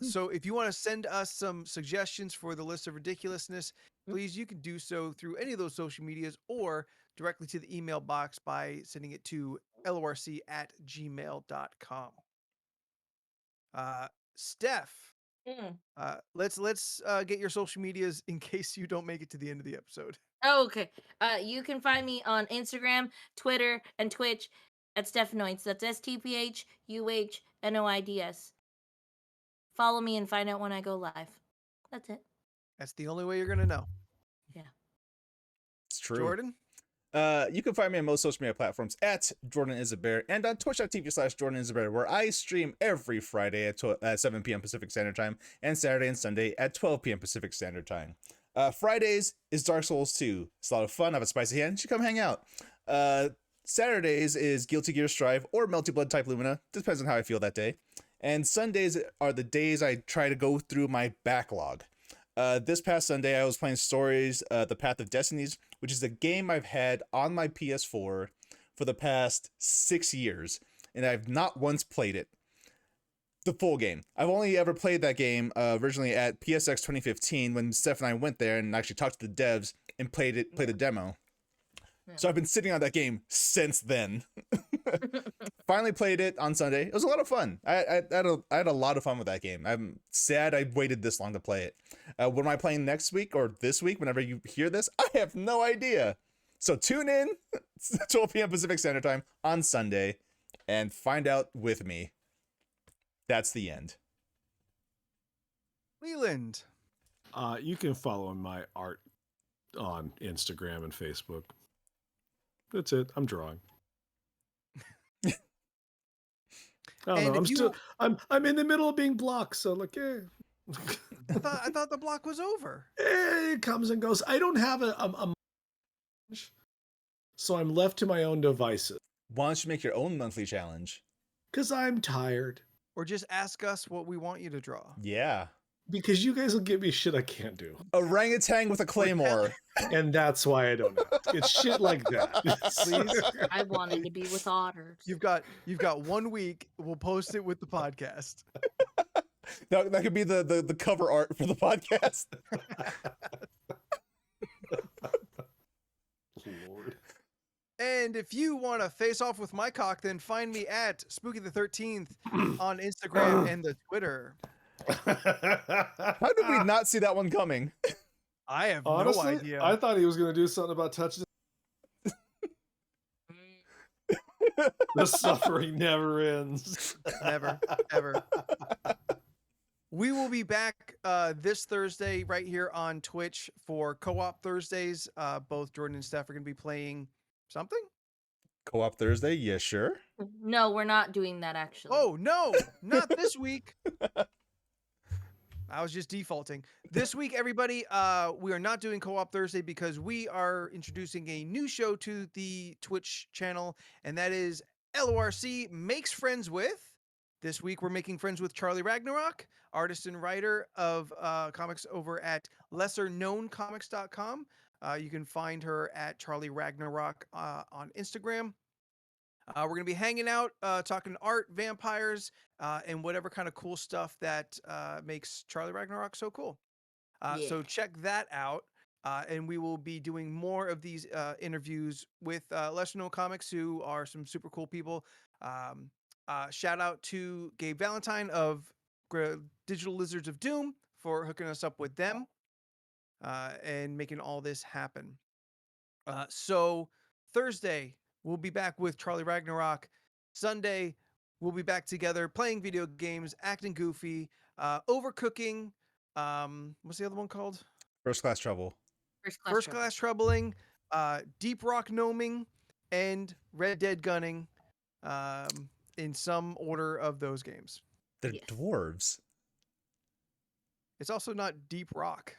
Speaker 2: So if you want to send us some suggestions for the list of ridiculousness, please, you can do so through any of those social medias or directly to the email box by sending it to lorc@gmail.com. Steph,
Speaker 4: Mm.
Speaker 2: let's get your social medias in case you don't make it to the end of the episode.
Speaker 4: Oh, okay. You can find me on Instagram, Twitter, and Twitch at Stephanoids. That's STPHUHNOIDS. Follow me and find out when I go live. That's it.
Speaker 2: That's the only way you're gonna know.
Speaker 4: Yeah.
Speaker 1: It's true.
Speaker 2: Jordan?
Speaker 1: You can find me on most social media platforms at Jordan is a Bear and on twitch.tv/Jordan is a Bear, where I stream every Friday at 7 p.m. Pacific Standard Time and Saturday and Sunday at 12 p.m. Pacific Standard Time. Fridays is Dark Souls 2. It's a lot of fun. I have a spicy hand. You should come hang out. Saturdays is Guilty Gear Strive or Melty Blood Type Lumina. Depends on how I feel that day. And Sundays are the days I try to go through my backlog. This past Sunday, I was playing Stories, The Path of Destinies, which is a game I've had on my PS4 for the past 6 years, and I've not once played it. The full game. I've only ever played that game originally at PSX 2015 when Steph and I went there and actually talked to the devs and played the demo.
Speaker 4: Yeah.
Speaker 1: So I've been sitting on that game since then. Finally played it on Sunday. It was a lot of fun. I had a lot of fun with that game. I'm sad I waited this long to play it. What am I playing next week or this week? Whenever you hear this, I have no idea. So tune in 12 p.m. Pacific Standard Time on Sunday and find out with me. That's the end.
Speaker 2: Leland.
Speaker 3: You can follow my art on Instagram and Facebook. That's it. I'm drawing. I don't
Speaker 2: And
Speaker 3: know.
Speaker 2: if you-
Speaker 3: I'm in the middle of being blocked, so like, yeah.
Speaker 2: I thought the block was over.
Speaker 3: It comes and goes. I don't have so I'm left to my own devices
Speaker 1: Why don't you make your own monthly challenge?
Speaker 3: because I'm tired.
Speaker 2: Or just ask us what we want you to draw.
Speaker 1: Yeah.
Speaker 3: Because you guys will give me shit I can't do,
Speaker 1: Orangutan with a claymore.
Speaker 3: and that's why I don't know. It's shit like that.
Speaker 2: Please.
Speaker 4: I wanted to be with otters.
Speaker 2: You've got 1 week. We'll post it with the podcast.
Speaker 1: That could be the cover art for the podcast.
Speaker 3: Lord.
Speaker 2: And if you want to face off with my cock, then find me at Spooky the 13th on Instagram and the Twitter.
Speaker 1: How did we not see that one coming?
Speaker 2: I have
Speaker 3: Honestly,
Speaker 2: no idea.
Speaker 3: I thought he was going to do something about touching. The suffering never ends.
Speaker 2: Never, ever. We will be back this Thursday right here on Twitch for Co-op Thursdays. Both Jordan and Steph are going to be playing something.
Speaker 1: Co-op Thursday? Yeah, sure.
Speaker 4: No, we're not doing that actually.
Speaker 2: Oh, no, not this week. I was just defaulting. This week, everybody, we are not doing Co-op Thursday because we are introducing a new show to the Twitch channel, and that is LORC Makes Friends With. This week, we're making friends with Charlie Ragnarok, artist and writer of comics over at lesserknowncomics.com. You can find her at Charlie Ragnarok on Instagram. We're going to be hanging out, talking art, vampires, and whatever kind of cool stuff that makes Charlie Ragnarok so cool. So
Speaker 4: Yeah.
Speaker 2: check that out. And we will be doing more of these interviews with Lesser Known Comics, who are some super cool people. Shout out to Gabe Valentine of Digital Lizards of Doom for hooking us up with them and making all this happen. So Thursday, we'll be back with Charlie Ragnarok. Sunday, we'll be back together playing video games, acting goofy, overcooking. What's the other one called?
Speaker 1: First Class Trouble.
Speaker 2: First Class Troubling, Deep Rock Gnoming, and Red Dead Gunning. In some order of those games.
Speaker 1: They're
Speaker 4: Yes.
Speaker 1: dwarves.
Speaker 2: It's also not Deep Rock.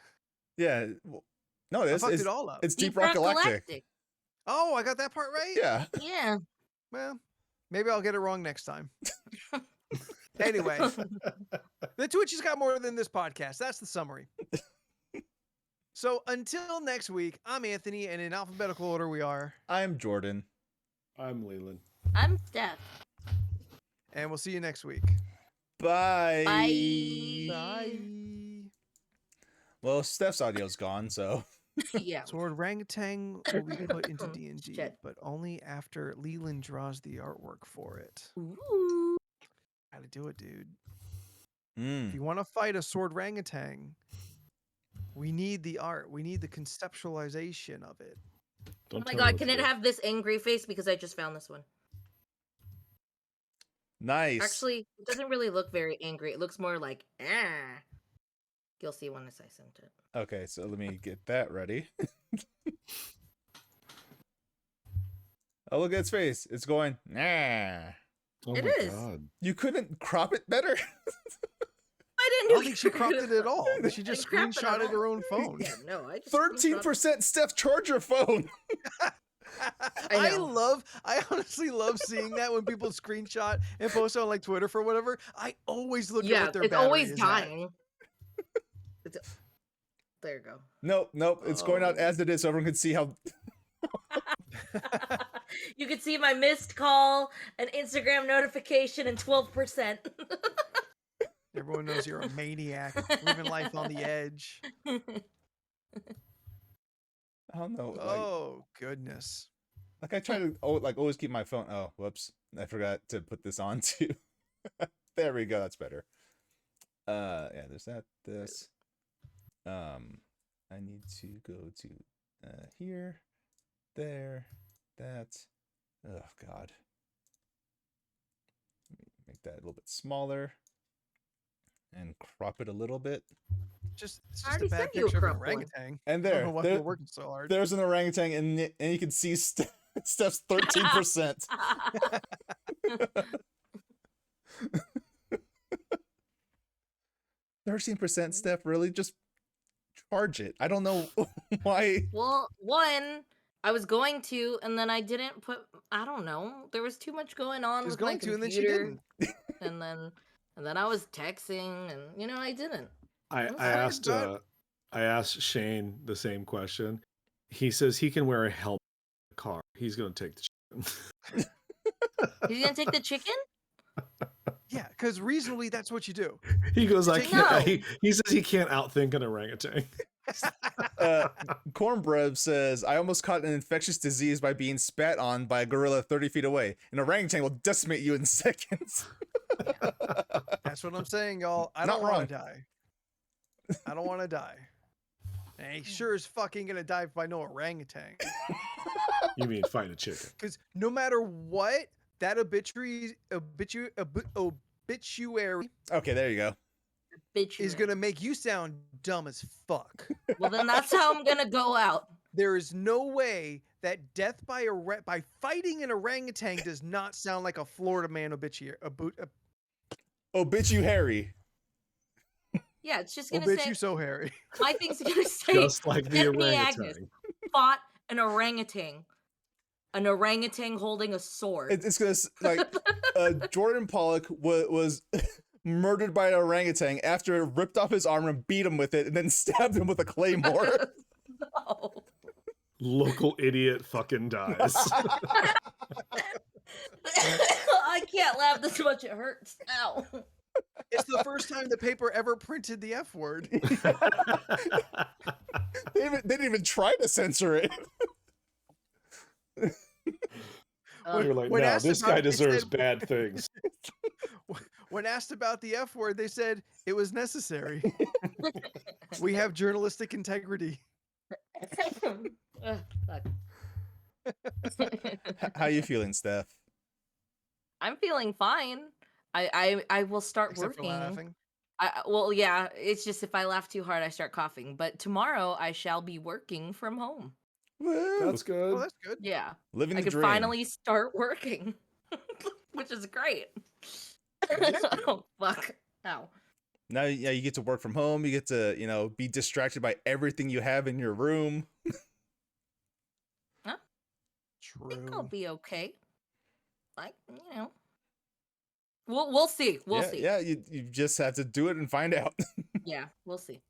Speaker 1: Yeah. Well, no, it
Speaker 2: I
Speaker 1: is.
Speaker 2: fucked
Speaker 1: It's,
Speaker 2: it all up.
Speaker 1: it's Deep Rock Galactic.
Speaker 2: Oh, I got that part right?
Speaker 1: Yeah.
Speaker 4: Yeah.
Speaker 2: Well, Maybe I'll get it wrong next time. Anyway, the Twitch has got more than this podcast. That's the summary. So until next week, I'm Anthony, and in alphabetical order we are.
Speaker 1: I'm Jordan.
Speaker 3: I'm Leland.
Speaker 4: I'm Steph.
Speaker 2: And we'll see you next week.
Speaker 1: Bye.
Speaker 4: Bye.
Speaker 2: Bye.
Speaker 1: Well, Steph's audio's gone, so.
Speaker 4: Yeah.
Speaker 2: So orangutan will be put into D&D,
Speaker 4: Shit.
Speaker 2: but only after Leland draws the artwork for it.
Speaker 4: Ooh.
Speaker 2: Gotta do it, dude.
Speaker 1: Mm.
Speaker 2: If you want to fight a sword orangutan, we need the art. We need the conceptualization of it.
Speaker 3: Don't
Speaker 4: Oh my
Speaker 3: tell me
Speaker 4: god,
Speaker 3: what
Speaker 4: can
Speaker 3: to
Speaker 4: it
Speaker 3: do.
Speaker 4: have this angry face? Because I just found this one.
Speaker 1: Nice.
Speaker 4: Actually, it doesn't really look very angry. It looks more like, ah. You'll see when I sent it.
Speaker 1: Okay, so let me get that ready. Oh, look at its face. It's going, nah.
Speaker 3: Oh
Speaker 4: It
Speaker 3: my
Speaker 4: is.
Speaker 3: God.
Speaker 1: You couldn't crop it better?
Speaker 4: I
Speaker 2: I
Speaker 4: didn't
Speaker 2: don't
Speaker 4: know
Speaker 2: think she cropped it at all. She
Speaker 4: I
Speaker 2: just
Speaker 4: didn't crop it at
Speaker 2: screenshotted her
Speaker 4: all.
Speaker 2: own phone.
Speaker 4: Yeah, no, I just screenshotted-
Speaker 1: 13% Steph, charge your phone.
Speaker 2: I
Speaker 4: know.
Speaker 2: I honestly love seeing that when people screenshot and post on like Twitter for whatever. I always look at
Speaker 4: Yeah,
Speaker 2: what their
Speaker 4: it's
Speaker 2: battery
Speaker 4: always
Speaker 2: is at.
Speaker 4: dying. There you go.
Speaker 1: Nope. It's going out
Speaker 2: Oh.
Speaker 1: as it is so everyone can see how.
Speaker 4: You can see my missed call, an Instagram notification, and 12%.
Speaker 2: Everyone knows you're a maniac, living life on the edge.
Speaker 1: I don't know.
Speaker 2: Oh goodness.
Speaker 1: Like I try to always keep my phone. Oh, whoops. I forgot to put this on too. There we go. That's better. Yeah, there's that. This. I need to go to here, there, that. Oh God. Let me make that a little bit smaller and crop it a little bit.
Speaker 2: It's
Speaker 4: I
Speaker 2: just a
Speaker 4: already
Speaker 2: bad
Speaker 4: sent you a
Speaker 2: picture of an
Speaker 4: crop one.
Speaker 2: orangutan.
Speaker 1: And
Speaker 2: I don't
Speaker 1: there,
Speaker 2: know why we're working so hard.
Speaker 1: there's an orangutan, and you can see Steph's 13%. 13%, Steph. Really, just charge it. I don't know why.
Speaker 4: Well, one, I was going to, and then I didn't put. I don't know. There was too much going on
Speaker 2: She was
Speaker 4: with my
Speaker 2: going to, and then she
Speaker 4: computer,
Speaker 2: didn't.
Speaker 4: and then I was texting, and I didn't.
Speaker 3: I
Speaker 4: I'm
Speaker 3: asked
Speaker 2: sorry,
Speaker 3: I asked Shane the same question. He says he can wear a helmet in the car. He's gonna take the chicken.
Speaker 4: He's gonna take the chicken.
Speaker 2: Yeah, because reasonably that's what you do.
Speaker 3: He goes, I
Speaker 2: Take-
Speaker 3: can't.
Speaker 4: No.
Speaker 3: He says he can't outthink an orangutan.
Speaker 1: Cornbread says, I almost caught an infectious disease by being spat on by a gorilla 30 feet away. An orangutan will decimate you in seconds.
Speaker 2: That's what I'm saying, y'all. I
Speaker 1: Not
Speaker 2: don't want
Speaker 1: wrong.
Speaker 2: to die. I don't want to die. And he sure is fucking gonna die by no orangutan.
Speaker 3: You mean fight a chicken?
Speaker 2: Because no matter what, that obituary
Speaker 1: Okay, there you go.
Speaker 4: Bitch,
Speaker 2: is gonna make you sound dumb as fuck.
Speaker 4: Well, then that's how I'm gonna go out.
Speaker 2: There is no way that death by by fighting an orangutan does not sound like a Florida man obituary.
Speaker 1: Oh, bitch, you Harry.
Speaker 4: Yeah, it's just
Speaker 2: Oh,
Speaker 4: gonna
Speaker 2: bitch,
Speaker 4: say
Speaker 2: you so hairy.
Speaker 4: my thing's gonna say
Speaker 3: Just like the
Speaker 4: Stephanie Agnes
Speaker 3: orangutan.
Speaker 4: fought an orangutan holding a sword.
Speaker 1: It's gonna Jordan Pollock was murdered by an orangutan after it ripped off his armor and beat him with it, and then stabbed him with a claymore.
Speaker 4: No.
Speaker 3: Local idiot fucking dies.
Speaker 4: I can't laugh this much. It hurts. Ow.
Speaker 2: It's the first time the paper ever printed the F word.
Speaker 1: They didn't even try to censor it.
Speaker 3: You're like,
Speaker 2: When
Speaker 3: no,
Speaker 2: asked
Speaker 3: this
Speaker 2: about
Speaker 3: guy
Speaker 2: it, they
Speaker 3: deserves
Speaker 2: said-
Speaker 3: bad things.
Speaker 2: When asked about the F word, they said it was necessary. We have journalistic integrity.
Speaker 4: Ugh, fuck.
Speaker 1: How you feeling, Steph?
Speaker 4: I'm feeling fine. I will start
Speaker 2: Except for
Speaker 4: working.
Speaker 2: laughing.
Speaker 4: Well, yeah. It's just if I laugh too hard, I start coughing. But tomorrow I shall be working from home.
Speaker 1: Woo.
Speaker 3: That's good.
Speaker 2: Oh, that's good.
Speaker 4: Yeah,
Speaker 1: Living
Speaker 4: I
Speaker 1: the
Speaker 4: can
Speaker 1: dream.
Speaker 4: finally start working, which is great. Oh fuck! Ow.
Speaker 1: Now, yeah, you get to work from home. You get to, be distracted by everything you have in your room.
Speaker 4: I think I'll
Speaker 2: True.
Speaker 4: be okay. you know, we'll see. We'll
Speaker 1: yeah,
Speaker 4: see.
Speaker 1: yeah. You just have to do it and find out.
Speaker 4: Yeah, we'll see.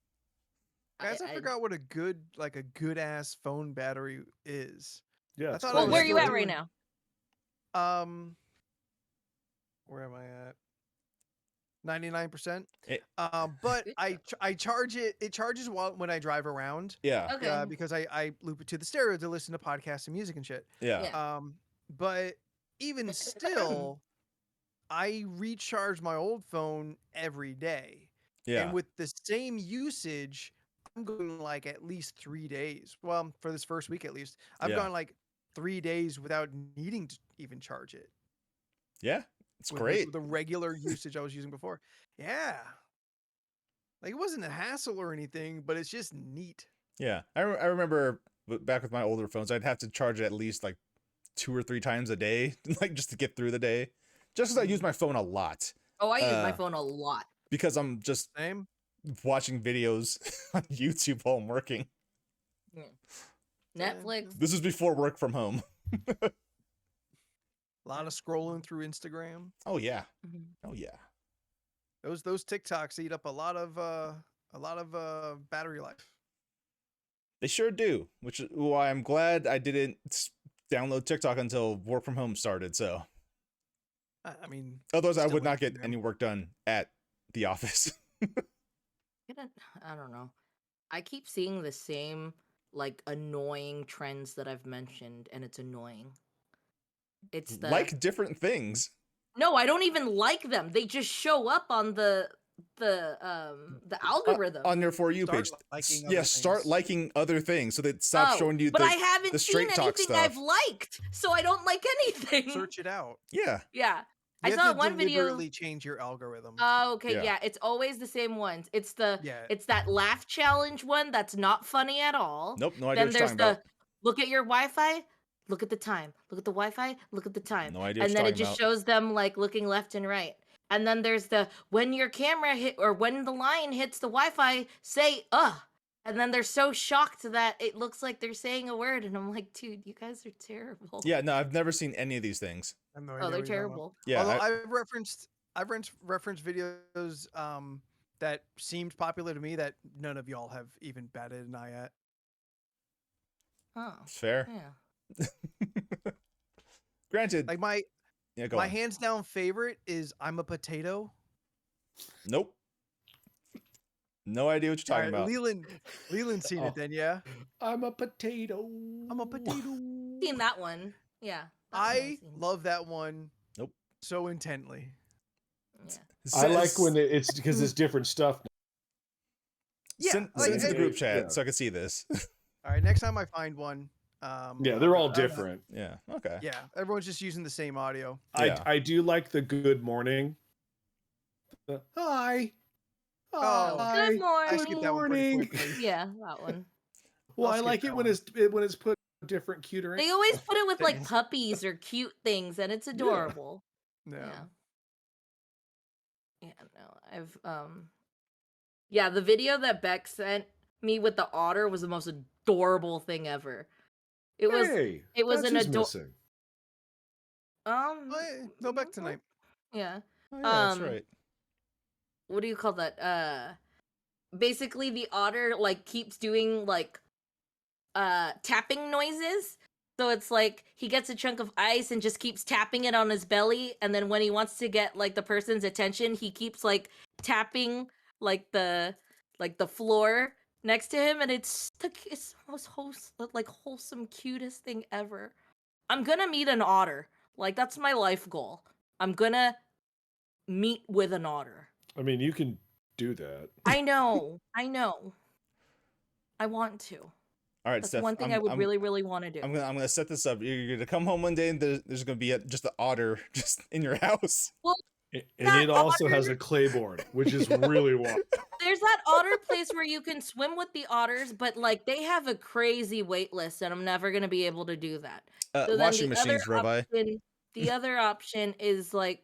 Speaker 2: Guys, I forgot what a good ass phone battery is.
Speaker 3: Yeah.
Speaker 2: I
Speaker 3: it's
Speaker 2: thought
Speaker 4: Well,
Speaker 2: I was
Speaker 4: where are
Speaker 3: crazy.
Speaker 4: you at
Speaker 2: still
Speaker 4: right
Speaker 2: doing-
Speaker 4: now?
Speaker 2: Where am I at? 99%. But
Speaker 4: Good
Speaker 2: I charge it. It charges when I drive around.
Speaker 1: Yeah,
Speaker 4: Okay.
Speaker 2: Because I loop it to the stereo to listen to podcasts and music and shit.
Speaker 1: yeah,
Speaker 4: Yeah.
Speaker 2: But even still, I recharge my old phone every day.
Speaker 1: yeah.
Speaker 2: And with the same usage, I'm going like at least 3 days. Well, for this first week at least, I've
Speaker 1: Yeah.
Speaker 2: gone like 3 days without needing to even charge it.
Speaker 1: Yeah, it's
Speaker 2: with
Speaker 1: great.
Speaker 2: the regular usage I was using before. Yeah. Like it wasn't a hassle or anything, but it's just neat.
Speaker 1: Yeah, I remember back with my older phones, I'd have to charge it at least like 2 or 3 times a day, like just to get through the day. Just because I use my phone a lot,
Speaker 4: Oh, I use my phone a lot.
Speaker 1: because I'm just
Speaker 2: Same.
Speaker 1: watching videos on YouTube while I'm working.
Speaker 4: Netflix.
Speaker 1: This is before work from home.
Speaker 2: A lot of scrolling through Instagram.
Speaker 1: Oh yeah,
Speaker 4: Mhm.
Speaker 1: oh yeah.
Speaker 2: Those TikToks eat up a lot of battery life.
Speaker 1: They sure do. Which is why I'm glad I didn't download TikTok until work from home started. So
Speaker 2: I mean,
Speaker 1: otherwise, I
Speaker 2: still
Speaker 1: would not get
Speaker 2: Instagram.
Speaker 1: any work done at the office.
Speaker 4: I don't know. I keep seeing the same like annoying trends that I've mentioned, and it's annoying. It's the
Speaker 1: Like different things.
Speaker 4: no, I don't even like them. They just show up on the algorithm.
Speaker 1: On your For You
Speaker 2: Start
Speaker 1: page.
Speaker 2: liking
Speaker 1: Yeah,
Speaker 2: other
Speaker 1: start
Speaker 2: things.
Speaker 1: liking other things so that stop
Speaker 4: Oh,
Speaker 1: showing you
Speaker 4: but
Speaker 1: the
Speaker 4: I haven't
Speaker 1: the
Speaker 4: seen
Speaker 1: straight talk
Speaker 4: anything
Speaker 1: stuff.
Speaker 4: I've liked, so I don't like anything.
Speaker 2: Search it out.
Speaker 1: Yeah.
Speaker 4: Yeah,
Speaker 2: You
Speaker 4: I
Speaker 2: have
Speaker 4: saw
Speaker 2: to
Speaker 4: one video.
Speaker 2: deliberately change your algorithm.
Speaker 4: Oh, okay,
Speaker 1: Yeah.
Speaker 4: yeah. It's always the same ones. It's
Speaker 2: Yeah.
Speaker 4: that laugh challenge one that's not funny at all.
Speaker 1: Nope, no idea
Speaker 4: Then
Speaker 1: what you're
Speaker 4: there's
Speaker 1: talking
Speaker 4: the
Speaker 1: about.
Speaker 4: look at your Wi-Fi, look at the time. Look at the Wi-Fi, look at the time.
Speaker 1: No idea what
Speaker 4: And
Speaker 1: you're
Speaker 4: then it
Speaker 1: talking
Speaker 4: just
Speaker 1: about.
Speaker 4: shows them like looking left and right. And then there's the when your camera hit or when the line hits the Wi-Fi, say And then they're so shocked that it looks like they're saying a word, and I'm like, dude, you guys are terrible.
Speaker 1: Yeah, no, I've never seen any of these things.
Speaker 2: I have no
Speaker 4: Oh,
Speaker 2: idea
Speaker 4: they're
Speaker 2: what you're talking about.
Speaker 4: terrible.
Speaker 1: Yeah,
Speaker 2: Although I've referenced videos that seemed popular to me that none of y'all have even batted an eye at.
Speaker 4: Oh,
Speaker 1: it's fair.
Speaker 4: yeah.
Speaker 1: Granted,
Speaker 2: Like my
Speaker 1: go
Speaker 2: my
Speaker 1: on.
Speaker 2: hands down favorite is I'm a Potato.
Speaker 1: Nope. No idea what you're talking about.
Speaker 2: Leland seen it then, yeah?
Speaker 3: I'm a potato.
Speaker 2: I'm a potato.
Speaker 4: Seen that one. Yeah. that one I've
Speaker 2: I
Speaker 4: seen.
Speaker 2: love that one.
Speaker 1: Nope.
Speaker 2: So intently.
Speaker 4: Yeah.
Speaker 3: I like when it's because it's different stuff.
Speaker 2: Yeah,
Speaker 1: Send
Speaker 2: like,
Speaker 1: it to the group chat
Speaker 3: yeah.
Speaker 1: so I can see this.
Speaker 2: All right, next time I find one.
Speaker 3: Yeah, they're all different.
Speaker 1: Yeah. Okay.
Speaker 2: Yeah, everyone's just using the same audio.
Speaker 1: Yeah.
Speaker 3: I do like the good morning. Hi.
Speaker 2: Oh,
Speaker 3: Hi.
Speaker 4: Good morning.
Speaker 2: I skipped that one pretty
Speaker 3: morning.
Speaker 2: quickly.
Speaker 4: Yeah, that one.
Speaker 3: Well,
Speaker 2: I'll
Speaker 3: I
Speaker 2: skip
Speaker 3: like
Speaker 2: that
Speaker 3: it when
Speaker 2: one.
Speaker 3: it's put different, cuter.
Speaker 4: They always put it with like
Speaker 2: Thanks.
Speaker 4: puppies or cute things, and it's adorable.
Speaker 2: No.
Speaker 4: Yeah. Yeah, no. Yeah, the video that Beck sent me with the otter was the most adorable thing ever. It was
Speaker 3: Hey,
Speaker 4: it was
Speaker 3: that's
Speaker 4: an
Speaker 3: who's
Speaker 4: ador
Speaker 3: missing.
Speaker 2: Go back tonight.
Speaker 4: Yeah.
Speaker 1: Oh, yeah, that's
Speaker 4: Um,
Speaker 1: right.
Speaker 4: What do you call that? Basically the otter like keeps doing like tapping noises. So it's like he gets a chunk of ice and just keeps tapping it on his belly, and then when he wants to get like the person's attention, he keeps like tapping like the floor next to him, and it's the most wholesome, cutest thing ever. I'm gonna meet an otter. Like that's my life goal. I'm gonna meet with an otter.
Speaker 3: I mean, you can do that.
Speaker 4: I know. I want to.
Speaker 1: All right,
Speaker 4: That's
Speaker 1: Steph.
Speaker 4: one thing I would really, really want to do.
Speaker 1: I'm gonna set this up. You're gonna come home one day and there's gonna be just an otter just in your house.
Speaker 4: Well,
Speaker 3: And
Speaker 4: That
Speaker 3: it also has a Claiborne, which is really wild.
Speaker 4: there's that otter place where you can swim with the otters, but like they have a crazy wait list, and I'm never gonna be able to do that. So then
Speaker 1: Washing
Speaker 4: the other
Speaker 1: machines, Rabbi.
Speaker 4: the other option is like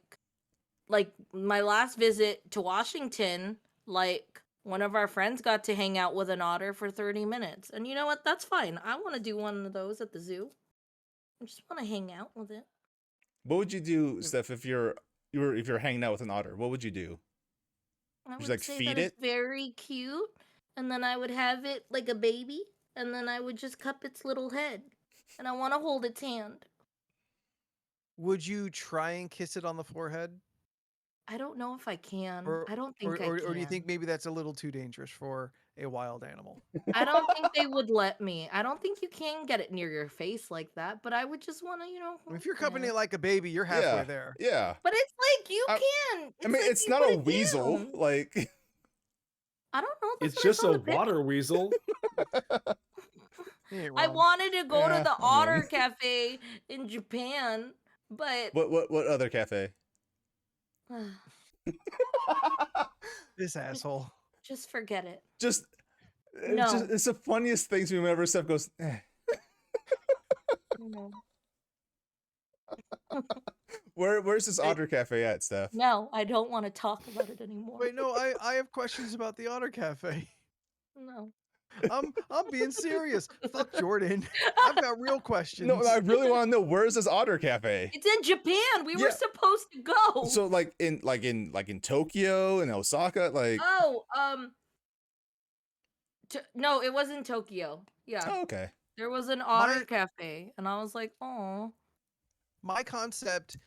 Speaker 4: my last visit to Washington, like one of our friends got to hang out with an otter for 30 minutes. And you know what? That's fine. I want to do one of those at the zoo. I just want to hang out with it.
Speaker 1: What would you do, Steph, if you're hanging out with an otter? What would you do?
Speaker 4: I
Speaker 1: Just
Speaker 4: would
Speaker 1: like
Speaker 4: say
Speaker 1: feed
Speaker 4: that it's
Speaker 1: it?
Speaker 4: very cute, and then I would have it like a baby, and then I would just cup its little head, and I want to hold its hand.
Speaker 2: Would you try and kiss it on the forehead?
Speaker 4: I don't know if I can.
Speaker 2: Or
Speaker 4: I don't think I
Speaker 2: or do you
Speaker 4: can.
Speaker 2: think maybe that's a little too dangerous for a wild animal?
Speaker 4: I don't think they would let me. I don't think you can get it near your face like that, but I would just want to,
Speaker 2: If you're
Speaker 4: hold
Speaker 2: cupping
Speaker 4: it.
Speaker 2: it like a baby, you're halfway
Speaker 1: Yeah.
Speaker 2: there.
Speaker 1: Yeah.
Speaker 4: But it's like you
Speaker 1: I-
Speaker 4: can.
Speaker 1: I
Speaker 4: It's
Speaker 1: mean,
Speaker 4: like
Speaker 1: it's
Speaker 4: you
Speaker 1: not
Speaker 4: put
Speaker 1: a
Speaker 4: it
Speaker 1: weasel.
Speaker 4: down.
Speaker 1: Like,
Speaker 4: I don't know. That's
Speaker 3: It's
Speaker 4: what I
Speaker 3: just
Speaker 4: saw
Speaker 3: a
Speaker 4: in the picture.
Speaker 3: water weasel.
Speaker 2: You ain't
Speaker 4: I
Speaker 2: wrong.
Speaker 4: wanted to go
Speaker 1: Yeah,
Speaker 4: to the
Speaker 1: I
Speaker 4: otter
Speaker 1: mean-
Speaker 4: cafe in Japan, but
Speaker 1: what other cafe?
Speaker 2: This asshole.
Speaker 4: just forget it.
Speaker 1: just
Speaker 4: No.
Speaker 1: it's the funniest things whenever Steph goes, eh.
Speaker 4: No.
Speaker 1: Where's this
Speaker 2: Hey.
Speaker 1: otter cafe at, Steph?
Speaker 4: No, I don't want to talk about it anymore.
Speaker 2: Wait, no, I have questions about the otter cafe.
Speaker 4: No.
Speaker 2: I'm being serious. Fuck Jordan. I've got real questions.
Speaker 1: No, I really want to know, where's this otter cafe?
Speaker 4: It's in Japan. We were
Speaker 1: Yeah.
Speaker 4: supposed to go.
Speaker 1: So like in Tokyo and Osaka, like
Speaker 4: Oh, no, it was in Tokyo. Yeah.
Speaker 1: oh, okay.
Speaker 4: There was an otter cafe, and I was like, oh.
Speaker 2: My concept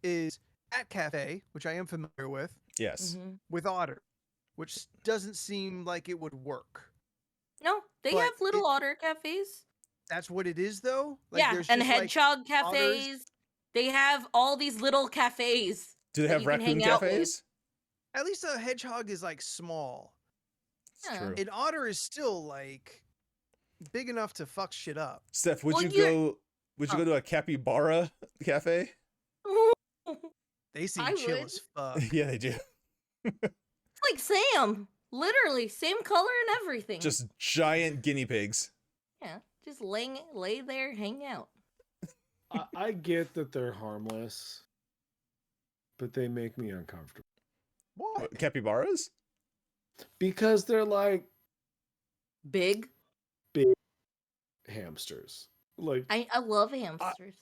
Speaker 2: is at cafe, which I am familiar
Speaker 1: Yes.
Speaker 2: with otter, which doesn't seem like it would work.
Speaker 4: No, they
Speaker 2: But
Speaker 4: have little otter cafes.
Speaker 2: That's what it is, though. Like,
Speaker 4: Yeah,
Speaker 2: there's
Speaker 4: and
Speaker 2: just, like,
Speaker 4: hedgehog cafes. They have all these little cafes.
Speaker 1: Do they
Speaker 4: that
Speaker 1: have
Speaker 4: you can
Speaker 1: raccoon
Speaker 4: hang out with.
Speaker 1: cafes?
Speaker 2: At least a hedgehog is like small.
Speaker 1: It's
Speaker 4: Yeah.
Speaker 1: true.
Speaker 2: An otter is still like big enough to fuck shit up.
Speaker 1: Steph, would
Speaker 4: Well,
Speaker 1: you go to a capybara cafe?
Speaker 2: They seem
Speaker 4: I
Speaker 2: chill
Speaker 4: would.
Speaker 2: as fuck.
Speaker 1: Yeah, they do.
Speaker 4: Like Sam. Literally, same color and everything.
Speaker 1: Just giant guinea pigs.
Speaker 4: yeah, just lay there, hang out.
Speaker 3: I get that they're harmless, but they make me uncomfortable
Speaker 2: What?
Speaker 1: Capybaras?
Speaker 3: because they're like
Speaker 4: Big.
Speaker 3: hamsters. Like
Speaker 4: I love hamsters.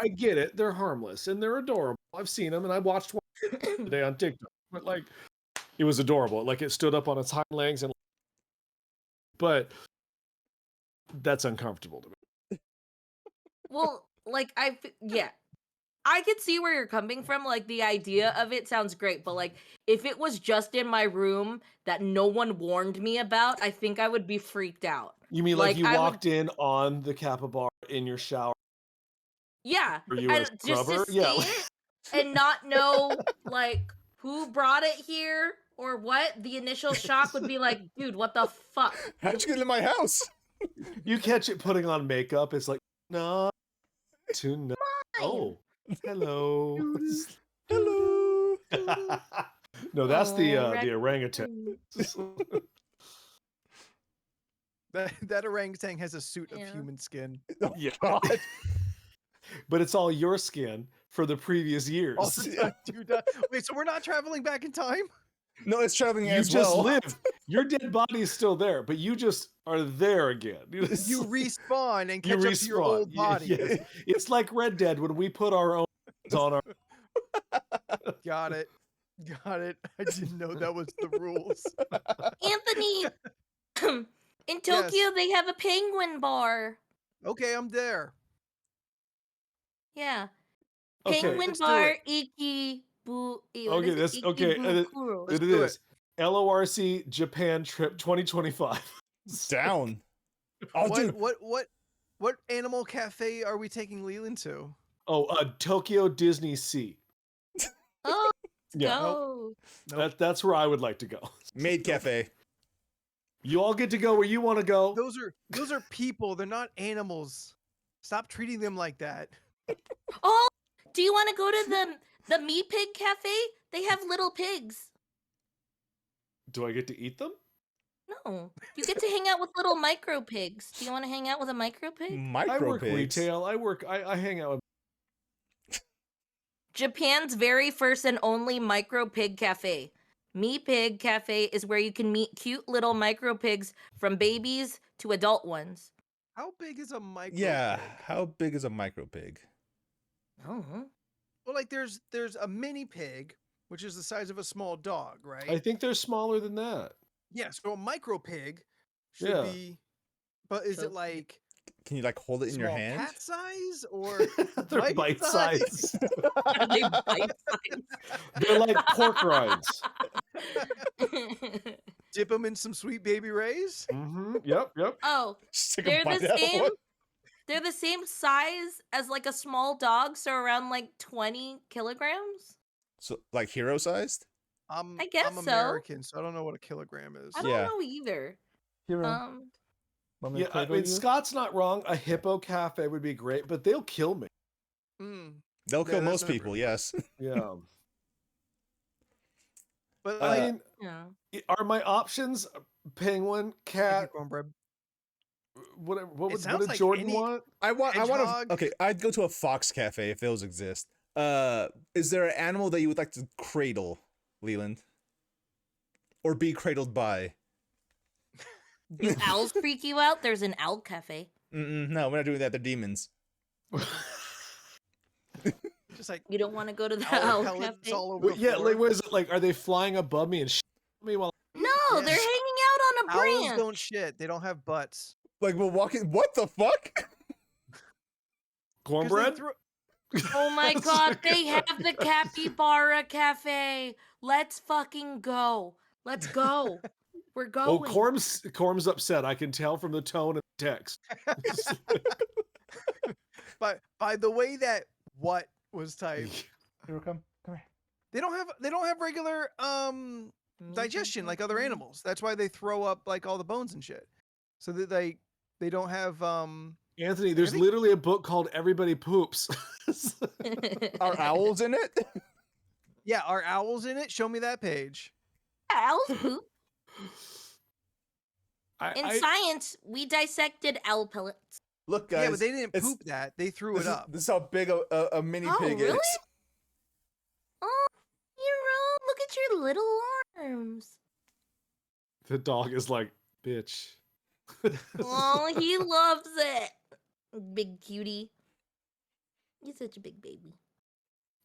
Speaker 3: I get it, they're harmless and they're adorable. I've seen them, and I watched one today on TikTok. But like, it was adorable. Like it stood up on its hind legs, but that's uncomfortable to me.
Speaker 4: Well, like yeah. I could see where you're coming from. Like the idea of it sounds great, but like if it was just in my room that no one warned me about, I think I would be freaked out.
Speaker 3: You mean like you
Speaker 4: I would-
Speaker 3: walked in on the capybara in your shower?
Speaker 4: Yeah,
Speaker 3: Are you a
Speaker 4: and just to
Speaker 3: scrubber?
Speaker 4: see
Speaker 3: Yeah.
Speaker 4: it and not know like who brought it here or what, the initial shock would be like, dude, what the fuck?
Speaker 1: How'd you get into my house?
Speaker 3: You catch it putting on makeup. It's like, no, tonight. Oh, hello.
Speaker 1: Hello.
Speaker 3: No, that's the
Speaker 4: Oh,
Speaker 3: orangutan.
Speaker 2: That orangutan has a suit of
Speaker 4: Yeah.
Speaker 2: human skin.
Speaker 1: Oh,
Speaker 3: Yeah.
Speaker 1: God.
Speaker 3: But it's all your skin for the previous years.
Speaker 2: All the time, dude. Wait, so we're not traveling back in time?
Speaker 1: No, it's traveling
Speaker 3: You
Speaker 1: as
Speaker 3: just
Speaker 1: well.
Speaker 3: live. Your dead body is still there, but you just are there again.
Speaker 2: You respawn and
Speaker 3: You
Speaker 2: catch up to your old body.
Speaker 3: Yes. It's like Red Dead when we put our own on our.
Speaker 2: Got it. Got it. I didn't know that was the rules.
Speaker 4: Anthony, in Tokyo they have a penguin bar.
Speaker 2: Okay, I'm there.
Speaker 4: Yeah.
Speaker 3: Okay,
Speaker 4: Penguin
Speaker 2: let's do
Speaker 4: bar
Speaker 2: it.
Speaker 3: Okay, this okay.
Speaker 2: Let's
Speaker 3: It
Speaker 2: do
Speaker 3: is LORC Japan trip 2025.
Speaker 1: Down. Oh, dude.
Speaker 2: What animal cafe are we taking Leland to?
Speaker 3: Oh, Tokyo Disney Sea.
Speaker 4: Oh,
Speaker 3: Yeah,
Speaker 4: go.
Speaker 3: that's where I would like to go.
Speaker 1: Maid cafe.
Speaker 3: You all get to go where you want to go.
Speaker 2: Those are people. They're not animals. Stop treating them like that.
Speaker 4: Oh, do you want to go to the Me Pig Cafe? They have little pigs.
Speaker 3: Do I get to eat them?
Speaker 4: No, you get to hang out with little micro pigs. Do you want to hang out with a micro pig?
Speaker 3: I
Speaker 1: Micro
Speaker 3: work
Speaker 1: pigs.
Speaker 3: retail. I hang out with.
Speaker 4: Japan's very first and only micro pig cafe. Me Pig Cafe is where you can meet cute little micro pigs from babies to adult ones.
Speaker 2: How big is a micro?
Speaker 1: Yeah.
Speaker 2: pig?
Speaker 1: How big is a micro pig?
Speaker 4: Oh,
Speaker 2: Well, like there's a mini pig, which is the size of a small dog, right?
Speaker 3: I think they're smaller than that.
Speaker 2: Yeah, so a micro pig should
Speaker 3: Yeah.
Speaker 2: be, but is it
Speaker 4: Choke.
Speaker 2: like
Speaker 1: Can you like hold it in your
Speaker 2: small
Speaker 1: hand?
Speaker 2: cat size or
Speaker 3: They're
Speaker 2: bite size?
Speaker 3: bite-sized.
Speaker 4: Are they bite
Speaker 3: They're like pork rinds.
Speaker 4: size?
Speaker 2: Dip them in some Sweet Baby Ray's?
Speaker 3: Mm-hmm. Yep.
Speaker 4: Oh,
Speaker 1: Just take a
Speaker 4: they're
Speaker 1: bite
Speaker 4: the
Speaker 1: out of
Speaker 4: same.
Speaker 1: one.
Speaker 4: They're the same size as like a small dog, so around like 20 kilograms.
Speaker 1: So like hero sized?
Speaker 2: I'm
Speaker 4: I guess
Speaker 2: I'm
Speaker 4: so.
Speaker 2: American, so I don't know what a kilogram is.
Speaker 4: I don't
Speaker 1: Yeah.
Speaker 4: know either.
Speaker 1: Hero.
Speaker 3: Yeah, I mean, Scott's not wrong. A hippo cafe would be great, but they'll kill me.
Speaker 2: Mm,
Speaker 1: They'll
Speaker 2: Yeah,
Speaker 1: kill
Speaker 2: that's
Speaker 1: most
Speaker 2: never
Speaker 1: people,
Speaker 2: good.
Speaker 1: yes.
Speaker 3: Yeah.
Speaker 2: but
Speaker 1: Uh,
Speaker 2: like,
Speaker 3: I mean,
Speaker 4: Yeah.
Speaker 3: are my options penguin,
Speaker 2: thank you,
Speaker 3: cat,
Speaker 2: cornbread.
Speaker 3: whatever? What
Speaker 2: sounds
Speaker 3: did
Speaker 2: like
Speaker 3: Jordan
Speaker 2: any-
Speaker 3: want?
Speaker 1: I want
Speaker 2: Hedgehog.
Speaker 1: okay, I'd go to a fox cafe if those exist. Is there an animal that you would like to cradle, Leland? Or be cradled by?
Speaker 4: Do owls freak you out? There's an owl cafe.
Speaker 1: No, we're not doing that. They're demons.
Speaker 2: Just like
Speaker 4: You don't want to go to the
Speaker 2: owl
Speaker 4: owl
Speaker 2: pellets
Speaker 4: cafe?
Speaker 2: all over the
Speaker 3: Yeah,
Speaker 2: floor.
Speaker 3: like what is it like? Are they flying above me and me while?
Speaker 4: No,
Speaker 2: Yeah.
Speaker 4: they're hanging out on a
Speaker 2: Owls
Speaker 4: branch.
Speaker 2: don't shit. They don't have butts.
Speaker 1: Like we're walking. What the fuck?
Speaker 2: 'Cause they
Speaker 3: Cornbread?
Speaker 2: throw-
Speaker 4: Oh my
Speaker 3: That's
Speaker 4: god,
Speaker 3: like-
Speaker 4: they have the capybara cafe. Let's fucking go. Let's go. We're going.
Speaker 3: Oh, Corm's upset. I can tell from the tone of the text.
Speaker 2: But by the way that what was typed,
Speaker 1: Here, come here.
Speaker 2: they don't have regular digestion like other animals. That's why they throw up like all the bones and shit. So that they don't have
Speaker 3: Anthony, there's
Speaker 2: think-
Speaker 3: literally a book called Everybody Poops.
Speaker 1: Are owls in it?
Speaker 2: yeah, are owls in it? Show me that page.
Speaker 4: Owls poop. In
Speaker 3: I-
Speaker 4: science, we dissected owl pellets.
Speaker 1: Look, guys.
Speaker 2: yeah, but they didn't
Speaker 1: it's-
Speaker 2: poop that. They threw
Speaker 1: This
Speaker 2: it
Speaker 1: is,
Speaker 2: up.
Speaker 1: this is how big a mini
Speaker 4: Oh,
Speaker 1: pig
Speaker 4: really?
Speaker 1: is.
Speaker 4: Oh, hero, look at your little arms.
Speaker 3: the dog is like, bitch.
Speaker 4: Oh, he loves it. Big cutie. You're such a big baby.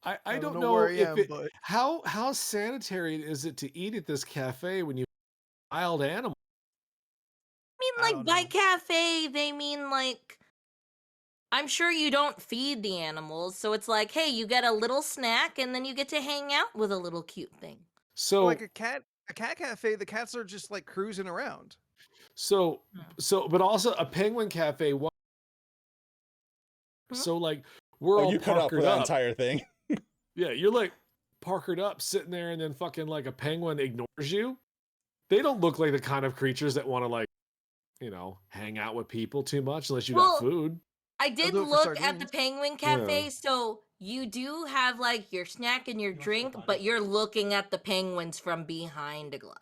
Speaker 3: I don't
Speaker 2: know
Speaker 3: know
Speaker 2: where I
Speaker 3: if
Speaker 2: am,
Speaker 3: it,
Speaker 2: but
Speaker 3: how sanitary is it to eat at this cafe when you wild animal?
Speaker 4: I
Speaker 2: I
Speaker 4: mean,
Speaker 2: don't
Speaker 4: like, by
Speaker 2: know.
Speaker 4: cafe, they mean, like, I'm sure you don't feed the animals. So it's like, hey, you get a little snack and then you get to hang out with a little cute thing.
Speaker 3: So
Speaker 2: like a cat cafe, the cats are just like cruising around.
Speaker 3: so
Speaker 4: Yeah.
Speaker 3: so but also a penguin cafe.
Speaker 4: Hmm?
Speaker 3: So like we're
Speaker 1: Oh,
Speaker 3: all
Speaker 1: you cut out for
Speaker 3: parkered
Speaker 1: that
Speaker 3: up.
Speaker 1: entire thing.
Speaker 3: Yeah, you're like parkered up, sitting there, and then fucking like a penguin ignores you. They don't look like the kind of creatures that want to like, hang out with people too much unless you
Speaker 4: Well,
Speaker 3: got food.
Speaker 4: I did
Speaker 2: do it for
Speaker 4: look at the
Speaker 2: sardines.
Speaker 4: Penguin Cafe, so you do have like your snack and your drink, but you're looking at the penguins from behind a glass.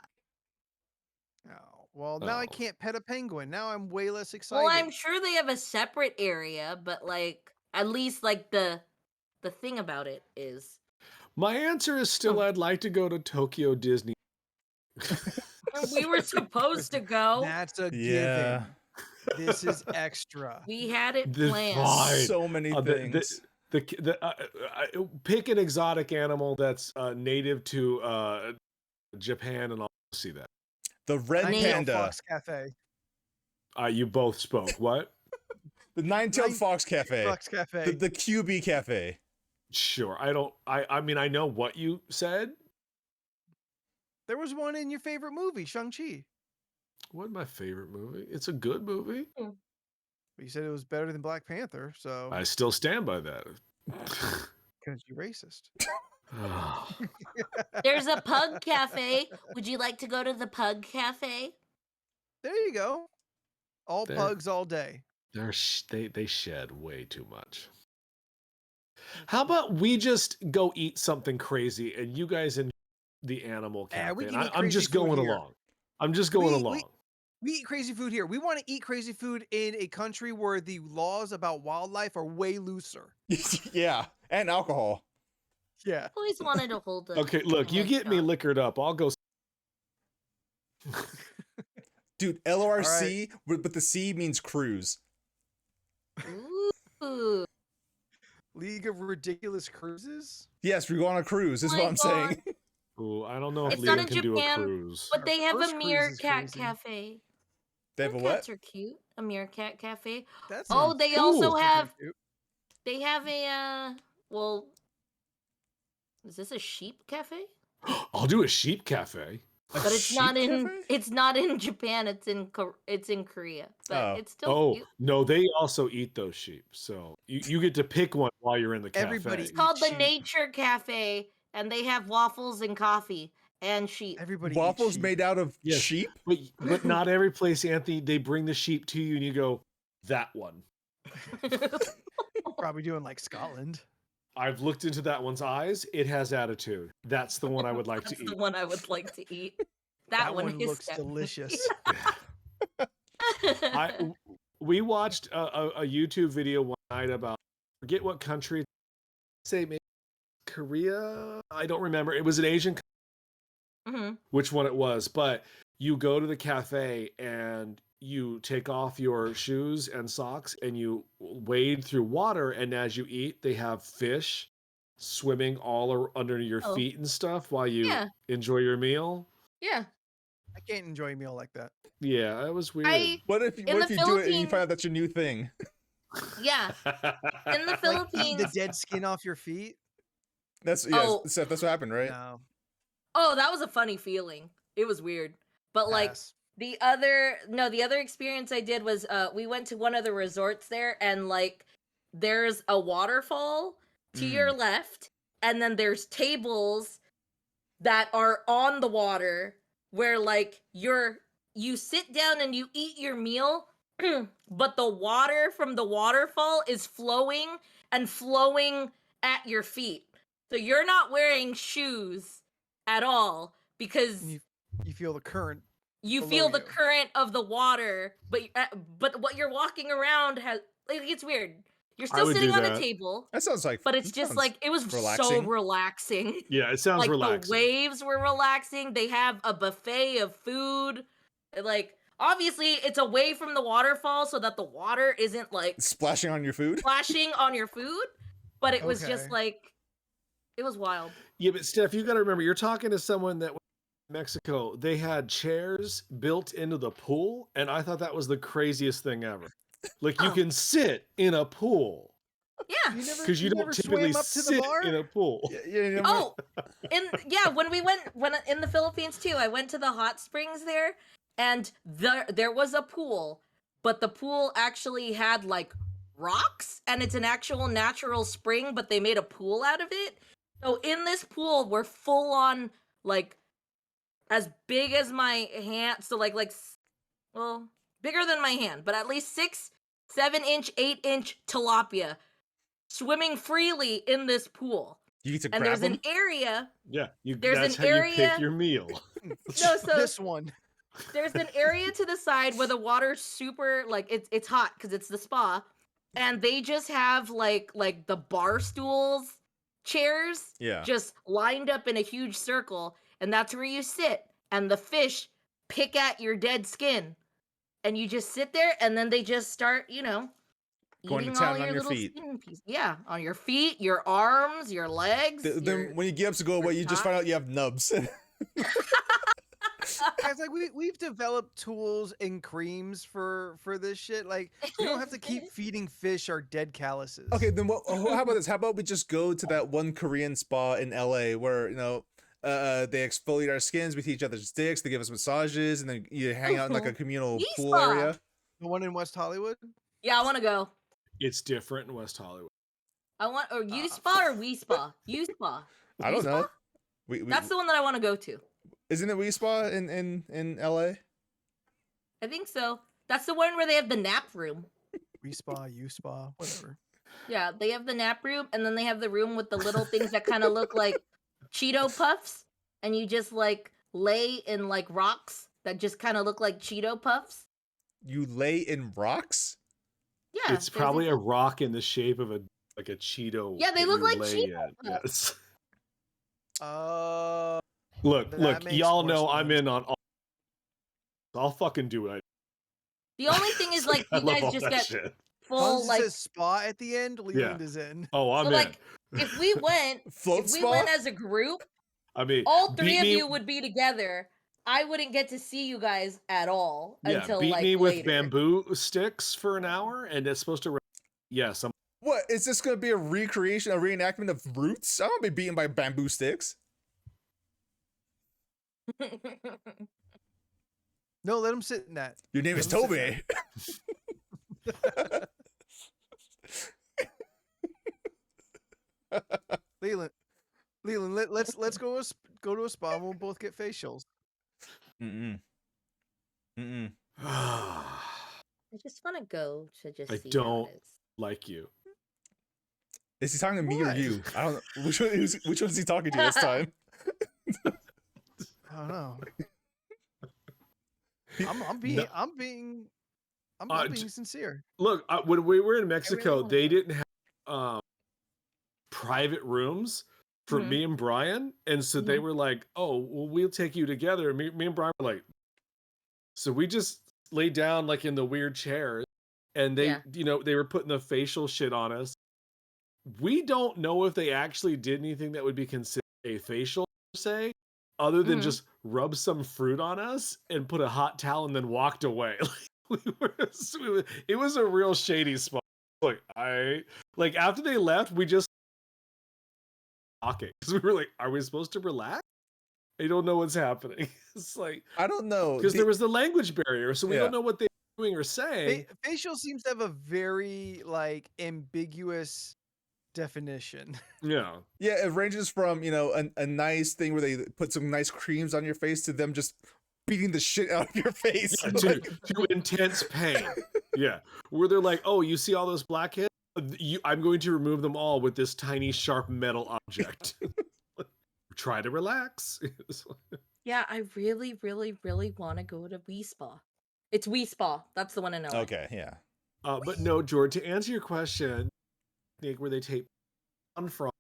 Speaker 2: Oh, well, now I
Speaker 3: Oh.
Speaker 2: can't pet a penguin. Now I'm way less excited.
Speaker 4: Well, I'm sure they have a separate area, but like at least like the thing about it is
Speaker 3: My answer is still I'd like to go to Tokyo Disney.
Speaker 4: we were supposed to go.
Speaker 2: That's a
Speaker 1: Yeah.
Speaker 2: given. This is extra.
Speaker 4: We had it
Speaker 3: The
Speaker 4: planned.
Speaker 3: vibe.
Speaker 1: So many
Speaker 3: The-
Speaker 1: things.
Speaker 3: Pick an exotic animal that's native to Japan, and I'll see that.
Speaker 1: The red
Speaker 4: Nine-tailed
Speaker 1: panda.
Speaker 2: Fox Cafe.
Speaker 3: You both spoke. What?
Speaker 1: The nine-tailed
Speaker 2: Nine-
Speaker 1: fox cafe.
Speaker 2: Fox Cafe.
Speaker 1: The QB cafe.
Speaker 3: Sure. I mean, I know what you said.
Speaker 2: There was one in your favorite movie, Shang-Chi.
Speaker 3: What my favorite movie? It's a good movie.
Speaker 2: But you said it was better than Black Panther, so
Speaker 3: I still stand by that.
Speaker 2: because you're racist.
Speaker 4: There's a pug cafe. Would you like to go to the pug cafe?
Speaker 2: There you go. All
Speaker 3: There.
Speaker 2: pugs all day.
Speaker 3: They shed way too much. How about we just go eat something crazy and you guys enjoy the animal cafe?
Speaker 2: Yeah, we
Speaker 3: and
Speaker 2: can eat
Speaker 3: I'm just
Speaker 2: crazy food
Speaker 3: going
Speaker 2: here.
Speaker 3: along. I'm just going
Speaker 2: We-
Speaker 3: along.
Speaker 2: We eat crazy food here. We want to eat crazy food in a country where the laws about wildlife are way looser.
Speaker 1: Yeah. And alcohol.
Speaker 2: Yeah.
Speaker 4: Always wanted to hold the
Speaker 3: Okay, look, you get me
Speaker 4: headshot.
Speaker 3: liquored up. I'll go.
Speaker 1: Dude, LRC, but the C means cruise.
Speaker 4: Ooh.
Speaker 2: League of Ridiculous Cruises?
Speaker 1: Yes, we go on a cruise. Is
Speaker 4: My
Speaker 1: what I'm
Speaker 4: God.
Speaker 1: saying.
Speaker 3: Ooh, I don't know if
Speaker 4: It's not
Speaker 3: Liam
Speaker 4: in
Speaker 3: can do a
Speaker 4: Japan,
Speaker 3: cruise.
Speaker 4: but
Speaker 2: Our
Speaker 4: they have a
Speaker 2: first cruise is
Speaker 4: meerkat
Speaker 2: crazy.
Speaker 4: cafe.
Speaker 1: They have a what?
Speaker 4: Meerkats are cute. A meerkat cafe.
Speaker 2: That's
Speaker 4: Oh, they
Speaker 3: Cool.
Speaker 4: also
Speaker 2: sounds pretty
Speaker 4: have.
Speaker 2: cute.
Speaker 4: They have a. Well, is this a sheep cafe?
Speaker 3: I'll do a sheep cafe.
Speaker 1: A
Speaker 4: But it's not
Speaker 1: sheep
Speaker 4: in.
Speaker 1: cafe?
Speaker 4: It's not in Japan. It's in Korea. But
Speaker 1: Oh.
Speaker 4: it's still
Speaker 3: Oh
Speaker 4: cute.
Speaker 3: no, they also eat those sheep. So you get to pick one while you're in the cafe.
Speaker 2: Everybody-
Speaker 4: It's called the
Speaker 2: sheep.
Speaker 4: Nature Cafe, and they have waffles and coffee and sheep.
Speaker 2: Everybody
Speaker 1: Waffles
Speaker 2: eats sheep.
Speaker 1: made out of
Speaker 3: Yes.
Speaker 1: sheep?
Speaker 3: But not every place, Anthony. They bring the sheep to you, and you go, that one.
Speaker 2: Probably doing like Scotland.
Speaker 3: I've looked into that one's eyes. It has attitude. That's the one I would like
Speaker 4: That's
Speaker 3: to
Speaker 4: the
Speaker 3: eat.
Speaker 4: one I would like to eat. That,
Speaker 2: That
Speaker 4: one
Speaker 2: one
Speaker 4: is
Speaker 2: looks
Speaker 4: definitely-
Speaker 2: delicious.
Speaker 3: We watched a YouTube video one night about, forget what country, say maybe Korea. I don't remember. It was an Asian
Speaker 4: Mhm.
Speaker 3: which one it was, but you go to the cafe and you take off your shoes and socks and you wade through water, and as you eat they have fish swimming under your
Speaker 4: Oh.
Speaker 3: feet and stuff while you
Speaker 4: Yeah.
Speaker 3: enjoy your meal.
Speaker 4: Yeah.
Speaker 2: I can't enjoy a meal like that.
Speaker 3: Yeah, it was weird.
Speaker 1: What if
Speaker 4: In
Speaker 1: you
Speaker 4: the
Speaker 1: do it and you
Speaker 4: Philippines-
Speaker 1: find out that's your new thing?
Speaker 4: Yeah. In the
Speaker 2: Like eating the
Speaker 4: Philippines.
Speaker 2: dead skin off your feet?
Speaker 1: That's
Speaker 4: Oh.
Speaker 1: Seth, that's what happened, right?
Speaker 2: No.
Speaker 4: Oh, that was a funny feeling. It was weird. But like
Speaker 2: Pass.
Speaker 4: the other experience I did was we went to one of the resorts there, and like there's a waterfall to your left, and then there's tables that are on the water where like you sit down and you eat your meal, but the water from the waterfall is flowing and flowing at your feet. So you're not wearing shoes at all because
Speaker 2: And you feel the current.
Speaker 4: you
Speaker 2: below
Speaker 4: feel the
Speaker 2: you.
Speaker 4: current of the water, but what you're walking around has like it's weird. You're
Speaker 3: I
Speaker 4: still
Speaker 3: would
Speaker 4: sitting
Speaker 3: do
Speaker 4: on a
Speaker 3: that.
Speaker 4: table,
Speaker 1: That sounds like
Speaker 4: but it's
Speaker 1: that
Speaker 4: just
Speaker 1: sounds
Speaker 4: like it was so
Speaker 1: relaxing.
Speaker 4: relaxing.
Speaker 3: Yeah, it sounds
Speaker 4: Like
Speaker 3: relaxing.
Speaker 4: the waves were relaxing. They have a buffet of food. Like obviously it's away from the waterfall so that the water isn't like
Speaker 1: splashing on your food.
Speaker 4: splashing on your food, but it was just
Speaker 2: Okay.
Speaker 4: like it was wild.
Speaker 3: Yeah, but Steph, you got to remember, you're talking to someone that was in Mexico. They had chairs built into the pool, and I thought that was the craziest thing ever. Like you
Speaker 4: Oh.
Speaker 3: can sit in a pool
Speaker 4: Yeah.
Speaker 3: because you
Speaker 2: never
Speaker 3: don't typically
Speaker 2: swam up to the
Speaker 3: sit
Speaker 2: bar?
Speaker 3: in a pool.
Speaker 4: Oh, when we went in the Philippines too, I went to the hot springs there, and there was a pool, but the pool actually had like rocks, and it's an actual natural spring, but they made a pool out of it. So in this pool, we're full on like as big as my hand, so well bigger than my hand, but at least 6, 7-inch, 8-inch tilapia swimming freely in this pool.
Speaker 1: You get to
Speaker 4: And
Speaker 1: grab
Speaker 4: there's an
Speaker 1: them.
Speaker 4: area.
Speaker 3: Yeah,
Speaker 4: There's
Speaker 3: that's
Speaker 4: an
Speaker 3: how you
Speaker 4: area-
Speaker 3: pick your meal.
Speaker 4: No, so
Speaker 2: This one.
Speaker 4: there's an area to the side where the water's super like it's hot because it's the spa, and they just have like the bar stools, chairs,
Speaker 1: Yeah.
Speaker 4: just lined up in a huge circle, and that's where you sit. And the fish pick at your dead skin, and you just sit there, and then they just start,
Speaker 1: Going to
Speaker 4: eating
Speaker 1: town
Speaker 4: all
Speaker 1: on
Speaker 4: your
Speaker 1: your
Speaker 4: little
Speaker 1: feet.
Speaker 4: skin pieces. Yeah, on your feet, your arms, your legs.
Speaker 1: Then when you get up to go away, you just
Speaker 4: top.
Speaker 1: find out you have nubs.
Speaker 2: Guys, like we've developed tools and creams for this shit. Like we don't have to keep feeding fish our dead calluses.
Speaker 1: Okay, then how about this? How about we just go to that one Korean spa in LA where they exfoliate our skins with each other's dicks. They give us massages, and then you hang out in like a communal
Speaker 4: Yee
Speaker 1: pool
Speaker 4: spa.
Speaker 1: area.
Speaker 2: The one in West Hollywood?
Speaker 4: Yeah, I want to go.
Speaker 3: It's different in West Hollywood.
Speaker 4: I want or you spa or we spa. You spa.
Speaker 1: I don't know.
Speaker 4: That's the one that I want to go to.
Speaker 1: Isn't it Wii Spa in LA?
Speaker 4: I think so. That's the one where they have the nap room.
Speaker 2: We spa, you spa, whatever.
Speaker 4: Yeah, they have the nap room, and then they have the room with the little things that kind of look like Cheeto puffs, and you just like lay in like rocks that just kind of look like Cheeto puffs.
Speaker 1: You lay in rocks?
Speaker 4: Yeah,
Speaker 3: It's probably a rock in the shape of a Cheeto.
Speaker 4: Yeah, they
Speaker 3: that
Speaker 4: look
Speaker 3: you
Speaker 4: like
Speaker 3: lay
Speaker 4: Cheeto
Speaker 3: in. Yes.
Speaker 2: That
Speaker 3: Look,
Speaker 2: makes
Speaker 3: y'all
Speaker 2: more
Speaker 3: know I'm
Speaker 2: sense.
Speaker 3: in on all. I'll fucking do it.
Speaker 4: The only thing is like
Speaker 3: I
Speaker 4: you
Speaker 3: love
Speaker 4: guys
Speaker 3: all
Speaker 4: just
Speaker 3: that
Speaker 4: get
Speaker 3: shit.
Speaker 4: full
Speaker 2: As it
Speaker 4: like
Speaker 2: says spa at the end, Leland
Speaker 3: Yeah.
Speaker 2: is in.
Speaker 3: Oh, I'm
Speaker 4: so
Speaker 3: in.
Speaker 4: like if we went
Speaker 1: Float spa?
Speaker 4: as a group,
Speaker 3: I mean,
Speaker 4: all three
Speaker 3: beat
Speaker 4: of
Speaker 3: me.
Speaker 4: you would be together. I wouldn't get to see you guys at all
Speaker 3: Yeah,
Speaker 4: until
Speaker 3: beat
Speaker 4: like
Speaker 3: me with
Speaker 4: later.
Speaker 3: bamboo sticks for an hour, and it's supposed to. Yes, I'm.
Speaker 1: What is this going to be a recreation, a reenactment of Roots? I don't be beaten by bamboo sticks.
Speaker 2: No, let him sit in that.
Speaker 1: Your name
Speaker 2: Let
Speaker 1: is
Speaker 2: him sit in
Speaker 1: Toby.
Speaker 2: that. Leland, let's go to a spa and we'll both get facials.
Speaker 1: Mm-mm. Mm-mm.
Speaker 4: I just want to go to just
Speaker 3: I
Speaker 4: see
Speaker 3: don't-
Speaker 4: how it is.
Speaker 3: like you.
Speaker 1: Is he talking to me or
Speaker 2: What?
Speaker 1: you? I don't know. Which one is he talking to this time?
Speaker 2: I don't know. I'm being sincere.
Speaker 3: Look, when we were in
Speaker 4: really
Speaker 3: Mexico,
Speaker 4: wanna
Speaker 3: they
Speaker 4: go.
Speaker 3: didn't have private rooms for
Speaker 4: Mhm.
Speaker 3: me and Brian, and so they
Speaker 4: Mhm.
Speaker 3: were like, "Oh, well, we'll take you together." And me and Brian were like, so we just laid down like in the weird chairs, and they,
Speaker 4: Yeah.
Speaker 3: they were putting the facial shit on us. We don't know if they actually did anything that would be considered a facial per se, other than
Speaker 4: Mhm.
Speaker 3: just rub some fruit on us and put a hot towel and then walked away. It was a real shady spot. Like after they left, we just talking because we were like, are we supposed to relax? I don't know what's happening. It's like
Speaker 1: I don't know.
Speaker 3: because there was the language barrier, so we
Speaker 1: Yeah.
Speaker 3: don't know what they're doing or saying.
Speaker 2: Facial seems to have a very like ambiguous definition.
Speaker 3: Yeah.
Speaker 1: Yeah, it ranges from, a nice thing where they put some nice creams on your face to them just beating the shit out of your face.
Speaker 3: Yeah, to intense pain. Yeah, where they're like, "Oh, you see all those blackheads? I'm going to remove them all with this tiny, sharp metal object." Try to relax.
Speaker 4: Yeah, I really, really, really want to go to Wii Spa. It's Wii Spa. That's the one in LA.
Speaker 1: Okay, yeah.
Speaker 3: But no, George, to answer your question, where they tape on from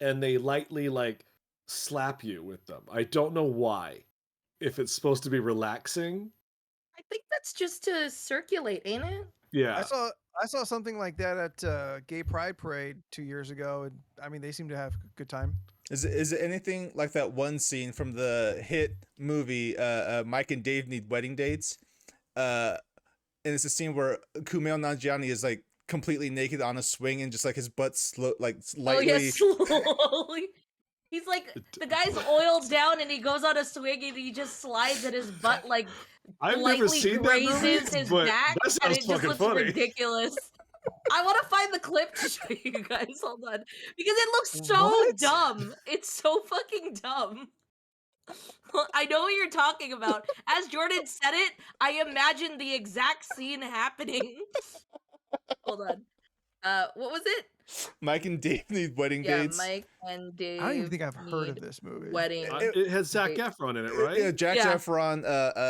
Speaker 3: and they lightly like slap you with them. I don't know why. If it's supposed to be relaxing.
Speaker 4: I think that's just to circulate, ain't it?
Speaker 3: Yeah.
Speaker 2: I saw something like that at Gay Pride Parade 2 years ago, and I mean they seem to have a good time.
Speaker 1: Is it anything like that one scene from the hit movie Mike and Dave Need Wedding Dates? And it's a scene where Kumail Nanjiani is like completely naked on a swing and just like his butt lightly.
Speaker 4: Oh yeah, slowly. He's like the guy's oiled down and he goes on a swing and he just slides and his butt like
Speaker 3: I've never
Speaker 4: lightly
Speaker 3: seen that movie,
Speaker 4: grazes his
Speaker 3: but
Speaker 4: back
Speaker 3: that
Speaker 4: and
Speaker 3: sounds
Speaker 4: it just
Speaker 3: fucking
Speaker 4: looks
Speaker 3: funny.
Speaker 4: ridiculous. I want to find the clip to show you guys. Hold on, because it looks so
Speaker 2: What?
Speaker 4: dumb. It's so fucking dumb. I know what you're talking about. As Jordan said it, I imagined the exact scene happening. Hold on. What was it?
Speaker 1: Mike and Dave Need Wedding
Speaker 4: Yeah,
Speaker 1: Dates.
Speaker 4: Mike and Dave.
Speaker 2: I don't even think I've heard of
Speaker 4: Need
Speaker 2: this movie.
Speaker 4: Wedding.
Speaker 3: It has Zac
Speaker 4: Date.
Speaker 3: Efron in it, right?
Speaker 1: Yeah, Jack
Speaker 4: Yeah.
Speaker 1: Efron,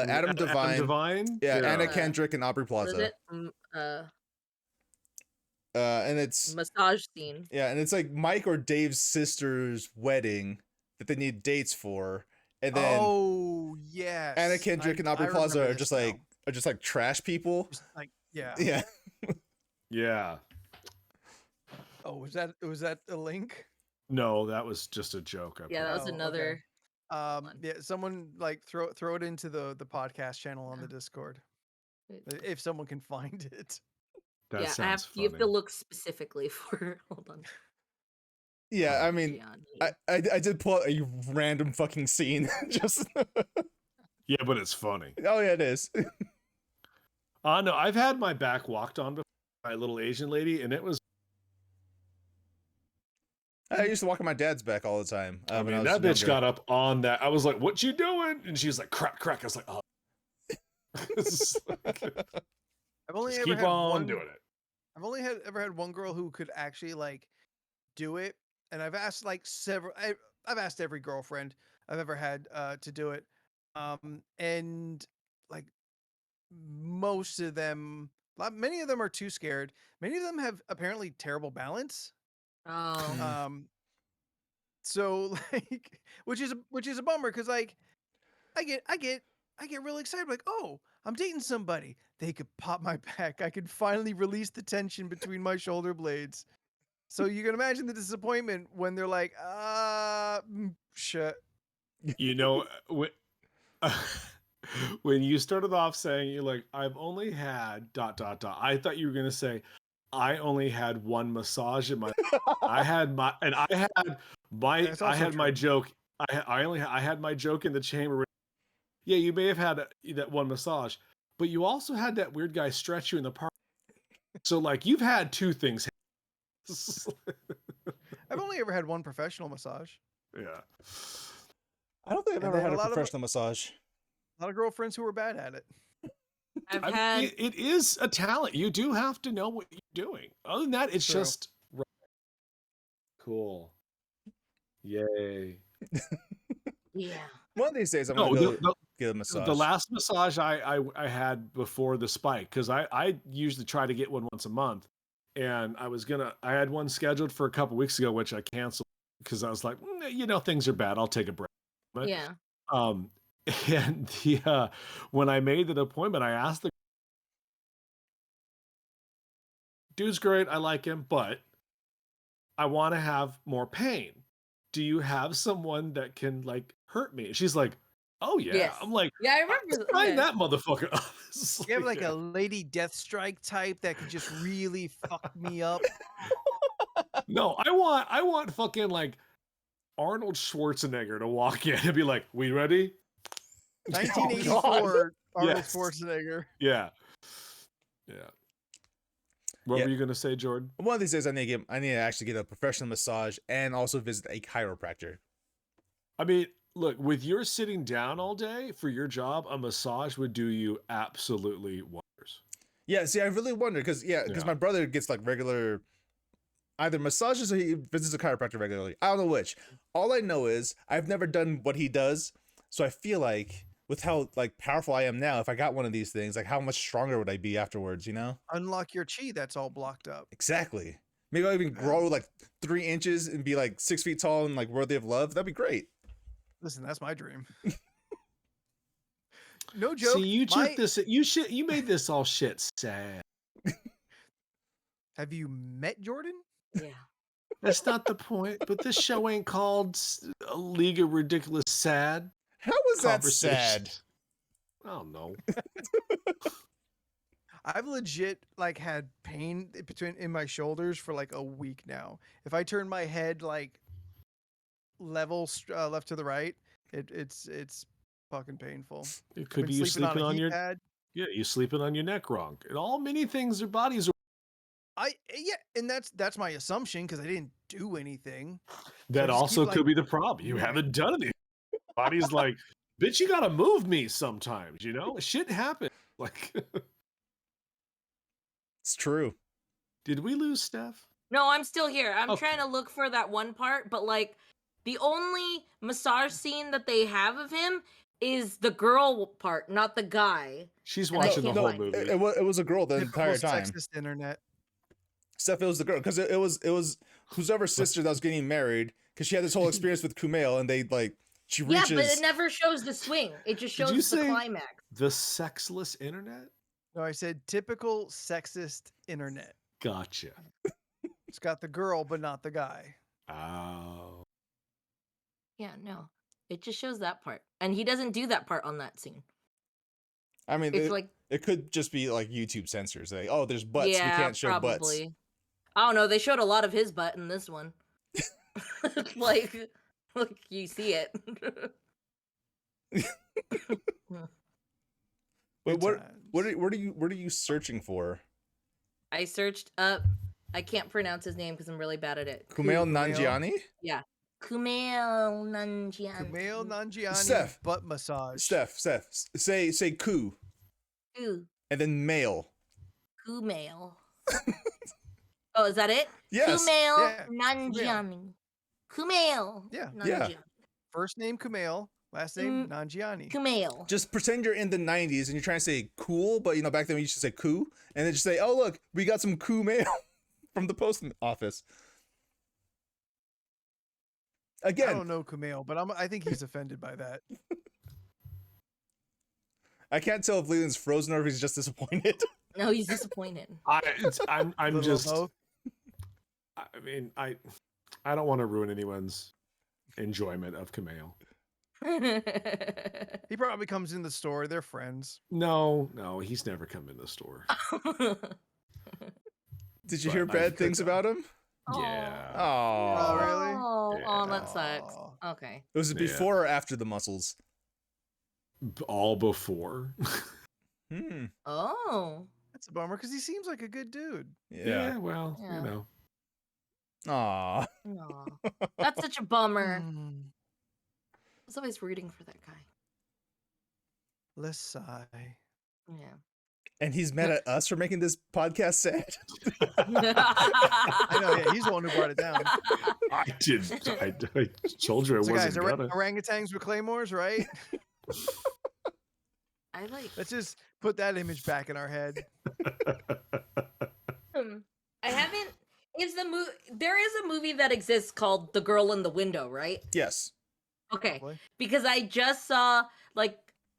Speaker 1: Adam Devine.
Speaker 3: Adam Devine.
Speaker 1: Yeah, Anna
Speaker 4: Uh,
Speaker 1: Kendrick and Aubrey
Speaker 4: What is
Speaker 1: Plaza.
Speaker 4: it?
Speaker 1: And it's
Speaker 4: Massage scene.
Speaker 1: yeah, and it's like Mike or Dave's sister's wedding that they need dates for, and then
Speaker 2: Oh yes.
Speaker 1: Anna Kendrick and Aubrey
Speaker 2: I
Speaker 1: Plaza
Speaker 2: remember
Speaker 1: are
Speaker 2: this
Speaker 1: just like trash people.
Speaker 2: now. Just like yeah.
Speaker 1: Yeah.
Speaker 3: Yeah.
Speaker 2: Oh, was that a link?
Speaker 3: No, that was just a joke.
Speaker 4: Yeah, that was
Speaker 2: Oh, okay.
Speaker 4: another.
Speaker 2: Yeah, someone like throw it into the podcast channel on the Discord if someone can find it.
Speaker 3: That
Speaker 4: Yeah,
Speaker 3: sounds
Speaker 4: you have to
Speaker 3: funny.
Speaker 4: look specifically for. Hold on.
Speaker 1: Yeah, I mean,
Speaker 4: Gianni.
Speaker 1: I did pull out a random fucking scene. Just
Speaker 3: Yeah, but it's funny.
Speaker 1: oh yeah, it is.
Speaker 3: No, I've had my back walked on before by a little Asian lady, and it was.
Speaker 1: I used to walk on my dad's back all the time.
Speaker 3: I
Speaker 1: when
Speaker 3: mean,
Speaker 1: was
Speaker 3: that bitch
Speaker 1: younger.
Speaker 3: got up on that. I was like, "What you doing?" And she was like, "Crack, crack." I was like, "Oh." It's like,
Speaker 2: I've only
Speaker 3: just
Speaker 2: ever
Speaker 3: keep
Speaker 2: had
Speaker 3: on
Speaker 2: one.
Speaker 3: doing it.
Speaker 2: I've only ever had one girl who could actually like do it, and I've asked like several. I've asked every girlfriend I've ever had to do it, and like most of them, many of them are too scared. Many of them have apparently terrible balance.
Speaker 4: Oh.
Speaker 2: So which is a bummer because like I get really excited like, oh, I'm dating somebody. They could pop my back. I could finally release the tension between my shoulder blades. So you can imagine the disappointment when they're like, shit.
Speaker 3: You know, when you started off saying you're like, I've only had ... I thought you were gonna say, I only had one massage in my. I had my
Speaker 2: That's also true.
Speaker 3: joke. I had my joke in the chamber. Yeah, you may have had that one massage, but you also had that weird guy stretch you in the park. So like you've had two things.
Speaker 2: I've only ever had one professional massage.
Speaker 3: Yeah.
Speaker 1: I don't think I've
Speaker 2: And
Speaker 1: ever
Speaker 2: then
Speaker 1: had
Speaker 2: a
Speaker 1: a
Speaker 2: lot of-
Speaker 1: professional massage.
Speaker 2: A lot of girlfriends who were bad at it.
Speaker 4: I've
Speaker 3: I mean,
Speaker 4: had
Speaker 3: it is a talent. You do have to know what you're doing. Other than that, it's
Speaker 2: True.
Speaker 3: just cool. Yay.
Speaker 4: yeah.
Speaker 1: One of these days, I'm
Speaker 3: No,
Speaker 1: gonna go
Speaker 3: the,
Speaker 1: get a massage.
Speaker 3: the last massage I had before the spike, because I usually try to get one once a month, and I had one scheduled for a couple weeks ago, which I canceled because I was like, things are bad. I'll take a break. But,
Speaker 4: Yeah.
Speaker 3: and the when I made the appointment, I asked the dude's great, I like him, but I want to have more pain. Do you have someone that can like hurt me? She's like, oh yeah.
Speaker 4: Yes.
Speaker 3: I'm like,
Speaker 4: Yeah, I remember.
Speaker 3: sign
Speaker 4: Okay.
Speaker 3: that motherfucker up. It's
Speaker 2: You have like a Lady Deathstrike type that could just really fuck me up.
Speaker 3: No, I want fucking like Arnold Schwarzenegger to walk in and be like, we ready?
Speaker 2: 1984 Arnold
Speaker 3: Yes.
Speaker 2: Schwarzenegger.
Speaker 3: Yeah. Yeah. What
Speaker 1: Yeah.
Speaker 3: were you gonna say, Jordan?
Speaker 1: One of these days, I need to actually get a professional massage and also visit a chiropractor.
Speaker 3: I mean, look, with your sitting down all day for your job, a massage would do you absolutely wonders.
Speaker 1: Yeah, see, I really wonder because
Speaker 3: Yeah.
Speaker 1: my brother gets like regular either massages or he visits a chiropractor regularly. I don't know which. All I know is I've never done what he does, so I feel like with how like powerful I am now, if I got one of these things, like how much stronger would I be afterwards? You know?
Speaker 2: Unlock your chi that's all blocked up.
Speaker 1: Exactly. Maybe I'll even grow like 3 inches and be like 6 feet tall and like worthy of love. That'd be great.
Speaker 2: Listen, that's my dream. No joke.
Speaker 3: See, you took this. You made this all shit sad.
Speaker 2: Have you met Jordan?
Speaker 4: Yeah.
Speaker 3: That's not the point. But this show ain't called A League of Ridiculous Sad.
Speaker 1: How was that
Speaker 3: Conversation.
Speaker 1: sad?
Speaker 3: I don't know.
Speaker 2: I've legit like had pain in my shoulders for like a week now. If I turn my head like level left to the right, it's fucking painful.
Speaker 3: It could
Speaker 2: I've
Speaker 3: be
Speaker 2: been
Speaker 3: you
Speaker 2: sleeping
Speaker 3: sleeping
Speaker 2: on a
Speaker 3: on
Speaker 2: heat
Speaker 3: your
Speaker 2: pad.
Speaker 3: you sleeping on your neck wrong. And all many things, their bodies are.
Speaker 2: And that's my assumption because I didn't do anything.
Speaker 3: That
Speaker 2: just
Speaker 3: also
Speaker 2: keep,
Speaker 3: could
Speaker 2: like-
Speaker 3: be the problem. You haven't done anything. Body's like, bitch, you gotta move me sometimes. Shit happens. Like,
Speaker 1: It's true.
Speaker 3: did we lose Steph?
Speaker 4: No, I'm still here. I'm
Speaker 3: Okay.
Speaker 4: trying to look for that one part, but like the only massage scene that they have of him is the girl part, not the guy.
Speaker 3: She's
Speaker 4: And I
Speaker 3: watching the
Speaker 4: can't
Speaker 3: whole
Speaker 4: find
Speaker 3: movie.
Speaker 1: It was a girl the
Speaker 2: Typical
Speaker 1: entire time.
Speaker 2: sexist internet.
Speaker 1: Steph, it was the girl because it was whoever's sister that was getting married because she had this whole experience with Kumail and they like she
Speaker 4: Yeah,
Speaker 1: reaches.
Speaker 4: but it never shows the swing. It just
Speaker 3: Did
Speaker 4: shows
Speaker 3: you
Speaker 4: the
Speaker 3: say-
Speaker 4: climax.
Speaker 3: The sexless internet?
Speaker 2: No, I said typical sexist internet.
Speaker 3: Gotcha.
Speaker 2: It's got the girl, but not the guy.
Speaker 3: Oh.
Speaker 4: Yeah, no. It just shows that part. And he doesn't do that part on that scene.
Speaker 1: I mean,
Speaker 4: It's like
Speaker 1: it could just be like YouTube censors. Like, oh, there's butts.
Speaker 4: yeah,
Speaker 1: We can't show butts.
Speaker 4: probably. I don't know. They showed a lot of his butt in this one. like you see it.
Speaker 1: But
Speaker 2: Good
Speaker 1: what
Speaker 2: times.
Speaker 1: are you searching for?
Speaker 4: I searched up. I can't pronounce his name because I'm really bad at it.
Speaker 1: Kumail
Speaker 2: Kumail?
Speaker 1: Nanjiani?
Speaker 4: Yeah. Kumail Nanjiani.
Speaker 2: Kumail Nanjiani
Speaker 1: Steph.
Speaker 2: butt massage.
Speaker 1: Steph, say ku
Speaker 4: Ku.
Speaker 1: and then male.
Speaker 4: Kumail. Oh, is that it?
Speaker 1: Yes.
Speaker 4: Kumail
Speaker 2: Yeah,
Speaker 4: Nanjiani. Kumail.
Speaker 2: Yeah.
Speaker 1: Yeah.
Speaker 4: Nanjiani.
Speaker 2: First name Kumail, last name Nanjiani.
Speaker 4: Kumail.
Speaker 1: Just pretend you're in the 90s and you're trying to say cool, but back then we used to say ku, and then just say, oh look, we got some ku mail from the post office.
Speaker 2: I
Speaker 1: Again,
Speaker 2: don't know Kumail, but I think he's offended by that.
Speaker 1: I can't tell if Leland's frozen or if he's just disappointed.
Speaker 4: No, he's disappointed.
Speaker 3: I'm
Speaker 2: Little of
Speaker 3: just.
Speaker 2: both.
Speaker 3: I mean, I don't want to ruin anyone's enjoyment of Kameo.
Speaker 2: He probably comes in the store. They're friends.
Speaker 3: No, he's never come in the store.
Speaker 1: Did you
Speaker 3: But
Speaker 1: hear
Speaker 3: I
Speaker 1: bad
Speaker 3: think
Speaker 1: things about him?
Speaker 3: Yeah.
Speaker 1: Oh,
Speaker 2: really?
Speaker 4: Oh, that sucks.
Speaker 2: Aw.
Speaker 4: Okay.
Speaker 1: Was it
Speaker 3: Yeah.
Speaker 1: before or after the muscles?
Speaker 3: All before.
Speaker 1: Hmm.
Speaker 4: Oh.
Speaker 2: That's a bummer because he seems like a good dude.
Speaker 1: Yeah.
Speaker 3: Well,
Speaker 4: Yeah.
Speaker 3: you know.
Speaker 1: Aw.
Speaker 4: No. That's such a bummer.
Speaker 2: Mm,
Speaker 4: I was always rooting for that guy.
Speaker 2: let's sigh.
Speaker 4: Yeah.
Speaker 1: And he's mad at us for making this podcast sad.
Speaker 2: I know. Yeah, he's the one who brought it down.
Speaker 3: I told you I
Speaker 2: So guys,
Speaker 3: wasn't gonna.
Speaker 2: orangutans with claymores, right?
Speaker 4: I like.
Speaker 2: Let's just put that image back in our head.
Speaker 4: I haven't. There is a movie that exists called The Girl in the Window, right?
Speaker 1: Yes.
Speaker 4: Okay.
Speaker 2: Probably.
Speaker 4: Because I just saw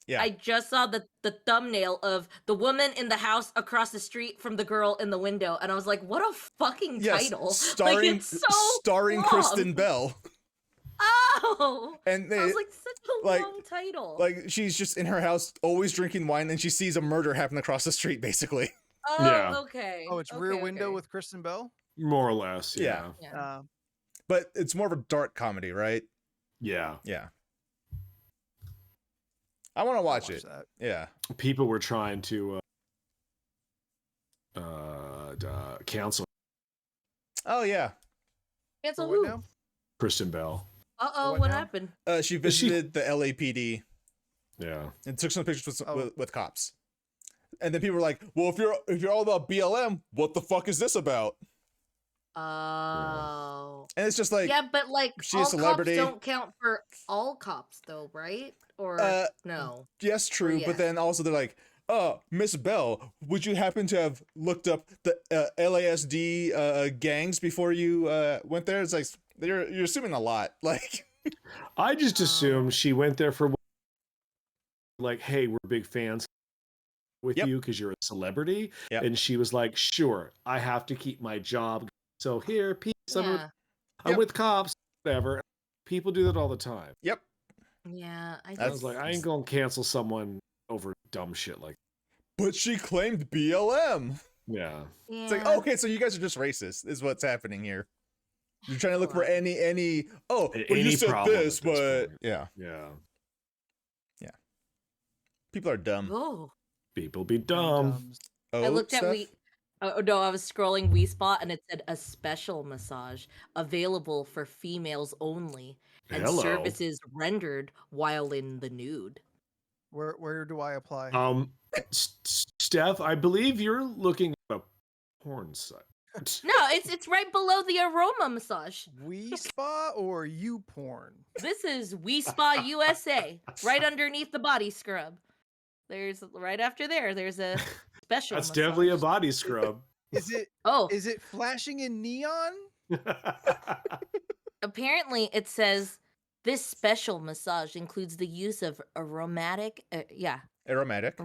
Speaker 1: Yeah.
Speaker 4: I just saw the thumbnail of the woman in the house across the street from the girl in the window, and I was like, "What a fucking
Speaker 1: Yes.
Speaker 4: title!"
Speaker 1: Starring,
Speaker 4: like, it's so
Speaker 1: starring
Speaker 4: long.
Speaker 1: Kristen Bell.
Speaker 4: Oh,
Speaker 1: And
Speaker 4: I
Speaker 1: they,
Speaker 4: was like, such a
Speaker 1: like-
Speaker 4: long title.
Speaker 1: like, she's just in her house, always drinking wine, and she sees a murder happen across the street, basically.
Speaker 4: oh,
Speaker 3: Yeah.
Speaker 4: okay.
Speaker 2: Oh, it's Rear
Speaker 4: okay,
Speaker 2: Window
Speaker 4: okay.
Speaker 2: with Kristen Bell.
Speaker 3: More or less.
Speaker 1: Yeah.
Speaker 4: Yeah.
Speaker 1: But it's more of a dark comedy, right?
Speaker 3: Yeah.
Speaker 1: Yeah. I want to
Speaker 2: I'll
Speaker 1: watch it.
Speaker 2: that.
Speaker 1: Yeah.
Speaker 3: People were trying to cancel
Speaker 4: Cancel
Speaker 1: Oh, yeah.
Speaker 2: For
Speaker 4: who?
Speaker 2: what now?
Speaker 3: Kristen Bell.
Speaker 4: Uh-oh,
Speaker 2: What
Speaker 4: what
Speaker 2: now?
Speaker 4: happened?
Speaker 1: She
Speaker 3: Is she-
Speaker 1: visited the LAPD
Speaker 3: Yeah.
Speaker 1: and took some pictures
Speaker 2: Oh.
Speaker 1: with cops. And then people were like, "Well, if you're all about BLM, what the fuck is this about?"
Speaker 4: Oh.
Speaker 1: And it's just like,
Speaker 4: yeah, but like
Speaker 1: she's a
Speaker 4: all
Speaker 1: celebrity.
Speaker 4: cops don't count for all cops though, right? Or no.
Speaker 1: yes, true.
Speaker 4: yes.
Speaker 1: But then also they're like, "Oh, Miss Bell, would you happen to have looked up the LASD gangs before you went there?" It's like you're assuming a lot. Like,
Speaker 3: I just assumed she went there for like, hey, we're big fans with
Speaker 1: Yep.
Speaker 3: you because you're a celebrity.
Speaker 1: Yep.
Speaker 3: And she was like, sure, I have to keep my job. So here, peace.
Speaker 4: Yeah.
Speaker 3: I'm
Speaker 1: Yep.
Speaker 3: with cops, whatever. People do that all the time.
Speaker 1: yep.
Speaker 4: Yeah, I
Speaker 3: I
Speaker 1: That's-
Speaker 3: was like, I ain't gonna cancel someone over dumb shit like
Speaker 1: But she claimed BLM.
Speaker 3: yeah.
Speaker 1: It's like,
Speaker 4: Yeah.
Speaker 1: okay, so you guys are just racist, is what's happening here. You're trying to look for
Speaker 4: Sure.
Speaker 1: any. Oh, well,
Speaker 3: Any
Speaker 1: you said
Speaker 3: problem
Speaker 1: this,
Speaker 3: at this
Speaker 1: but
Speaker 3: point.
Speaker 1: yeah,
Speaker 3: Yeah.
Speaker 1: people are dumb.
Speaker 4: Oh.
Speaker 3: People be
Speaker 2: Dum-dums.
Speaker 3: dumb.
Speaker 1: Oh,
Speaker 4: I looked at
Speaker 1: Steph?
Speaker 4: Oh no, I was scrolling WeSpot and it said a special massage available for females only and
Speaker 3: Hello.
Speaker 4: services rendered while in the nude.
Speaker 2: Where do I apply?
Speaker 3: Steph, I believe you're looking at a porn site.
Speaker 4: No, it's right below the aroma massage.
Speaker 2: We Spa or you porn?
Speaker 4: This is WeSpa USA, right underneath the body scrub. There's right after there's a special
Speaker 3: That's
Speaker 4: massage.
Speaker 3: definitely a body scrub.
Speaker 2: Is it
Speaker 4: Oh,
Speaker 2: is it flashing in neon?
Speaker 4: apparently it says this special massage includes the use of aromatic
Speaker 1: Aromatic.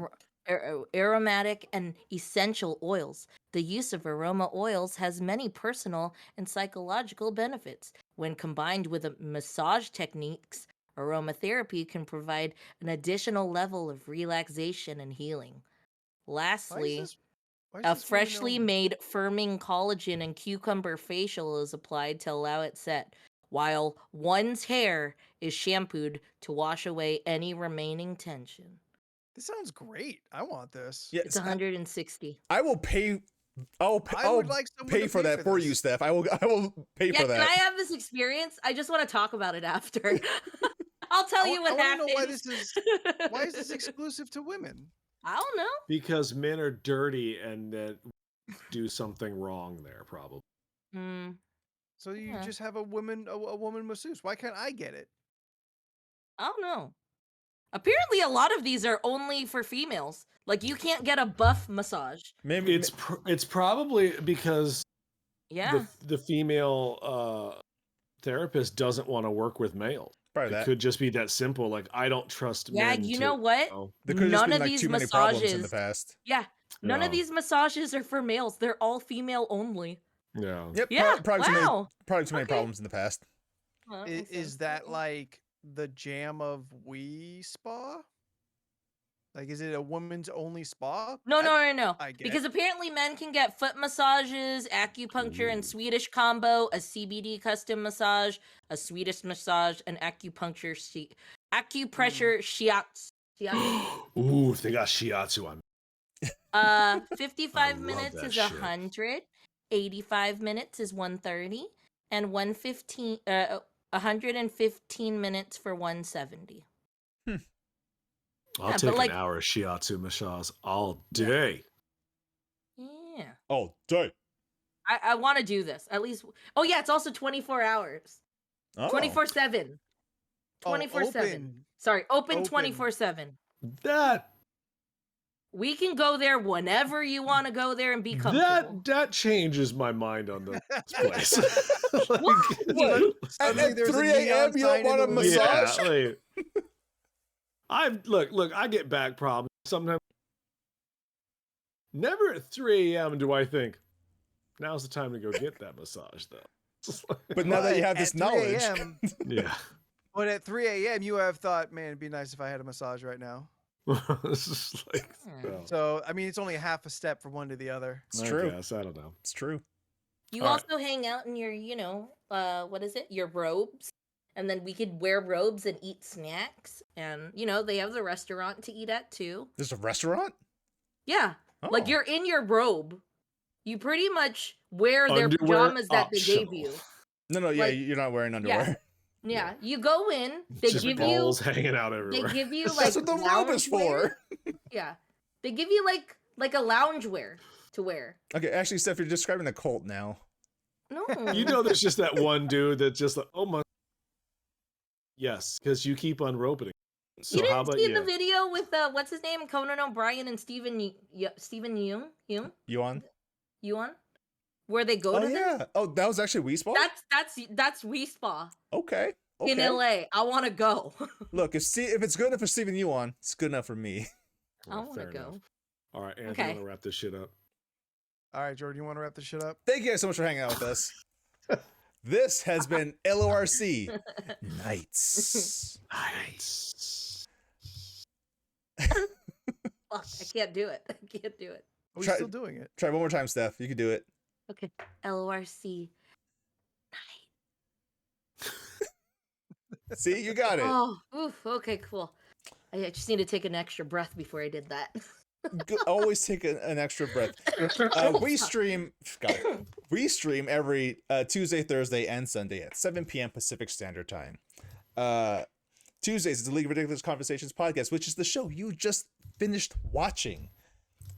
Speaker 4: aromatic and essential oils. The use of aroma oils has many personal and psychological benefits. When combined with massage techniques, aromatherapy can provide an additional level of relaxation and healing. Lastly,
Speaker 2: why is
Speaker 4: a
Speaker 2: this woman
Speaker 4: freshly
Speaker 2: on-
Speaker 4: made firming collagen and cucumber facial is applied to allow it set, while one's hair is shampooed to wash away any remaining tension.
Speaker 2: This sounds great. I want this.
Speaker 1: Yeah,
Speaker 4: It's 160.
Speaker 1: I will pay. I'll
Speaker 2: I would like someone
Speaker 1: pay
Speaker 2: to
Speaker 1: for that for you,
Speaker 2: this.
Speaker 1: Steph. I will pay
Speaker 4: Yeah,
Speaker 1: for
Speaker 4: can
Speaker 1: that.
Speaker 4: I have this experience? I just want to talk about it after. I'll tell you what
Speaker 2: I wanna
Speaker 4: happened.
Speaker 2: know why is this exclusive to women?
Speaker 4: I don't know.
Speaker 3: Because men are dirty and that do something wrong there, probably.
Speaker 4: Mm,
Speaker 2: So you
Speaker 4: Yeah.
Speaker 2: just have a woman masseuse. Why can't I get it?
Speaker 4: I don't know. Apparently, a lot of these are only for females. Like, you can't get a buff massage.
Speaker 1: Maybe
Speaker 3: It's probably because
Speaker 4: Yeah.
Speaker 3: the female therapist doesn't want to work with males.
Speaker 1: Probably
Speaker 3: It
Speaker 1: that.
Speaker 3: could just be that simple. Like, I don't trust
Speaker 4: Yeah,
Speaker 3: men.
Speaker 4: you
Speaker 3: to,
Speaker 4: know what?
Speaker 1: There could have just
Speaker 4: None
Speaker 1: been
Speaker 4: of
Speaker 1: like
Speaker 4: these
Speaker 1: too many problems in the
Speaker 4: massages.
Speaker 1: past.
Speaker 4: Yeah, none of
Speaker 3: Yeah.
Speaker 4: these massages are for males. They're all female only.
Speaker 3: Yeah.
Speaker 1: Yep.
Speaker 4: Yeah,
Speaker 1: Probably
Speaker 4: wow.
Speaker 1: too many
Speaker 4: Okay.
Speaker 1: problems in the past.
Speaker 4: Well, that makes
Speaker 2: Is
Speaker 4: sense.
Speaker 2: that
Speaker 4: Okay.
Speaker 2: like the jam of Wii Spa? Like, is it a woman's only spa?
Speaker 4: No, no.
Speaker 2: I get
Speaker 4: Because apparently men can get foot massages, acupuncture and Swedish combo, a CBD custom massage, a Swedish massage, and acupuncture acupressure shiatsu.
Speaker 3: Ooh, if they got shiatsu on.
Speaker 4: 55
Speaker 3: love
Speaker 4: minutes
Speaker 3: that
Speaker 4: is
Speaker 3: shit.
Speaker 4: 100, 85 minutes is 130, and 115 minutes for 170.
Speaker 3: I'll
Speaker 4: Yeah,
Speaker 3: take
Speaker 4: but like-
Speaker 3: an hour of shiatsu massage all day.
Speaker 4: Yeah.
Speaker 1: Oh, day.
Speaker 4: I want to do this at least. Oh yeah, it's also 24 hours.
Speaker 1: Oh.
Speaker 4: 24/7. 24/7.
Speaker 2: open.
Speaker 4: Sorry, open
Speaker 2: Open.
Speaker 4: 24/7.
Speaker 3: That
Speaker 4: We can go there whenever you want to go there and be comfortable.
Speaker 3: that changes my mind on this place. Like,
Speaker 4: What?
Speaker 2: Suddenly
Speaker 1: At
Speaker 2: there's a
Speaker 1: 3
Speaker 2: neon
Speaker 1: a.m. you don't
Speaker 2: sign in
Speaker 1: want a
Speaker 2: the window.
Speaker 1: massage?
Speaker 3: Yeah, like, look, I get back problems sometimes. Never at 3 a.m. do I think, now's the time to go get that massage, though. It's like-
Speaker 1: But now that you have
Speaker 2: at
Speaker 1: this
Speaker 2: 3
Speaker 1: knowledge,
Speaker 2: a.m.
Speaker 3: yeah.
Speaker 2: But at 3 a.m., you have thought, man, it'd be nice if I had a massage right now.
Speaker 3: It's just like,
Speaker 4: Hmm.
Speaker 3: oh,
Speaker 2: So, I mean, it's only half a step from one to the other.
Speaker 1: it's
Speaker 3: I
Speaker 1: true.
Speaker 3: guess, I don't know.
Speaker 1: It's true.
Speaker 4: You
Speaker 1: All right.
Speaker 4: also hang out in your, what is it? Your robes. And then we could wear robes and eat snacks. And, they have the restaurant to eat at too.
Speaker 1: There's a restaurant?
Speaker 4: Yeah.
Speaker 1: Oh.
Speaker 4: Like you're in your robe. You pretty much wear their
Speaker 3: Underwear
Speaker 4: pajamas that they gave
Speaker 3: optional.
Speaker 4: you.
Speaker 1: No, yeah,
Speaker 4: like-
Speaker 1: you're not wearing underwear.
Speaker 4: Yeah. You go in, they
Speaker 3: Just
Speaker 4: give
Speaker 3: balls
Speaker 4: you
Speaker 3: hanging out everywhere.
Speaker 4: they give you like
Speaker 1: That's what the robe is
Speaker 4: loungewear.
Speaker 1: for.
Speaker 4: Yeah. They give you like a loungewear to wear.
Speaker 1: Okay, actually, Steph, you're describing the cult now.
Speaker 4: No.
Speaker 3: You know, there's just that one dude that's just like, oh my. Yes, because you keep unroping. So
Speaker 4: you
Speaker 3: how
Speaker 4: didn't
Speaker 3: about
Speaker 4: see
Speaker 3: you?
Speaker 4: the video with what's his name? Conan O'Brien and Stephen Yeun?
Speaker 1: You on?
Speaker 4: Where they go
Speaker 1: Oh
Speaker 4: to
Speaker 1: yeah.
Speaker 4: this?
Speaker 1: Oh, that was actually Wii Spa?
Speaker 4: That's Respa
Speaker 1: Okay.
Speaker 4: in LA. I want to go.
Speaker 1: Look, if it's good enough for Steven Yuan, it's good enough for me.
Speaker 4: I
Speaker 3: Well,
Speaker 4: want to
Speaker 3: fair
Speaker 4: go.
Speaker 3: enough. All right, Andrew,
Speaker 4: Okay.
Speaker 3: want to wrap this shit up?
Speaker 2: All right, Jordan, you want to wrap this shit up?
Speaker 1: Thank you guys so much for hanging out with us. This has been LORC Nights.
Speaker 3: Nice.
Speaker 4: Fuck, I can't do it. I can't do it.
Speaker 2: Are we
Speaker 1: Try-
Speaker 2: still doing it?
Speaker 1: Try one more time, Steph. You can do it.
Speaker 4: Okay. LORC.
Speaker 1: See, you got it.
Speaker 4: Oh, oof. Okay, cool. I just need to take an extra breath before I did that.
Speaker 1: Always take an extra breath. We stream. Got it. We stream every Tuesday, Thursday, and Sunday at 7 p.m. Pacific Standard Time. Tuesdays is the League of Ridiculous Conversations podcast, which is the show you just finished watching.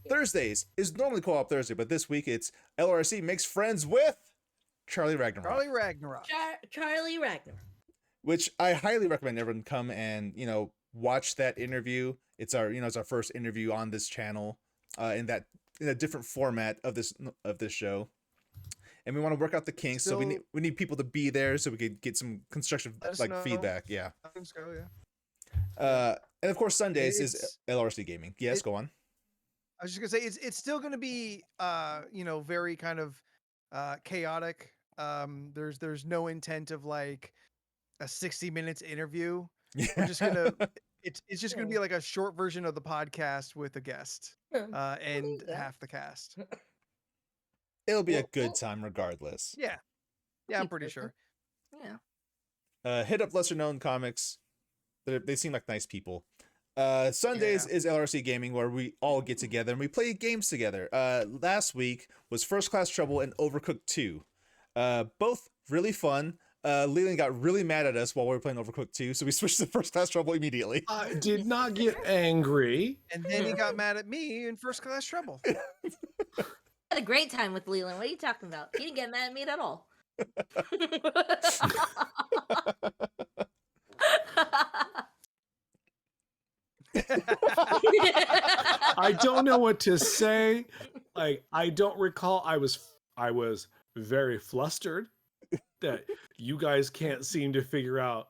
Speaker 1: Thursdays is normally Co-op Thursday, but this week it's LRC makes friends with Charlie Ragnarok,
Speaker 2: Charlie Ragnarok.
Speaker 4: Charlie Ragnar.
Speaker 1: which I highly recommend everyone come and watch that interview. It's our it's our first interview on this channel, in a different format of this show, and we want to work out the kinks. So we
Speaker 2: Still-
Speaker 1: need people to be there so we could get some constructive
Speaker 2: Let us know.
Speaker 1: feedback. Yeah.
Speaker 2: I think so, yeah.
Speaker 1: And of course Sundays is
Speaker 2: It's-
Speaker 1: LRC gaming. Yes,
Speaker 2: it-
Speaker 1: go on.
Speaker 2: I was just gonna say it's still gonna be very kind of chaotic. There's no intent of like a 60 minutes interview. We're just gonna it's just gonna be like a short version of the podcast with a guest and
Speaker 4: that.
Speaker 2: half the cast.
Speaker 1: It'll be a good time regardless.
Speaker 2: Yeah, I'm pretty sure.
Speaker 4: Yeah.
Speaker 1: Hit up lesser known comics. They seem like nice people. Sundays is LRC Gaming, where we all get together and we play games together. Last week was First Class Trouble and Overcooked 2. Both really fun. Leland got really mad at us while we were playing Overcooked 2, so we switched to First Class Trouble immediately.
Speaker 3: I did not get angry.
Speaker 2: And then he got mad at me in First Class Trouble.
Speaker 4: I had a great time with Leland. What are you talking about? He didn't get mad at me at all.
Speaker 3: I don't know what to say. Like, I don't recall. I was very flustered that you guys can't seem to figure out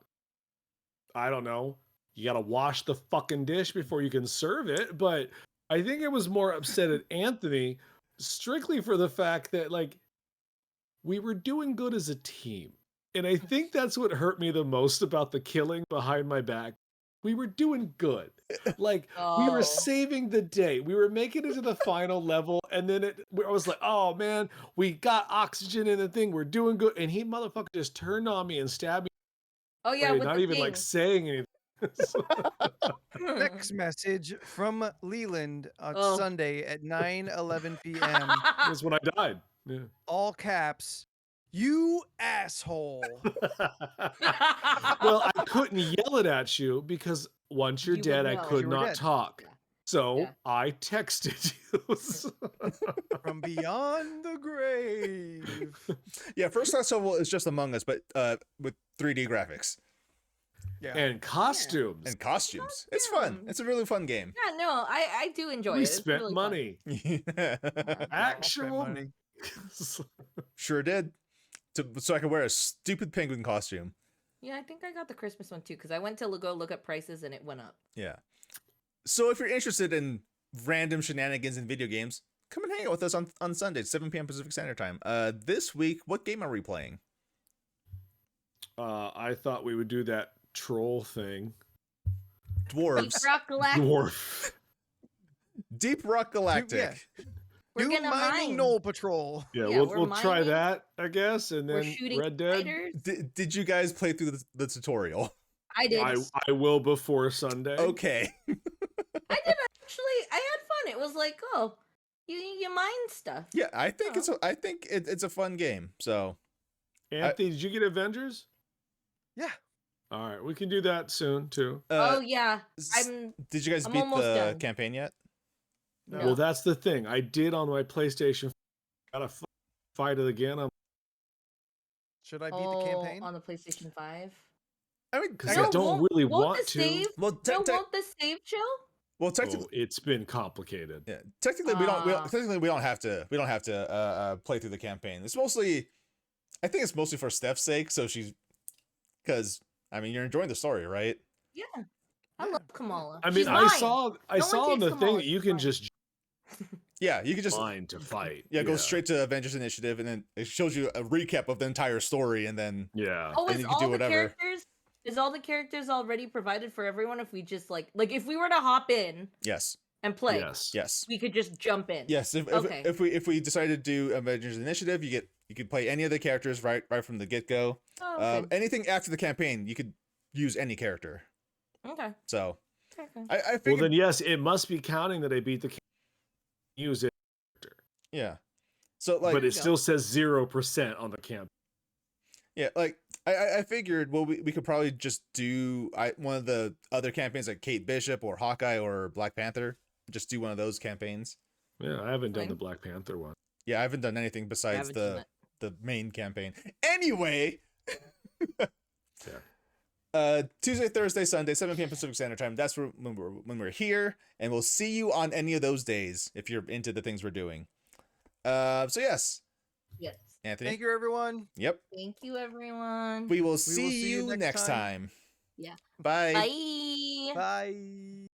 Speaker 3: I don't know, you got to wash the fucking dish before you can serve it. But I think I was more upset at Anthony strictly for the fact that like we were doing good as a team. And I think that's what hurt me the most about the killing behind my back. We were doing good. Like we were
Speaker 4: Oh.
Speaker 3: saving the day. We were making it to the final level. And then I was like, oh man, we got oxygen in the thing. We're doing good. And he motherfucker just turned on me and stabbed me.
Speaker 4: Oh yeah,
Speaker 3: Wait,
Speaker 4: with
Speaker 3: not
Speaker 4: the
Speaker 3: even
Speaker 4: thing.
Speaker 3: like saying anything.
Speaker 2: Text message from Leland on
Speaker 4: Oh.
Speaker 2: Sunday at 9:11 p.m.
Speaker 3: That's when I died. Yeah.
Speaker 2: All caps. You asshole.
Speaker 3: Well, I couldn't yell it at you because once you're
Speaker 4: You would
Speaker 3: dead, I
Speaker 4: know.
Speaker 3: could
Speaker 2: You were
Speaker 3: not
Speaker 2: dead.
Speaker 3: talk.
Speaker 4: Yeah.
Speaker 3: So
Speaker 4: Yeah.
Speaker 3: I texted you.
Speaker 2: From beyond the grave.
Speaker 1: Yeah, First Class Level is just Among Us, but with 3D graphics
Speaker 2: Yeah.
Speaker 3: And costumes.
Speaker 1: and costumes. It's fun.
Speaker 4: Costumes.
Speaker 1: It's a really fun game.
Speaker 4: Yeah, no, I do enjoy
Speaker 3: We
Speaker 4: it. It's
Speaker 3: spent
Speaker 4: really fun.
Speaker 3: money.
Speaker 2: Spent
Speaker 3: Actual
Speaker 2: money.
Speaker 1: Sure did. So I could wear a stupid penguin costume.
Speaker 4: Yeah, I think I got the Christmas one too because I went to go look at prices and it went up.
Speaker 1: Yeah. So if you're interested in random shenanigans in video games, come and hang out with us on Sunday, 7 p.m. Pacific Standard Time. This week, what game are we playing?
Speaker 3: I thought we would do that troll thing.
Speaker 1: Dwarves.
Speaker 4: Rock Galactic.
Speaker 3: Dwarf.
Speaker 1: Deep Rock Galactic.
Speaker 4: We're
Speaker 2: New
Speaker 4: gonna
Speaker 2: mining
Speaker 4: mine.
Speaker 2: Knoll Patrol.
Speaker 3: Yeah,
Speaker 4: Yeah, we're
Speaker 3: we'll try
Speaker 4: mining.
Speaker 3: that, I guess, and
Speaker 4: We're
Speaker 3: then
Speaker 4: shooting
Speaker 3: Red Dead.
Speaker 4: spiders.
Speaker 1: Did you guys play through the tutorial?
Speaker 4: I did.
Speaker 3: I will before Sunday.
Speaker 1: Okay.
Speaker 4: I did actually. I had fun. It was like, oh, you mine stuff.
Speaker 1: Yeah, I think it's a fun game. So
Speaker 3: Anthony, did you get Avengers?
Speaker 2: Yeah.
Speaker 3: All right, we can do that soon too.
Speaker 4: Oh yeah,
Speaker 1: s-
Speaker 4: I'm.
Speaker 1: did you guys
Speaker 4: I'm
Speaker 1: beat
Speaker 4: almost
Speaker 1: the
Speaker 4: done.
Speaker 1: campaign yet?
Speaker 2: No.
Speaker 3: Well, that's the thing. I did on my PlayStation. Gotta fight it again.
Speaker 2: Should I beat the campaign?
Speaker 4: On the PlayStation 5.
Speaker 1: I mean,
Speaker 3: Because
Speaker 1: I-
Speaker 3: I don't really
Speaker 4: won't
Speaker 3: want
Speaker 4: the
Speaker 3: to.
Speaker 4: Save,
Speaker 1: well,
Speaker 4: no, won't the save show?
Speaker 1: well, technically,
Speaker 3: Oh, it's been complicated.
Speaker 1: yeah, technically we don't
Speaker 4: Ah.
Speaker 1: technically we don't have to play through the campaign. It's mostly, I think it's mostly for Steph's sake. So because I mean you're enjoying the story, right?
Speaker 4: Yeah, I love Kamala.
Speaker 3: I mean,
Speaker 4: She's
Speaker 3: I
Speaker 4: mine.
Speaker 3: saw
Speaker 4: No one
Speaker 3: on the
Speaker 4: takes
Speaker 3: thing
Speaker 4: Kamala,
Speaker 3: that you
Speaker 4: she's
Speaker 3: can
Speaker 4: mine.
Speaker 3: just
Speaker 1: Yeah, you could just
Speaker 3: line to fight.
Speaker 1: go straight to Avengers Initiative, and then it shows you a recap of the entire story, and then
Speaker 3: Yeah.
Speaker 4: Oh,
Speaker 1: and
Speaker 4: is
Speaker 1: you can do
Speaker 4: all the
Speaker 1: whatever.
Speaker 4: characters? Is all the characters already provided for everyone? If we just like if we were to hop in
Speaker 1: yes,
Speaker 4: and play,
Speaker 1: yes,
Speaker 4: we could just jump in.
Speaker 1: yes.
Speaker 4: Okay.
Speaker 1: If we decided to do Avengers Initiative, you could play any of the characters right from the get go.
Speaker 4: Oh, okay.
Speaker 1: Anything after the campaign, you could use any character.
Speaker 4: Okay.
Speaker 1: So
Speaker 4: Okay.
Speaker 1: I
Speaker 3: Well,
Speaker 1: figured,
Speaker 3: then yes, it must be counting that I beat the use it,
Speaker 1: yeah. So like,
Speaker 3: but it
Speaker 4: go.
Speaker 3: still says 0% on the camp.
Speaker 1: yeah, like I figured, well, we could probably just do one of the other campaigns like Kate Bishop or Hawkeye or Black Panther. Just do one of those campaigns.
Speaker 3: Yeah, I haven't done
Speaker 4: Fine.
Speaker 3: the Black Panther one.
Speaker 1: Yeah, I haven't done anything besides
Speaker 4: haven't done
Speaker 1: the main campaign. Anyway, Tuesday, Thursday, Sunday, 7 p.m. Pacific Standard Time. That's when we're here, and we'll see you on any of those days if you're into the things we're doing. So yes,
Speaker 4: Yes.
Speaker 1: Anthony.
Speaker 2: Thank you, everyone.
Speaker 1: Yep.
Speaker 4: Thank you, everyone.
Speaker 1: We will see you next time.
Speaker 4: Yeah.
Speaker 1: Bye.
Speaker 4: Bye.
Speaker 2: Bye.